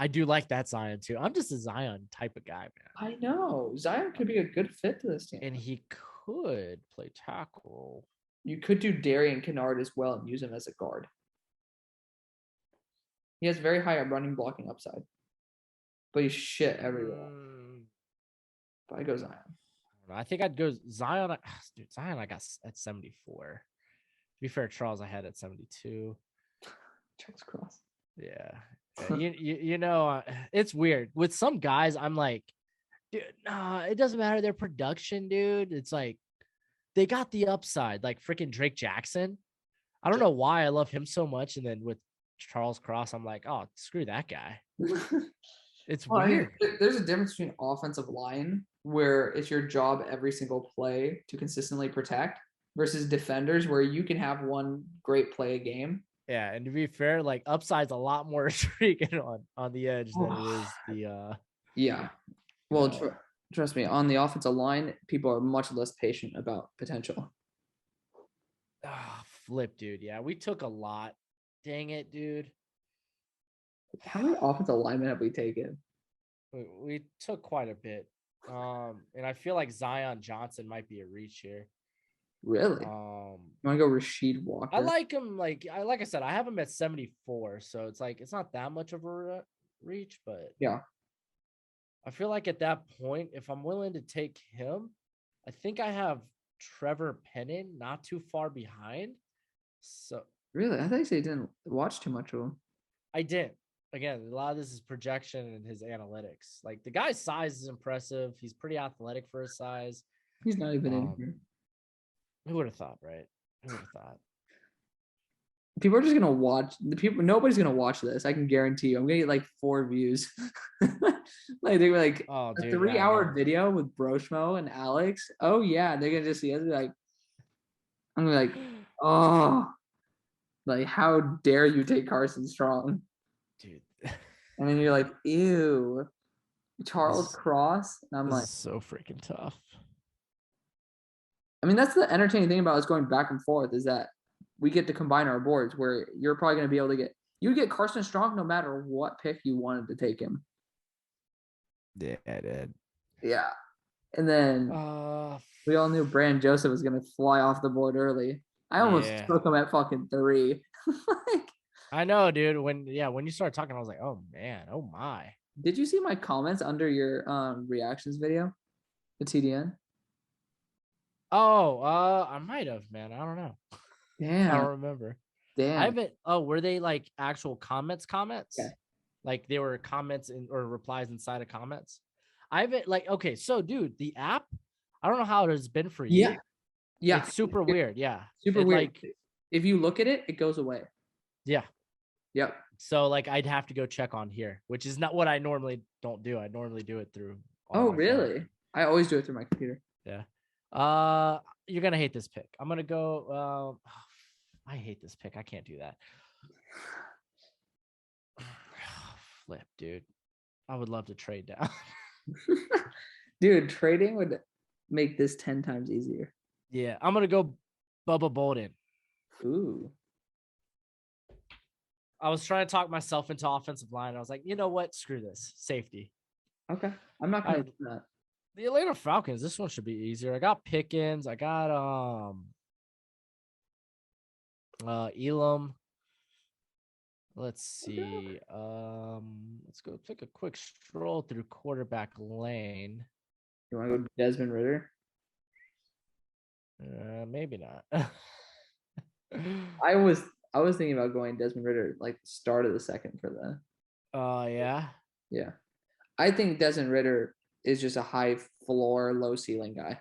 Speaker 2: do like that Zion too. I'm just a Zion type of guy, man.
Speaker 1: I know Zion could be a good fit to this team,
Speaker 2: and he could play tackle.
Speaker 1: You could do Darian Kennard as well and use him as a guard. He has very high running blocking upside, but he's shit everywhere. But I go Zion.
Speaker 2: I think I'd go Zion. Dude, Zion I got at 74. To be fair, Charles I had at 72.
Speaker 1: Charles Cross.
Speaker 2: Yeah. You know, it's weird. With some guys, I'm like, dude, nah, it doesn't matter their production, dude. It's like they got the upside, like freaking Drake Jackson. I don't know why I love him so much. And then with Charles Cross, I'm like, oh, screw that guy. It's weird.
Speaker 1: I mean, there's a difference between offensive line, where it's your job every single play to consistently protect, versus defenders, where you can have one great play a game.
Speaker 2: Yeah, and to be fair, like upside's a lot more intriguing on the edge than it is the
Speaker 1: Yeah. Well, trust me, on the offensive line, people are much less patient about potential.
Speaker 2: Flip, dude. Yeah, we took a lot. Dang it, dude.
Speaker 1: How many offensive linemen have we taken?
Speaker 2: We took quite a bit. And I feel like Zion Johnson might be a reach here.
Speaker 1: Really? You want to go Rasheed Walker?
Speaker 2: I like him. Like I said, I have him at 74, so it's like it's not that much of a reach, but
Speaker 1: yeah,
Speaker 2: I feel like at that point, if I'm willing to take him, I think I have Trevor Penning not too far behind. So
Speaker 1: really, I thought you didn't watch too much of him.
Speaker 2: I didn't. Again, a lot of this is projection and his analytics. Like the guy's size is impressive. He's pretty athletic for his size.
Speaker 1: He's not even in here.
Speaker 2: Who would have thought, right? Who would have thought?
Speaker 1: People are just gonna watch the people. Nobody's gonna watch this. I can guarantee you. I'm gonna get like 4 views. Like they were like a 3-hour video with Broshmo and Alex. Oh yeah, they're gonna just see us like. I'm gonna be like, oh, like how dare you take Carson Strong,
Speaker 2: dude?
Speaker 1: And then you're like, ew, Charles Cross. And I'm like,
Speaker 2: so freaking tough.
Speaker 1: I mean, that's the entertaining thing about us going back and forth is that we get to combine our boards where you're probably going to be able to you get Carson Strong no matter what pick you wanted to take him.
Speaker 2: Yeah, I did.
Speaker 1: Yeah. And then we all knew Brand Joseph was going to fly off the board early. I almost took him at fucking 3. Like,
Speaker 2: I know, dude. When you started talking, I was like, oh man, oh my.
Speaker 1: Did you see my comments under your reactions video? The TDN?
Speaker 2: Oh, I might have, man. I don't know.
Speaker 1: Damn.
Speaker 2: I don't remember.
Speaker 1: Damn.
Speaker 2: I haven't. Oh, were they like actual comments?
Speaker 1: Yeah.
Speaker 2: Like they were comments or replies inside of comments? I haven't like, okay. So dude, the app, I don't know how it has been for you.
Speaker 1: Yeah.
Speaker 2: It's super weird. Yeah.
Speaker 1: Super weird. Like, if you look at it, it goes away.
Speaker 2: Yeah.
Speaker 1: Yep.
Speaker 2: So like I'd have to go check on here, which is not what I normally don't do. I normally do it through.
Speaker 1: Oh, really? Phone. I always do it through my computer.
Speaker 2: Yeah. You're gonna hate this pick. I'm gonna go. I hate this pick. I can't do that. Flip, dude. I would love to trade down.
Speaker 1: Dude, trading would make this 10 times easier.
Speaker 2: Yeah, I'm gonna go Bubba Bolden.
Speaker 1: Ooh.
Speaker 2: I was trying to talk myself into offensive line. I was like, you know what? Screw this. Safety.
Speaker 1: Okay. I'm not gonna do that.
Speaker 2: The Atlanta Falcons, this one should be easier. I got Pickens. I got Elam. Let's see. Let's go take a quick stroll through quarterback lane.
Speaker 1: You want to go Desmond Ritter?
Speaker 2: Maybe not.
Speaker 1: I was thinking about going Desmond Ritter like start of the second for the.
Speaker 2: Yeah.
Speaker 1: Yeah, I think Desmond Ritter is just a high floor, low ceiling guy.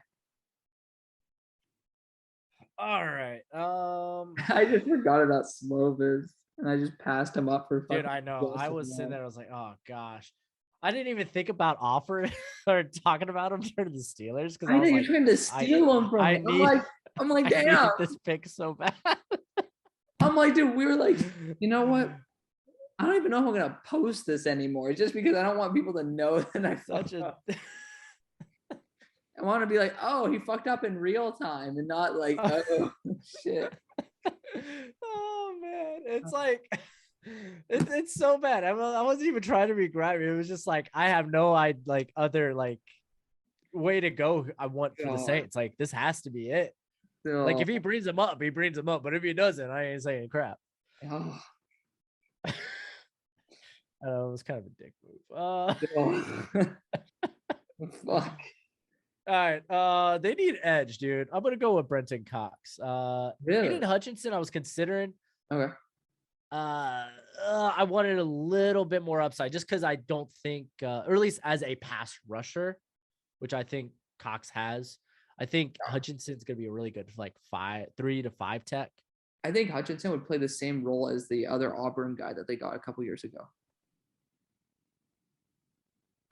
Speaker 2: All right.
Speaker 1: I just forgot about Slovis, and I just passed him up for.
Speaker 2: Dude, I know. I was sitting there. I was like, oh gosh, I didn't even think about offering or talking about him during the Steelers because I was
Speaker 1: you're
Speaker 2: like,
Speaker 1: trying to steal him from me. I'm like,
Speaker 2: I
Speaker 1: damn.
Speaker 2: need this pick so bad.
Speaker 1: I'm like, dude, we were like, you know what? I don't even know if I'm gonna post this anymore, just because I don't want people to know that I fucked up. I want to be like, oh, he fucked up in real time, and not like, oh shit.
Speaker 2: Oh man, it's like it's so bad. I wasn't even trying to be grimy. It was just like I have no other way to go. I want for the Saints. Like this has to be it. Like if he brings him up, he brings him up. But if he doesn't, I ain't saying crap.
Speaker 1: Oh.
Speaker 2: It was kind of a dick move.
Speaker 1: Fuck.
Speaker 2: All right. They need edge, dude. I'm gonna go with Brenton Cox.
Speaker 1: Really?
Speaker 2: Aiden Hutchinson, I was considering.
Speaker 1: Okay.
Speaker 2: I wanted a little bit more upside just because I don't think, or at least as a pass rusher, which I think Cox has. I think Hutchinson's gonna be a really good 3 to 5 tech.
Speaker 1: I think Hutchinson would play the same role as the other Auburn guy that they got a couple years ago.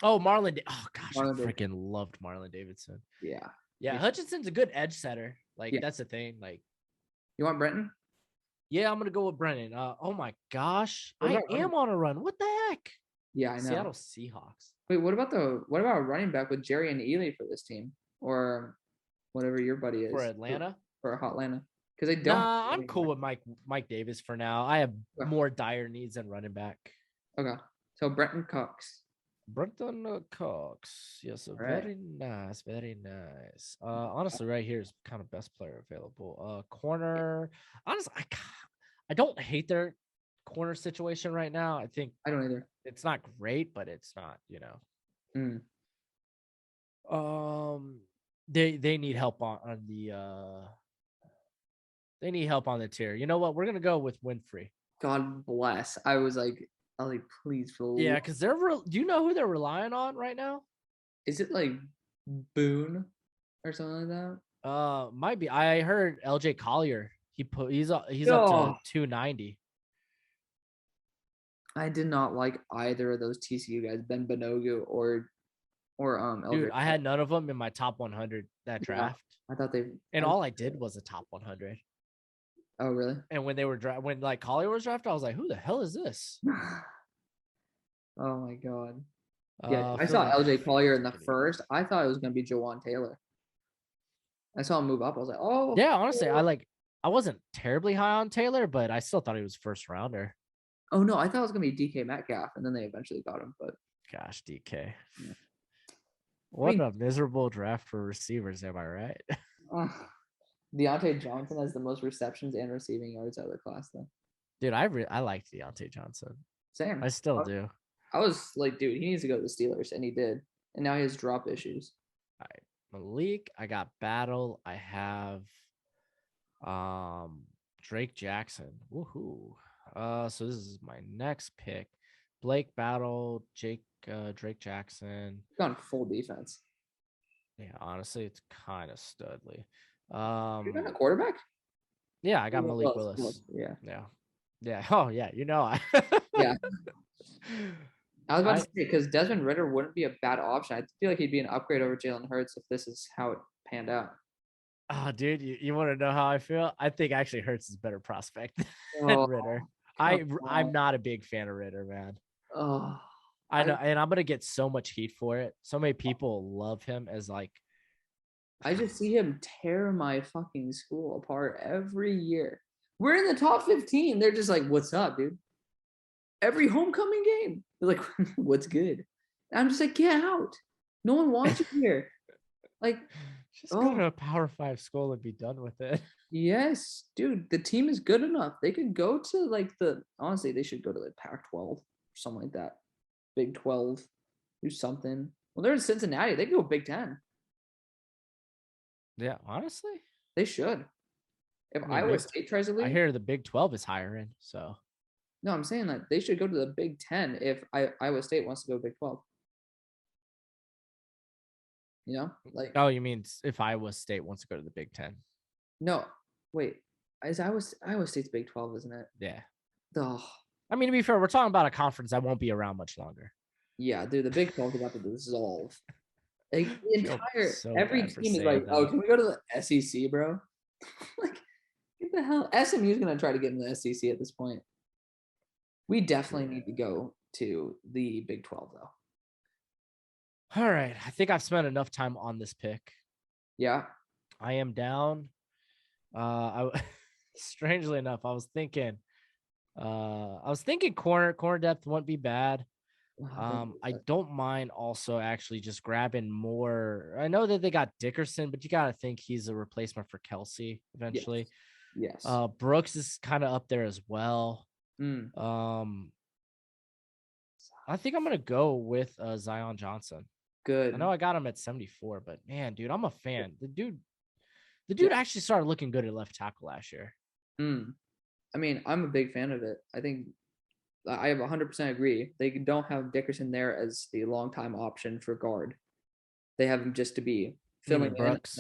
Speaker 2: Oh, Marlon. Oh gosh, I freaking loved Marlon Davidson.
Speaker 1: Yeah.
Speaker 2: Hutchinson's a good edge setter. That's the thing.
Speaker 1: You want Brenton?
Speaker 2: Yeah, I'm gonna go with Brennan. Oh my gosh, I am on a run. What the heck?
Speaker 1: Yeah, I know.
Speaker 2: Seattle Seahawks.
Speaker 1: Wait, what about running back with Jerry and Ely for this team, or whatever your buddy is
Speaker 2: for Atlanta?
Speaker 1: For Atlanta, because they don't.
Speaker 2: Nah, I'm cool with Mike Davis for now. I have more dire needs than running back.
Speaker 1: Okay, so Brenton Cox.
Speaker 2: Brenton Cox. Yes, very nice, very nice. Honestly, right here is kind of best player available. Corner. Honestly, I don't hate their corner situation right now. I think
Speaker 1: I don't either.
Speaker 2: It's not great, but it's not, They need help on the they need help on the tier. You know what? We're gonna go with Winfrey.
Speaker 1: God bless. I was like, please, for
Speaker 2: yeah, because do you know who they're relying on right now?
Speaker 1: Is it like Boone or something like
Speaker 2: that? Might be. I heard LJ Collier. He's up to 290.
Speaker 1: I did not like either of those TCU guys, Ben Banogu or LJ.
Speaker 2: Dude, I had none of them in my top 100 that draft.
Speaker 1: I thought
Speaker 2: all I did was a top 100.
Speaker 1: Oh, really?
Speaker 2: And when they were when Collier was drafted, I was like, who the hell is this?
Speaker 1: Oh my god. Yeah, I saw LJ Collier in the first. I thought it was gonna be Jawan Taylor. I saw him move up. I was like, oh
Speaker 2: yeah, honestly, I wasn't terribly high on Taylor, but I still thought he was first rounder.
Speaker 1: Oh no, I thought it was gonna be DK Metcalf, and then they eventually got him. But
Speaker 2: gosh, DK. Yeah. What a miserable draft for receivers, am I right?
Speaker 1: Deontay Johnson has the most receptions and receiving yards out of the class, though.
Speaker 2: Dude, I liked Deontay Johnson.
Speaker 1: Same.
Speaker 2: I still do.
Speaker 1: I was like, dude, he needs to go to the Steelers, and he did. And now he has drop issues.
Speaker 2: All right. Malik, I got Battle. I have Drake Jackson. Woohoo. So this is my next pick. Blake Battle, Drake Jackson.
Speaker 1: Gone full defense.
Speaker 2: Yeah, honestly, it's kind of studly.
Speaker 1: You got a quarterback?
Speaker 2: Yeah, I got Malik Willis. Yeah. Oh yeah,
Speaker 1: Yeah. I was about to say, because Desmond Ritter wouldn't be a bad option. I feel like he'd be an upgrade over Jalen Hurts if this is how it panned out.
Speaker 2: Oh, dude, you want to know how I feel? I think actually Hurts is a better prospect than Ritter. I'm not a big fan of Ritter, man.
Speaker 1: Oh,
Speaker 2: I know, and I'm gonna get so much heat for it. So many people love him as
Speaker 1: I just see him tear my fucking school apart every year. We're in the top 15. They're just like, "What's up, dude?" Every homecoming game, they're like, "What's good?" And I'm just like, "Get out! No one wants you here." Like,
Speaker 2: just go to a Power 5 school and be done with it.
Speaker 1: Yes, dude, the team is good enough. They could go to like honestly, they should go to like Pac-12 or something like that. Big 12, do something. Well, they're in Cincinnati. They could go Big 10.
Speaker 2: Yeah, honestly.
Speaker 1: They should. If
Speaker 2: I mean,
Speaker 1: Iowa State tries to
Speaker 2: I
Speaker 1: leave,
Speaker 2: hear the Big 12 is hiring, so
Speaker 1: no, I'm saying like they should go to the Big 10 if Iowa State wants to go Big 12. Like
Speaker 2: oh, you mean if Iowa State wants to go to the Big 10?
Speaker 1: no, wait, is Iowa State's Big 12, isn't it?
Speaker 2: Yeah.
Speaker 1: Oh,
Speaker 2: I mean, to be fair, we're talking about a conference that won't be around much longer.
Speaker 1: yeah, dude, the Big 12 is about to dissolve. Like every team is like, oh, can we go to the SEC, bro? Like, get the hell. SMU is gonna try to get in the SEC at this point. We definitely need to go to the Big 12, though.
Speaker 2: All right, I think I've spent enough time on this pick.
Speaker 1: Yeah,
Speaker 2: I am down. Strangely enough, I was thinking corner depth wouldn't be bad. I don't mind also actually just grabbing more. I know that they got Dickerson, but you got to think he's a replacement for Kelsey eventually.
Speaker 1: Yes.
Speaker 2: Brooks is kind of up there as well. I think I'm gonna go with Zion Johnson.
Speaker 1: Good.
Speaker 2: I know I got him at 74, but man, dude, I'm a fan. The dude actually started looking good at left tackle last year.
Speaker 1: I mean, I'm a big fan of it. I think I have 100% agree. They don't have Dickerson there as the long-time option for guard. They have him just to be filling in.
Speaker 2: Brooks?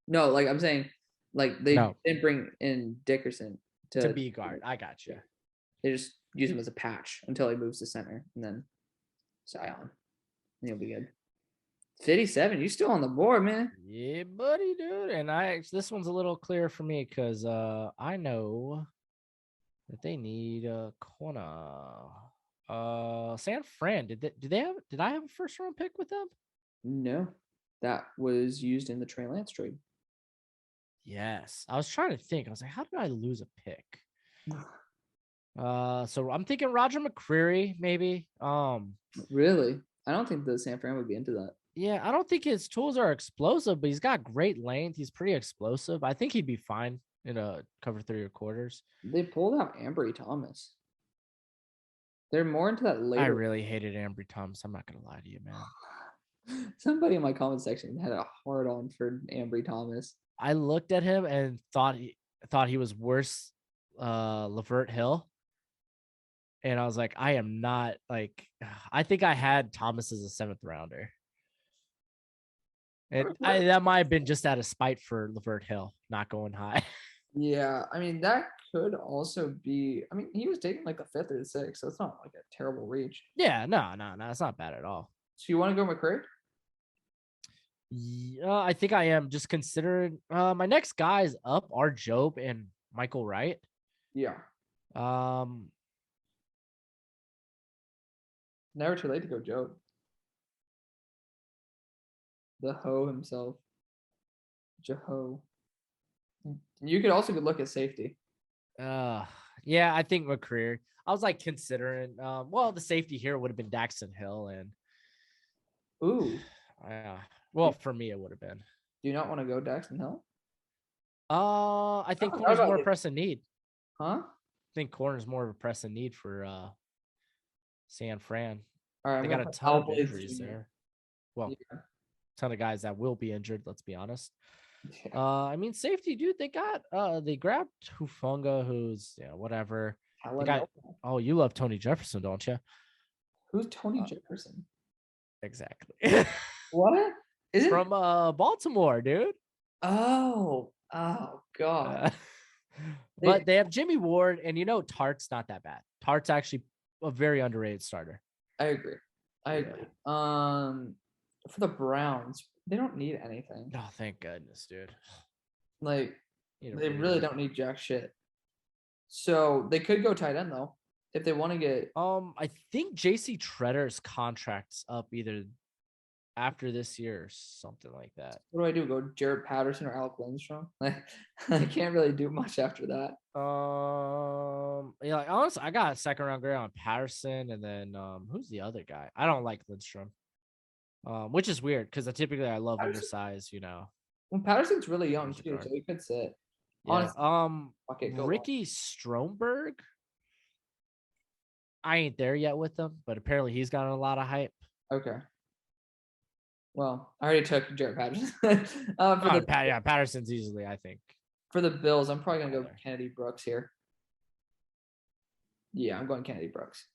Speaker 1: No, like I'm saying, like they didn't bring in Dickerson
Speaker 2: to be guard. I got you.
Speaker 1: They just use him as a patch until he moves to center, and then Zion, and he'll be good. 57, you still on the board, man?
Speaker 2: Yeah, buddy, dude. And this one's a little clearer for me because I know that they need a corner. San Fran. Did I have a first round pick with them?
Speaker 1: No, that was used in the Trey Lance trade.
Speaker 2: Yes, I was trying to think. I was like, how did I lose a pick? So I'm thinking Roger McCreary, maybe.
Speaker 1: Really? I don't think the San Fran would be into that.
Speaker 2: Yeah, I don't think his tools are explosive, but he's got great length. He's pretty explosive. I think he'd be fine in a cover 3 or quarters.
Speaker 1: They pulled out Ambry Thomas. They're more into that later.
Speaker 2: I really hated Ambry Thomas. I'm not gonna lie to you, man.
Speaker 1: Somebody in my comment section had a hard on for Ambry Thomas.
Speaker 2: I looked at him and thought he was worse Levert Hill. And I was like, I am not like, I think I had Thomas as a 7th rounder. And that might have been just out of spite for Levert Hill, not going high.
Speaker 1: Yeah, I mean, that could also be, I mean, he was taking like the 5th or the 6th, so it's not like a terrible reach.
Speaker 2: Yeah, no, it's not bad at all.
Speaker 1: So you want to go McCray?
Speaker 2: Yeah, I think I am, just considering my next guys up are Job and Michael Wright.
Speaker 1: Yeah. Never too late to go Job. The Ho himself. Jeho. You could also look at safety.
Speaker 2: Yeah, I think McCreary. I was like considering. Well, the safety here would have been Daxton Hill, and yeah. Well, for me, it would have been.
Speaker 1: Do you not want to go Daxton Hill?
Speaker 2: I think corner's more a pressing need.
Speaker 1: Huh?
Speaker 2: I think corner's more of a pressing need for San Fran.
Speaker 1: All right,
Speaker 2: they got a ton of injuries there. Well, ton of guys that will be injured. Let's be honest. Yeah. I mean, safety, dude. They grabbed Hufunga, who's whatever. You love Tony Jefferson, don't you?
Speaker 1: Who's Tony Jefferson?
Speaker 2: Exactly.
Speaker 1: What? Is it
Speaker 2: from Baltimore, dude?
Speaker 1: Oh God.
Speaker 2: But they have Jimmy Ward, and Tart's not that bad. Tart's actually a very underrated starter.
Speaker 1: I agree. For the Browns, they don't need anything.
Speaker 2: Oh, thank goodness, dude.
Speaker 1: Like, they really don't need jack shit. So they could go tight end though, if they want to get.
Speaker 2: I think JC Tretter's contract's up either after this year or something like that.
Speaker 1: What do I do? Go Jared Patterson or Alec Lindstrom? I can't really do much after that.
Speaker 2: Yeah, honestly, I got a 2nd round grade on Patterson, and then who's the other guy? I don't like Lindstrom. Which is weird because I love undersized,
Speaker 1: Well, Patterson's really young too, so he could sit.
Speaker 2: Yeah.
Speaker 1: Honestly, okay, go
Speaker 2: Ricky Stromberg. I ain't there yet with him, but apparently he's gotten a lot of hype.
Speaker 1: Okay. Well, I already took Jared Patterson.
Speaker 2: Patterson's easily, I think.
Speaker 1: For the Bills, I'm probably gonna go Kennedy Brooks here. Yeah, I'm going Kennedy Brooks.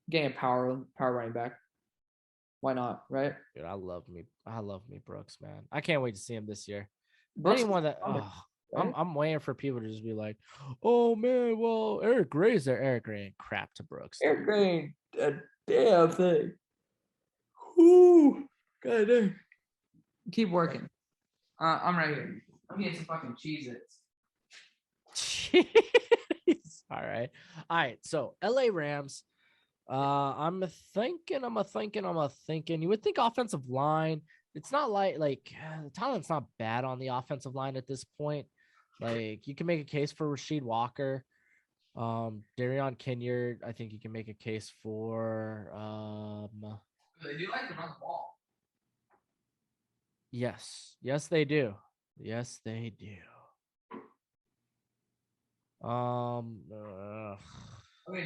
Speaker 1: Getting a power running back. Why not? Right?
Speaker 2: Dude, I love me Brooks, man. I can't wait to see him this year.
Speaker 1: Brooks
Speaker 2: Anyone that
Speaker 1: right?
Speaker 2: I'm waiting for people to just be like, oh man, well, Eric Gray's there. Eric Gray ain't crap to Brooks.
Speaker 1: Eric Gray ain't a damn thing. Whoo, god dang. Keep working. I'm right here. I'm getting some fucking Cheez-Its.
Speaker 2: All right. So LA Rams. I'm thinking. You would think offensive line. It's not like the talent's not bad on the offensive line at this point. Like you can make a case for Rasheed Walker, Darion Kinyard. I think you can make a case for.
Speaker 1: They do like to run the ball.
Speaker 2: Yes, they do.
Speaker 1: Okay,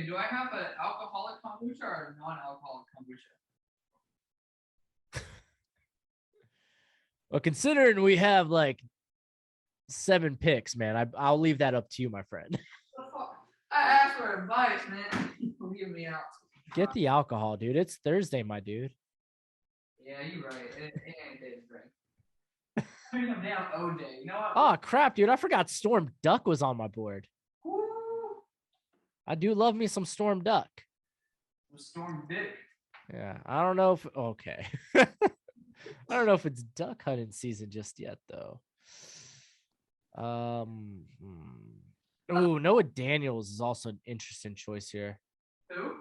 Speaker 1: do I have an alcoholic kombucha or a non-alcoholic kombucha?
Speaker 2: Well, considering we have like 7 picks, man, I'll leave that up to you, my friend.
Speaker 1: I asked for advice, man. Leave me out.
Speaker 2: Get the alcohol, dude. It's Thursday, my dude.
Speaker 1: Yeah, you're right. It ain't day to drink. I'm down OJ. You know what?
Speaker 2: Oh crap, dude! I forgot Storm Duck was on my board.
Speaker 1: Woo.
Speaker 2: I do love me some Storm Duck.
Speaker 1: Storm Dick.
Speaker 2: Yeah, I don't know if okay. I don't know if it's duck hunting season just yet, though. Noah Daniels is also an interesting choice here.
Speaker 1: Who?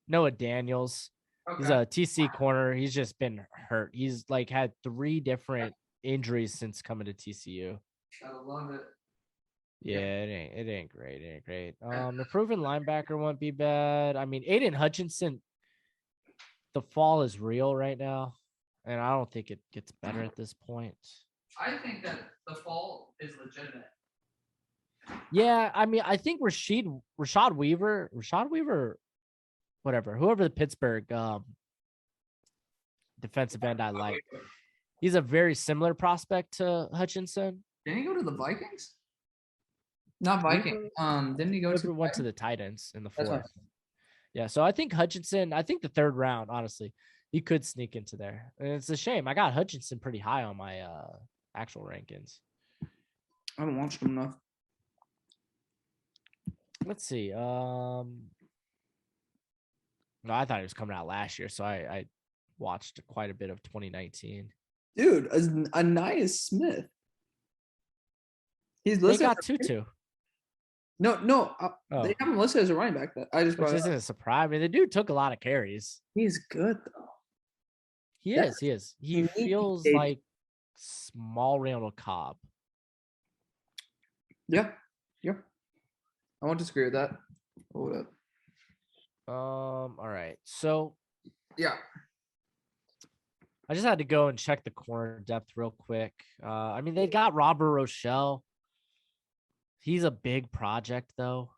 Speaker 1: Noah
Speaker 2: Daniels. Okay. He's a TC corner. He's just been hurt. He's like had 3 different injuries since coming to TCU.
Speaker 1: I love it.
Speaker 2: Yeah, it ain't great. The proven linebacker won't be bad. I mean, Aiden Hutchinson, the fall is real right now, and I don't think it gets better at this point.
Speaker 1: I think that the fall is legitimate.
Speaker 2: Yeah, I mean, I think Rashad Weaver, whatever, whoever the Pittsburgh defensive end I like, he's a very similar prospect to Hutchinson.
Speaker 1: Didn't he go to the Vikings? Not Viking. Didn't he go
Speaker 2: went to the Titans in the 4th? Yeah, so I think Hutchinson, the 3rd round, honestly, he could sneak into there. And it's a shame. I got Hutchinson pretty high on my actual rankings.
Speaker 1: I haven't watched him enough.
Speaker 2: Let's see. No, I thought he was coming out last year, so I watched quite a bit of 2019.
Speaker 1: Dude, Anais Smith. He's listed.
Speaker 2: They got Tutu.
Speaker 1: No, they have him listed as a running back.
Speaker 2: Which isn't a surprise. I mean, the dude took a lot of carries.
Speaker 1: He's good though.
Speaker 2: He is. He feels like small Randall Cobb.
Speaker 1: Yeah. I won't disagree with that. Hold up.
Speaker 2: All right. So
Speaker 1: yeah.
Speaker 2: I just had to go and check the corner depth real quick. I mean, they got Robert Rochelle. He's a big project, though.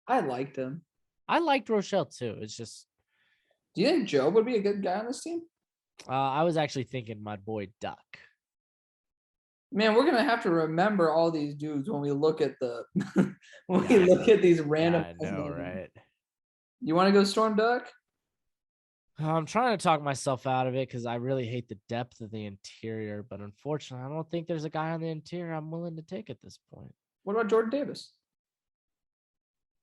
Speaker 1: I liked him.
Speaker 2: I liked Rochelle, too. It's just...
Speaker 1: Do you think Joe would be a good guy on this team?
Speaker 2: I was actually thinking my boy Duck.
Speaker 1: Man, we're going to have to remember all these dudes when we look at these random...
Speaker 2: I know, right?
Speaker 1: You want to go Storm Duck?
Speaker 2: I'm trying to talk myself out of it because I really hate the depth of the interior. But unfortunately, I don't think there's a guy on the interior I'm willing to take at this point.
Speaker 1: What about Jordan Davis?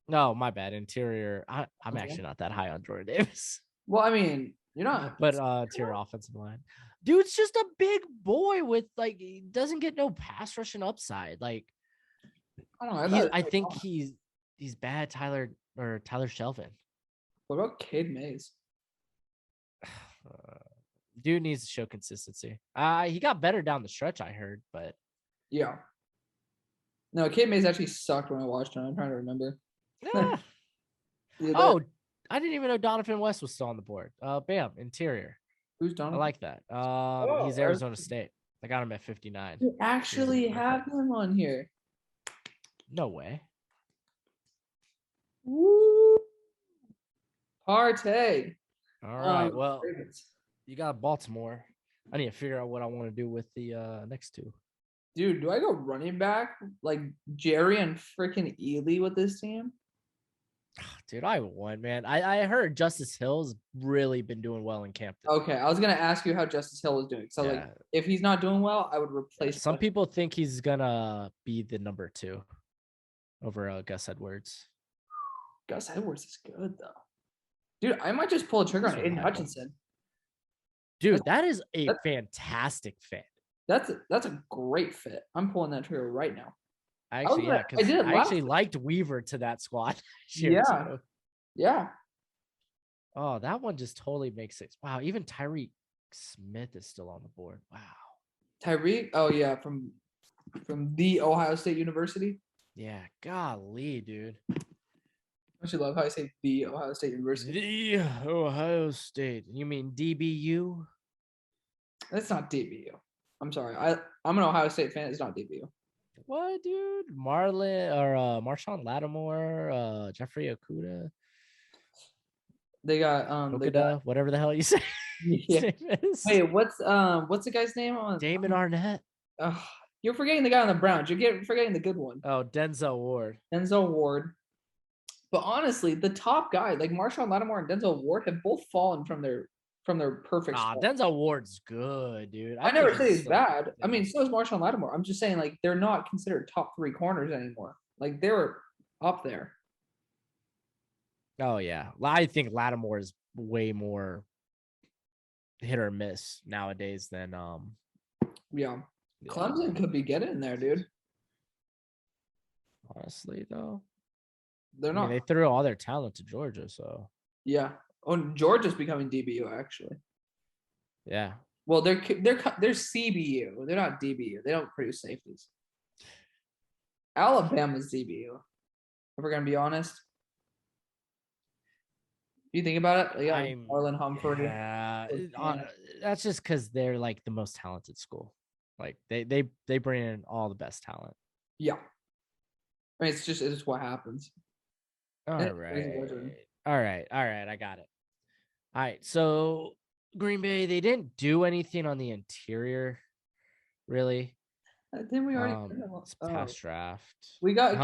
Speaker 2: No, my bad. Interior. I'm actually not that high on Jordan Davis.
Speaker 1: Well, I mean, you're not.
Speaker 2: But interior offensive line. Dude's just a big boy with like he doesn't get no pass rushing upside. Like
Speaker 1: I don't know.
Speaker 2: I think he's bad. Tyler Shelvin.
Speaker 1: What about Cade Mays?
Speaker 2: Dude needs to show consistency. He got better down the stretch, I heard, but
Speaker 1: yeah. No, Cade Mays actually sucked when I watched him. I'm trying to remember.
Speaker 2: Yeah. Oh, I didn't even know Donovan West was still on the board. Bam, interior.
Speaker 1: Who's Donovan?
Speaker 2: I like that. He's Arizona State. I got him at 59.
Speaker 1: You actually have him on here.
Speaker 2: No way.
Speaker 1: Woo! Partey.
Speaker 2: All right. Well,
Speaker 1: Ravens.
Speaker 2: you got Baltimore. I need to figure out what I want to do with the next two.
Speaker 1: Dude, do I go running back like Jerry and freaking Ely with this team?
Speaker 2: Dude, I won, man. I heard Justice Hill's really been doing well in Campton.
Speaker 1: Okay, I was gonna ask you how Justice Hill is doing. So like, if he's not doing well, I would replace.
Speaker 2: Some people think he's gonna be the number 2 over Gus Edwards.
Speaker 1: Gus Edwards is good though. Dude, I might just pull a trigger on Aiden Hutchinson.
Speaker 2: Dude, that is a fantastic fit.
Speaker 1: That's a great fit. I'm pulling that trigger right now.
Speaker 2: I actually liked Weaver to that squad.
Speaker 1: Yeah.
Speaker 2: Oh, that one just totally makes sense. Wow, even Tyreek Smith is still on the board. Wow.
Speaker 1: Tyreek? Oh yeah, from the Ohio State University.
Speaker 2: Yeah, golly, dude.
Speaker 1: I should love how I say the Ohio State University.
Speaker 2: The Ohio State. You mean DBU?
Speaker 1: That's not DBU. I'm sorry. I'm an Ohio State fan. It's not DBU.
Speaker 2: What, dude? Marshawn Lattimore, Jeffrey Okuda.
Speaker 1: They got
Speaker 2: Okuda, whatever the hell you say.
Speaker 1: Yeah. Hey, what's the guy's name?
Speaker 2: Damon Arnett.
Speaker 1: You're forgetting the guy on the Browns. You're forgetting the good one.
Speaker 2: Oh, Denzel Ward.
Speaker 1: But honestly, the top guy, like Marshawn Lattimore and Denzel Ward, have both fallen from their perfect spot.
Speaker 2: Denzel Ward's good, dude.
Speaker 1: I never say he's bad. I mean, so is Marshawn Lattimore. I'm just saying, like, they're not considered top 3 corners anymore. Like, they're up there.
Speaker 2: Oh, yeah. I think Lattimore is way more hit or miss nowadays than
Speaker 1: Yeah. Clemson could be getting in there, dude.
Speaker 2: Honestly, though.
Speaker 1: They're not.
Speaker 2: They threw all their talent to Georgia, so.
Speaker 1: Yeah. Oh, Georgia's becoming DBU, actually.
Speaker 2: Yeah.
Speaker 1: Well, they're CBU. They're not DBU. They don't produce safeties. Alabama's DBU. If we're gonna be honest. Do you think about it? Yeah, Marlon Humphrey.
Speaker 2: Yeah, that's just because they're like the most talented school. Like they bring in all the best talent.
Speaker 1: Yeah. I mean, it's just what happens.
Speaker 2: All right. I got it. All right. So Green Bay, they didn't do anything on the interior, really.
Speaker 1: Didn't we already?
Speaker 2: Past draft.
Speaker 1: We got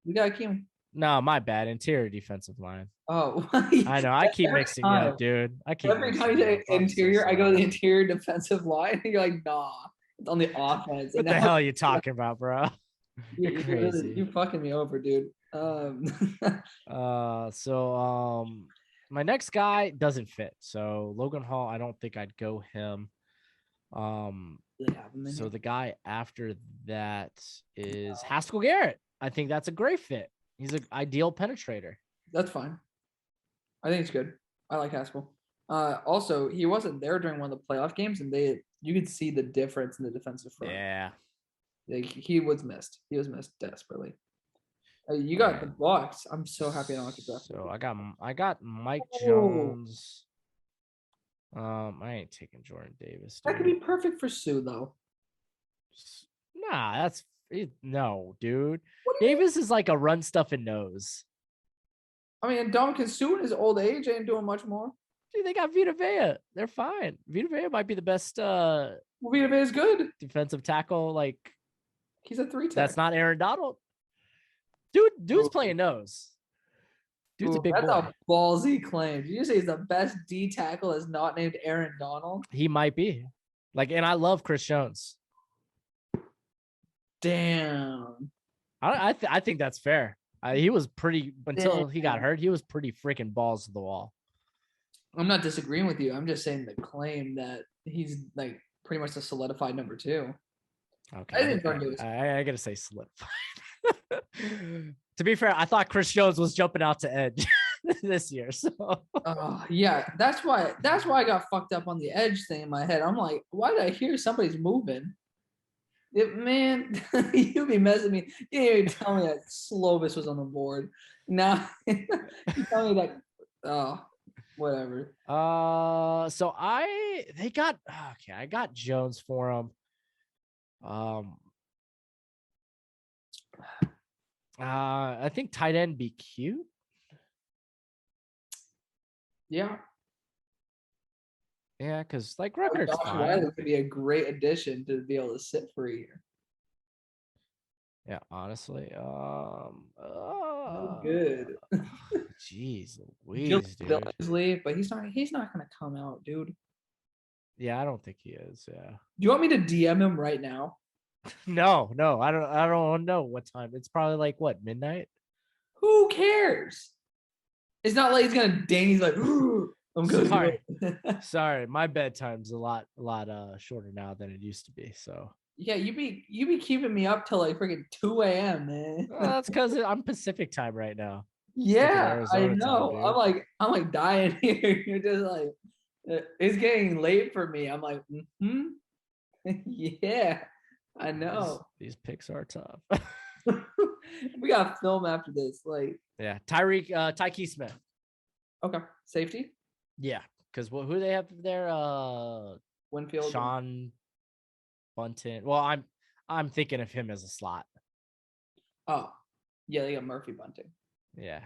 Speaker 1: Akeem.
Speaker 2: No, my bad. Interior defensive line.
Speaker 1: Oh,
Speaker 2: I know. I keep mixing it up, dude.
Speaker 1: Every time you say interior, I go to the interior defensive line. And you're like, nah, it's on the offense.
Speaker 2: What the hell are you talking about, bro? You're crazy.
Speaker 1: You're fucking me over, dude.
Speaker 2: My next guy doesn't fit. So Logan Hall, I don't think I'd go him. So the guy after that is Haskell Garrett. I think that's a great fit. He's an ideal penetrator.
Speaker 1: That's fine. I think it's good. I like Haskell. Also, he wasn't there during one of the playoff games, and you could see the difference in the defensive front.
Speaker 2: Yeah.
Speaker 1: Like, he was missed. He was missed desperately. You got the Bucs. I'm so happy I don't have to draft.
Speaker 2: So I got Mike Jones. I ain't taking Jordan Davis.
Speaker 1: That could be perfect for Sue, though.
Speaker 2: Nah, no, dude. Davis is like a run stuff and nose.
Speaker 1: I mean, Dominican Sue in his old age ain't doing much more.
Speaker 2: Dude, they got Vita Vea. They're fine. Vita Vea might be the best.
Speaker 1: Vita Vea is good.
Speaker 2: Defensive tackle, like.
Speaker 1: He's a 3-tech.
Speaker 2: That's not Aaron Donald. Dude's playing nose. Dude's a big boy.
Speaker 1: That's a ballsy claim. Did you say he's the best D tackle that's not named Aaron Donald?
Speaker 2: He might be. And I love Chris Jones.
Speaker 1: Damn.
Speaker 2: I think that's fair. He was pretty until he got hurt. He was pretty freaking balls to the wall.
Speaker 1: I'm not disagreeing with you. I'm just saying the claim that he's like pretty much a solidified number 2.
Speaker 2: Okay. I gotta say solidified. To be fair, I thought Chris Jones was jumping out to edge this year. So
Speaker 1: yeah, that's why I got fucked up on the edge thing in my head. I'm like, why did I hear somebody's moving? Man, you be messing me. You didn't even tell me that Slovis was on the board. Now you tell me that. Whatever.
Speaker 2: So I got Jones for him. I think tight end be cute.
Speaker 1: Yeah.
Speaker 2: Yeah, because like
Speaker 1: Josh
Speaker 2: Ruckert's
Speaker 1: Wiley
Speaker 2: fine.
Speaker 1: could be a great addition to be able to sit for a year.
Speaker 2: Yeah, honestly.
Speaker 1: No good.
Speaker 2: Jeez
Speaker 1: Jill
Speaker 2: Louise, dude.
Speaker 1: Billingsley, but he's not gonna come out, dude. Do
Speaker 2: Yeah, I don't think he is. Yeah.
Speaker 1: you want me to DM him right now?
Speaker 2: No, I don't know what time. It's probably like what, midnight?
Speaker 1: Who cares? It's not like he's gonna ding. He's like, I'm
Speaker 2: Sorry.
Speaker 1: good.
Speaker 2: Sorry, my bedtime's a lot shorter now than it used to be. So
Speaker 1: Yeah, you be keeping me up till like freaking 2 a.m., man.
Speaker 2: that's because I'm Pacific time right now. Sticking
Speaker 1: Yeah, I
Speaker 2: Arizona time,
Speaker 1: know.
Speaker 2: dude.
Speaker 1: I'm like dying here. You're just like, it's getting late for me. I'm like, yeah, I know.
Speaker 2: These picks are tough.
Speaker 1: We got film after this. Like,
Speaker 2: Yeah, Tyke Smith.
Speaker 1: okay, safety,
Speaker 2: Yeah, because who do they have there?
Speaker 1: Winfield.
Speaker 2: Sean Bunton. Well, I'm thinking of him as a slot.
Speaker 1: Oh, yeah, they got Murphy Bunting.
Speaker 2: Yeah.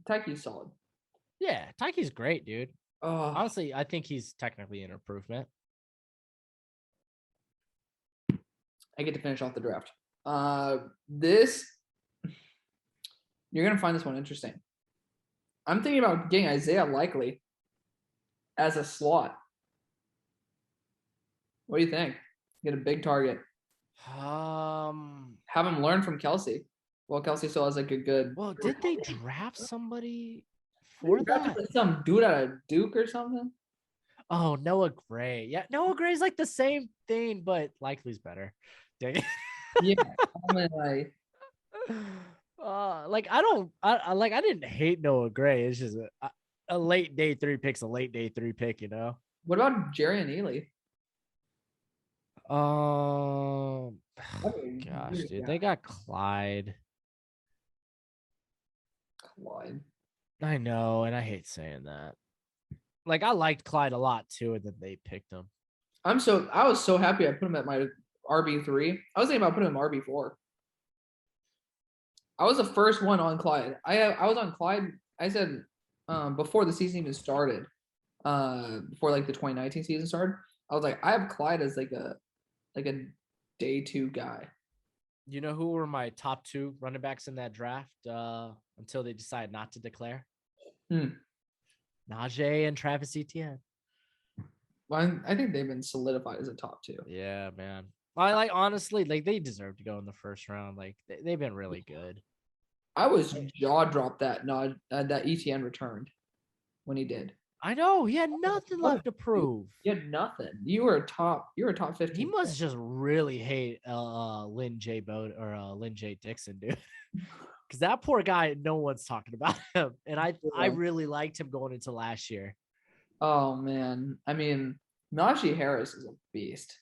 Speaker 1: Tyke's solid.
Speaker 2: Yeah, Tyke's great, dude.
Speaker 1: Oh,
Speaker 2: Honestly, I think he's technically an improvement.
Speaker 1: I get to finish off the draft. This you're gonna find this one interesting. I'm thinking about getting Isaiah Likely as a slot. What do you think? Get a big target. Have him learn from Kelsey. Well, Kelsey still has like a good.
Speaker 2: Well, did they draft somebody for that?
Speaker 1: Some dude out of Duke or something.
Speaker 2: Oh, Noah Gray. Yeah, Noah Gray's like the same thing, but Likely's better. Dang it.
Speaker 1: Yeah, I mean, like,
Speaker 2: Like I didn't hate Noah Gray. It's just a late day 3 pick's a late day 3 pick, you know.
Speaker 1: what about Jerry and Ely?
Speaker 2: Gosh, dude, they got Clyde.
Speaker 1: Clyde.
Speaker 2: I know, and I hate saying that. Like I liked Clyde a lot too, and then they picked him.
Speaker 1: I was so happy I put him at my RB3. I was thinking about putting him RB4. I was the first one on Clyde. I was on Clyde. I said before the season even started, before like the 2019 season started, I was like, I have Clyde as like a day 2 guy.
Speaker 2: You know who were my top 2 running backs in that draft until they decided not to declare? Najee and Travis Etienne.
Speaker 1: Well, I think they've been solidified as a top 2.
Speaker 2: Yeah, man. I like honestly, like they deserve to go in the first round. Like they've been really good.
Speaker 1: I was jaw dropped that that ETN returned when he did.
Speaker 2: I know he had nothing left to prove.
Speaker 1: You had nothing. You were a top 15.
Speaker 2: He must just really hate Lynn J. Lynn J. Dixon, dude. Because that poor guy, no one's talking about him. And I really liked him going into last year.
Speaker 1: Oh man. I mean, Najee Harris is a beast.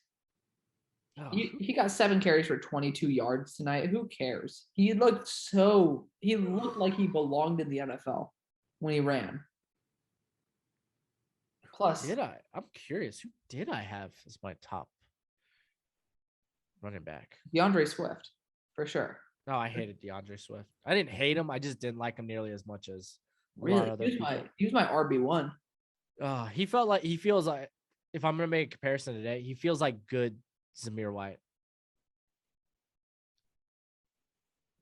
Speaker 1: Oh. He got 7 carries for 22 yards tonight. Who cares? He looked like he belonged in the NFL when he ran. Plus,
Speaker 2: I'm curious. Who did I have as my top running back?
Speaker 1: DeAndre Swift, for sure.
Speaker 2: No, I hated DeAndre Swift. I didn't hate him. I just didn't like him nearly as much as
Speaker 1: really. He was my RB1.
Speaker 2: He feels like, if I'm gonna make a comparison today, he feels like good Zamir White.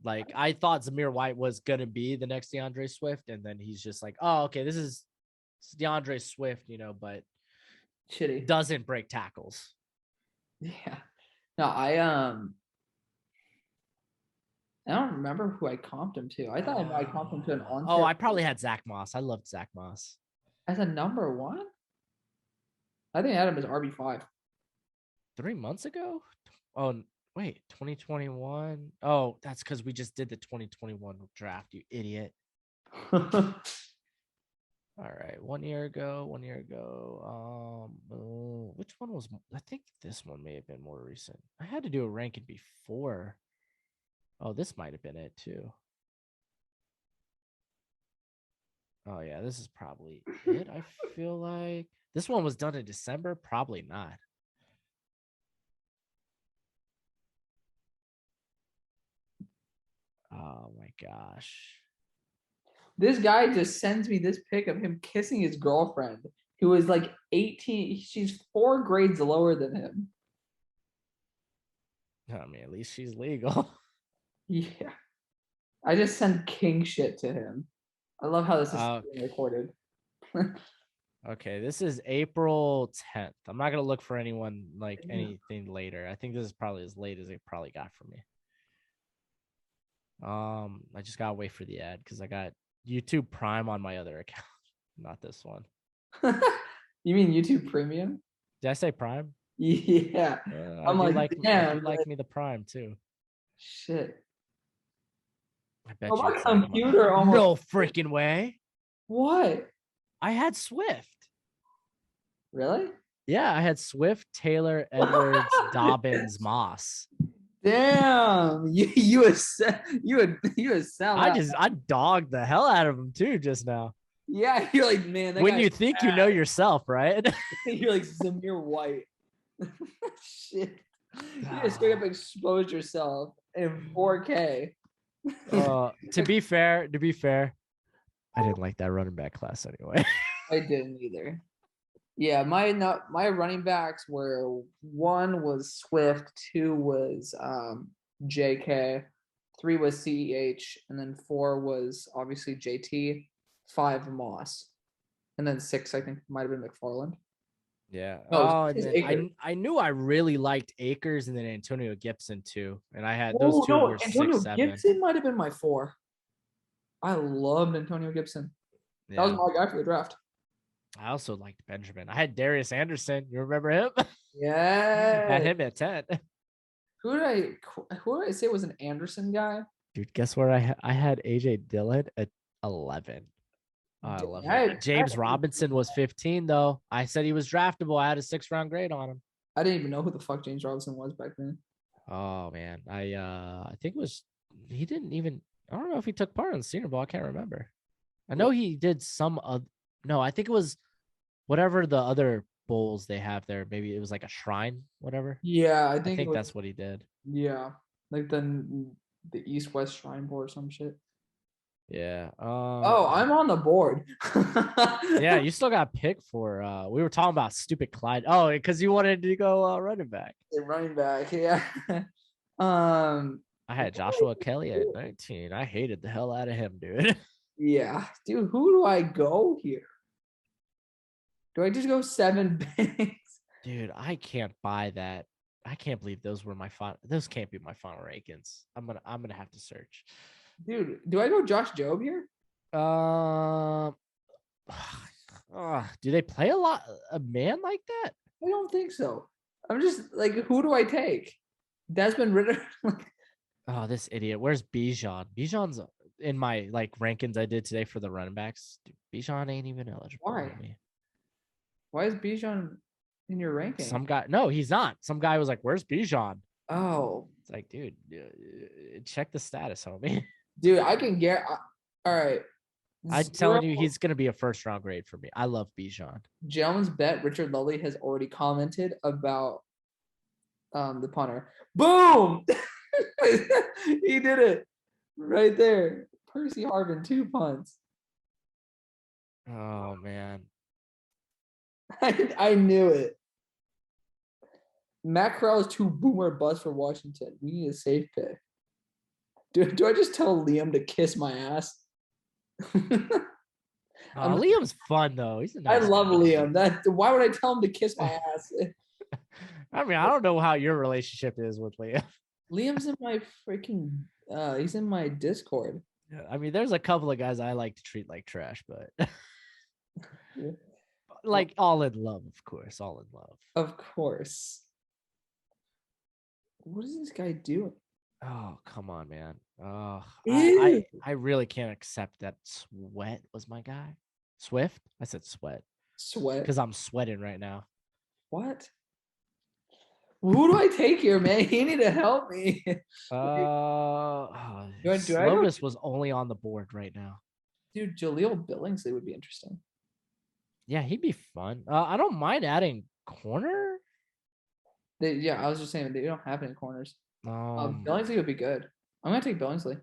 Speaker 2: Like I thought Zamir White was gonna be the next DeAndre Swift, and then he's just like, oh, okay, this is DeAndre Swift, you know, but
Speaker 1: shitty,
Speaker 2: doesn't break tackles.
Speaker 1: Yeah. No, I don't remember who I comped him to. I thought I comped him to an on.
Speaker 2: Oh, I probably had Zach Moss. I loved Zach Moss
Speaker 1: as a number 1. I think I had him as RB5
Speaker 2: 3 months ago. Oh wait, 2021. Oh, that's because we just did the 2021 draft. You idiot. All right, 1 year ago. Which one was? I think this one may have been more recent. I had to do a ranking before. Oh, this might have been it too. Oh yeah, this is probably it. I feel like this one was done in December. Probably not. Oh my gosh.
Speaker 1: This guy just sends me this pic of him kissing his girlfriend, who is like 18. She's 4 grades lower than him.
Speaker 2: I mean, at least she's legal.
Speaker 1: Yeah. I just send king shit to him. I love how this is being recorded.
Speaker 2: Okay, this is April 10th. I'm not gonna look for anyone like anything later. I think this is probably as late as it probably got for me. I just gotta wait for the ad because I got YouTube Prime on my other account, not this one.
Speaker 1: You mean YouTube Premium?
Speaker 2: Did I say Prime?
Speaker 1: Yeah.
Speaker 2: I do like me the Prime too.
Speaker 1: Shit.
Speaker 2: I bet
Speaker 1: Oh,
Speaker 2: you
Speaker 1: my
Speaker 2: it's like
Speaker 1: computer almost.
Speaker 2: No freaking way.
Speaker 1: What?
Speaker 2: I had Swift.
Speaker 1: Really?
Speaker 2: Yeah, I had Swift, Taylor, Edwards, Dobbins, Moss.
Speaker 1: Damn, you would sound.
Speaker 2: I dogged the hell out of them too just now.
Speaker 1: Yeah, you're like, man. That
Speaker 2: When you think you know yourself, right?
Speaker 1: You're like Zamir White. Shit, you just straight up exposed yourself in 4K.
Speaker 2: To be fair, I didn't like that running back class anyway.
Speaker 1: I didn't either. Yeah, my running backs were 1 was Swift, 2 was JK, 3 was CEH, and then 4 was obviously JT, 5 Moss, and then 6 I think might have been McFarland.
Speaker 2: Yeah.
Speaker 1: And then
Speaker 2: I knew I really liked Akers and then Antonio Gibson too, and I had those two were
Speaker 1: Antonio
Speaker 2: 6, 7.
Speaker 1: Gibson might have been my 4. I loved Antonio Gibson. That was my guy for the draft.
Speaker 2: I also liked Benjamin. I had Darius Anderson. You remember him?
Speaker 1: Yeah.
Speaker 2: I had him at 10.
Speaker 1: Who did I say was an Anderson guy?
Speaker 2: Dude, guess where I had AJ Dillon at 11. I love it. James Robinson was 15 though. I said he was draftable. I had a 6th round grade on him.
Speaker 1: I didn't even know who the fuck James Robinson was back then.
Speaker 2: Oh man. I think it was he didn't even I don't know if he took part in the Senior Bowl. I can't remember. I know he did some no, I think it was whatever the other bowls they have there. Maybe it was like a shrine, whatever.
Speaker 1: Yeah, I
Speaker 2: think that's what he did.
Speaker 1: Yeah, like the East West Shrine Board or some shit.
Speaker 2: Yeah.
Speaker 1: I'm on the board.
Speaker 2: Yeah, you still got picked for. We were talking about stupid Clyde. Oh, because you wanted to go running back.
Speaker 1: Running back, yeah.
Speaker 2: I had Joshua Kelly at 19. I hated the hell out of him, dude.
Speaker 1: Yeah, dude. Who do I go here? Do I just go 7 banks?
Speaker 2: Dude, I can't buy that. I can't believe those were my final. Those can't be my final rankings. I'm gonna have to search.
Speaker 1: Dude, do I go Josh Jobe here?
Speaker 2: Do they play a man like that?
Speaker 1: I don't think so. I'm just like, who do I take? Desmond Ridder.
Speaker 2: Oh, this idiot. Where's Bijan? Bijan's in my like rankings I did today for the running backs. Dude, Bijan ain't even eligible.
Speaker 1: Why? Why is Bijan in your ranking?
Speaker 2: Some guy. No, he's not. Some guy was like, "Where's Bijan?"
Speaker 1: Oh,
Speaker 2: it's like, dude, check the status, homie.
Speaker 1: Dude, I can get. All right.
Speaker 2: I'm telling you, he's gonna be a 1st round grade for me. I love Bijan.
Speaker 1: Gentleman's bet. Richard Lully has already commented about the punter. Boom! He did it right there. Percy Harvin 2 punts.
Speaker 2: Oh man.
Speaker 1: I knew it. Matt Corral is 2 boomer bust for Washington. We need a safe pick. Do I just tell Liam to kiss my ass?
Speaker 2: Liam's fun though. He's a nice
Speaker 1: I love Liam. Why would I tell him to kiss my ass?
Speaker 2: I mean, I don't know how your relationship is with Liam.
Speaker 1: Liam's in my freaking he's in my Discord.
Speaker 2: Yeah, I mean, there's a couple of guys I like to treat like trash, but
Speaker 1: Yeah.
Speaker 2: Like all in love, of course. All in love.
Speaker 1: Of course. What is this guy doing?
Speaker 2: Oh, come on, man. Oh,
Speaker 1: Ew.
Speaker 2: I really can't accept that Sweat was my guy. Swift? I said Sweat.
Speaker 1: Sweat.
Speaker 2: Because I'm sweating right now.
Speaker 1: What? Who do I take here, man? You need to help me.
Speaker 2: Slovis was only on the board right now.
Speaker 1: Dude, Jaleel Billingsley would be interesting.
Speaker 2: Yeah, he'd be fun. I don't mind adding corner.
Speaker 1: I was just saying they don't have any corners. Billingsley would be good. I'm gonna take Billingsley.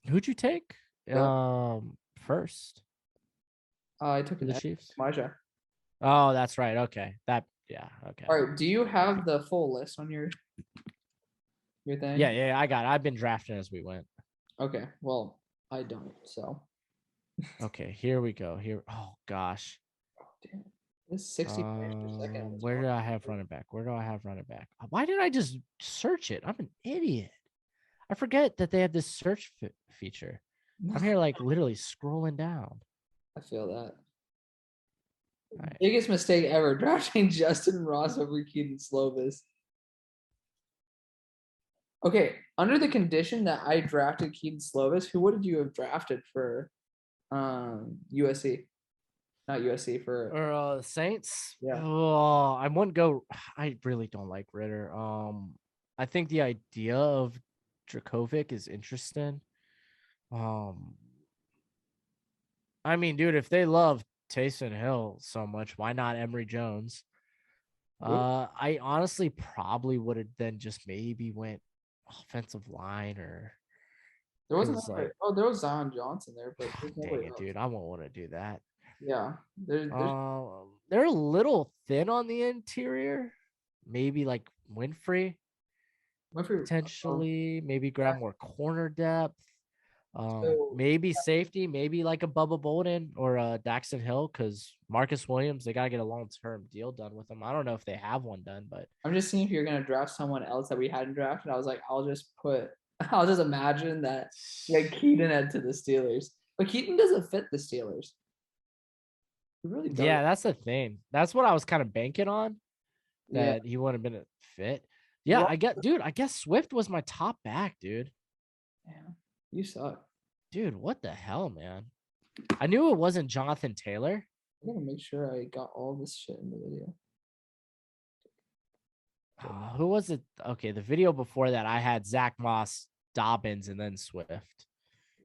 Speaker 2: Who'd you take?
Speaker 1: Yeah.
Speaker 2: First
Speaker 1: I took
Speaker 2: for
Speaker 1: an
Speaker 2: the
Speaker 1: edge.
Speaker 2: Chiefs.
Speaker 1: Maja.
Speaker 2: Oh, that's right. Okay. Yeah. Okay.
Speaker 1: All right. Do you have the full list on your thing?
Speaker 2: Yeah. I got it. I've been drafting as we went.
Speaker 1: Okay. Well, I don't. So.
Speaker 2: Okay, here we go. Here. Oh gosh.
Speaker 1: Oh, damn. This 60 frames per second is
Speaker 2: Where
Speaker 1: fucking
Speaker 2: do I have
Speaker 1: crazy.
Speaker 2: running back? Where do I have running back? Why did I just search it? I'm an idiot. I forget that they have this search feature. I'm here like literally scrolling down.
Speaker 1: I feel that.
Speaker 2: All right.
Speaker 1: Biggest mistake ever drafting Justin Ross over Keaton Slovis. Okay, under the condition that I drafted Keaton Slovis, who would you have drafted for USC? Not USC for
Speaker 2: Or Saints.
Speaker 1: yeah.
Speaker 2: Oh, I wouldn't go. I really don't like Ritter. I think the idea of Dracovic is interesting. I mean, dude, if they love Taysom Hill so much, why not Emory Jones? I honestly probably would have then just maybe went offensive line or
Speaker 1: There wasn't
Speaker 2: because like,
Speaker 1: there was Zion Johnson there, but there's
Speaker 2: dang
Speaker 1: nobody
Speaker 2: it,
Speaker 1: else.
Speaker 2: dude, I won't want to do that.
Speaker 1: Yeah, there's
Speaker 2: They're a little thin on the interior. Maybe like Winfrey potentially. Maybe grab more corner depth.
Speaker 1: so
Speaker 2: Maybe safety. Maybe like a Bubba Bolden or a Daxton Hill because Marcus Williams. They gotta get a long-term deal done with him. I don't know if they have one done, but
Speaker 1: I'm just seeing if you're gonna draft someone else that we hadn't drafted. I was like, I'll just imagine that Keaton head to the Steelers, but Keaton doesn't fit the Steelers. He really doesn't.
Speaker 2: yeah, that's the thing. That's what I was kind of banking on.
Speaker 1: Yeah,
Speaker 2: That he wouldn't have been a fit. Yeah,
Speaker 1: well,
Speaker 2: I guess Swift was my top back, dude.
Speaker 1: yeah, you suck.
Speaker 2: Dude, what the hell, man? I knew it wasn't Jonathan Taylor.
Speaker 1: I gotta make sure I got all this shit in the video.
Speaker 2: Who was it? Okay, the video before that, I had Zach Moss, Dobbins, and then Swift.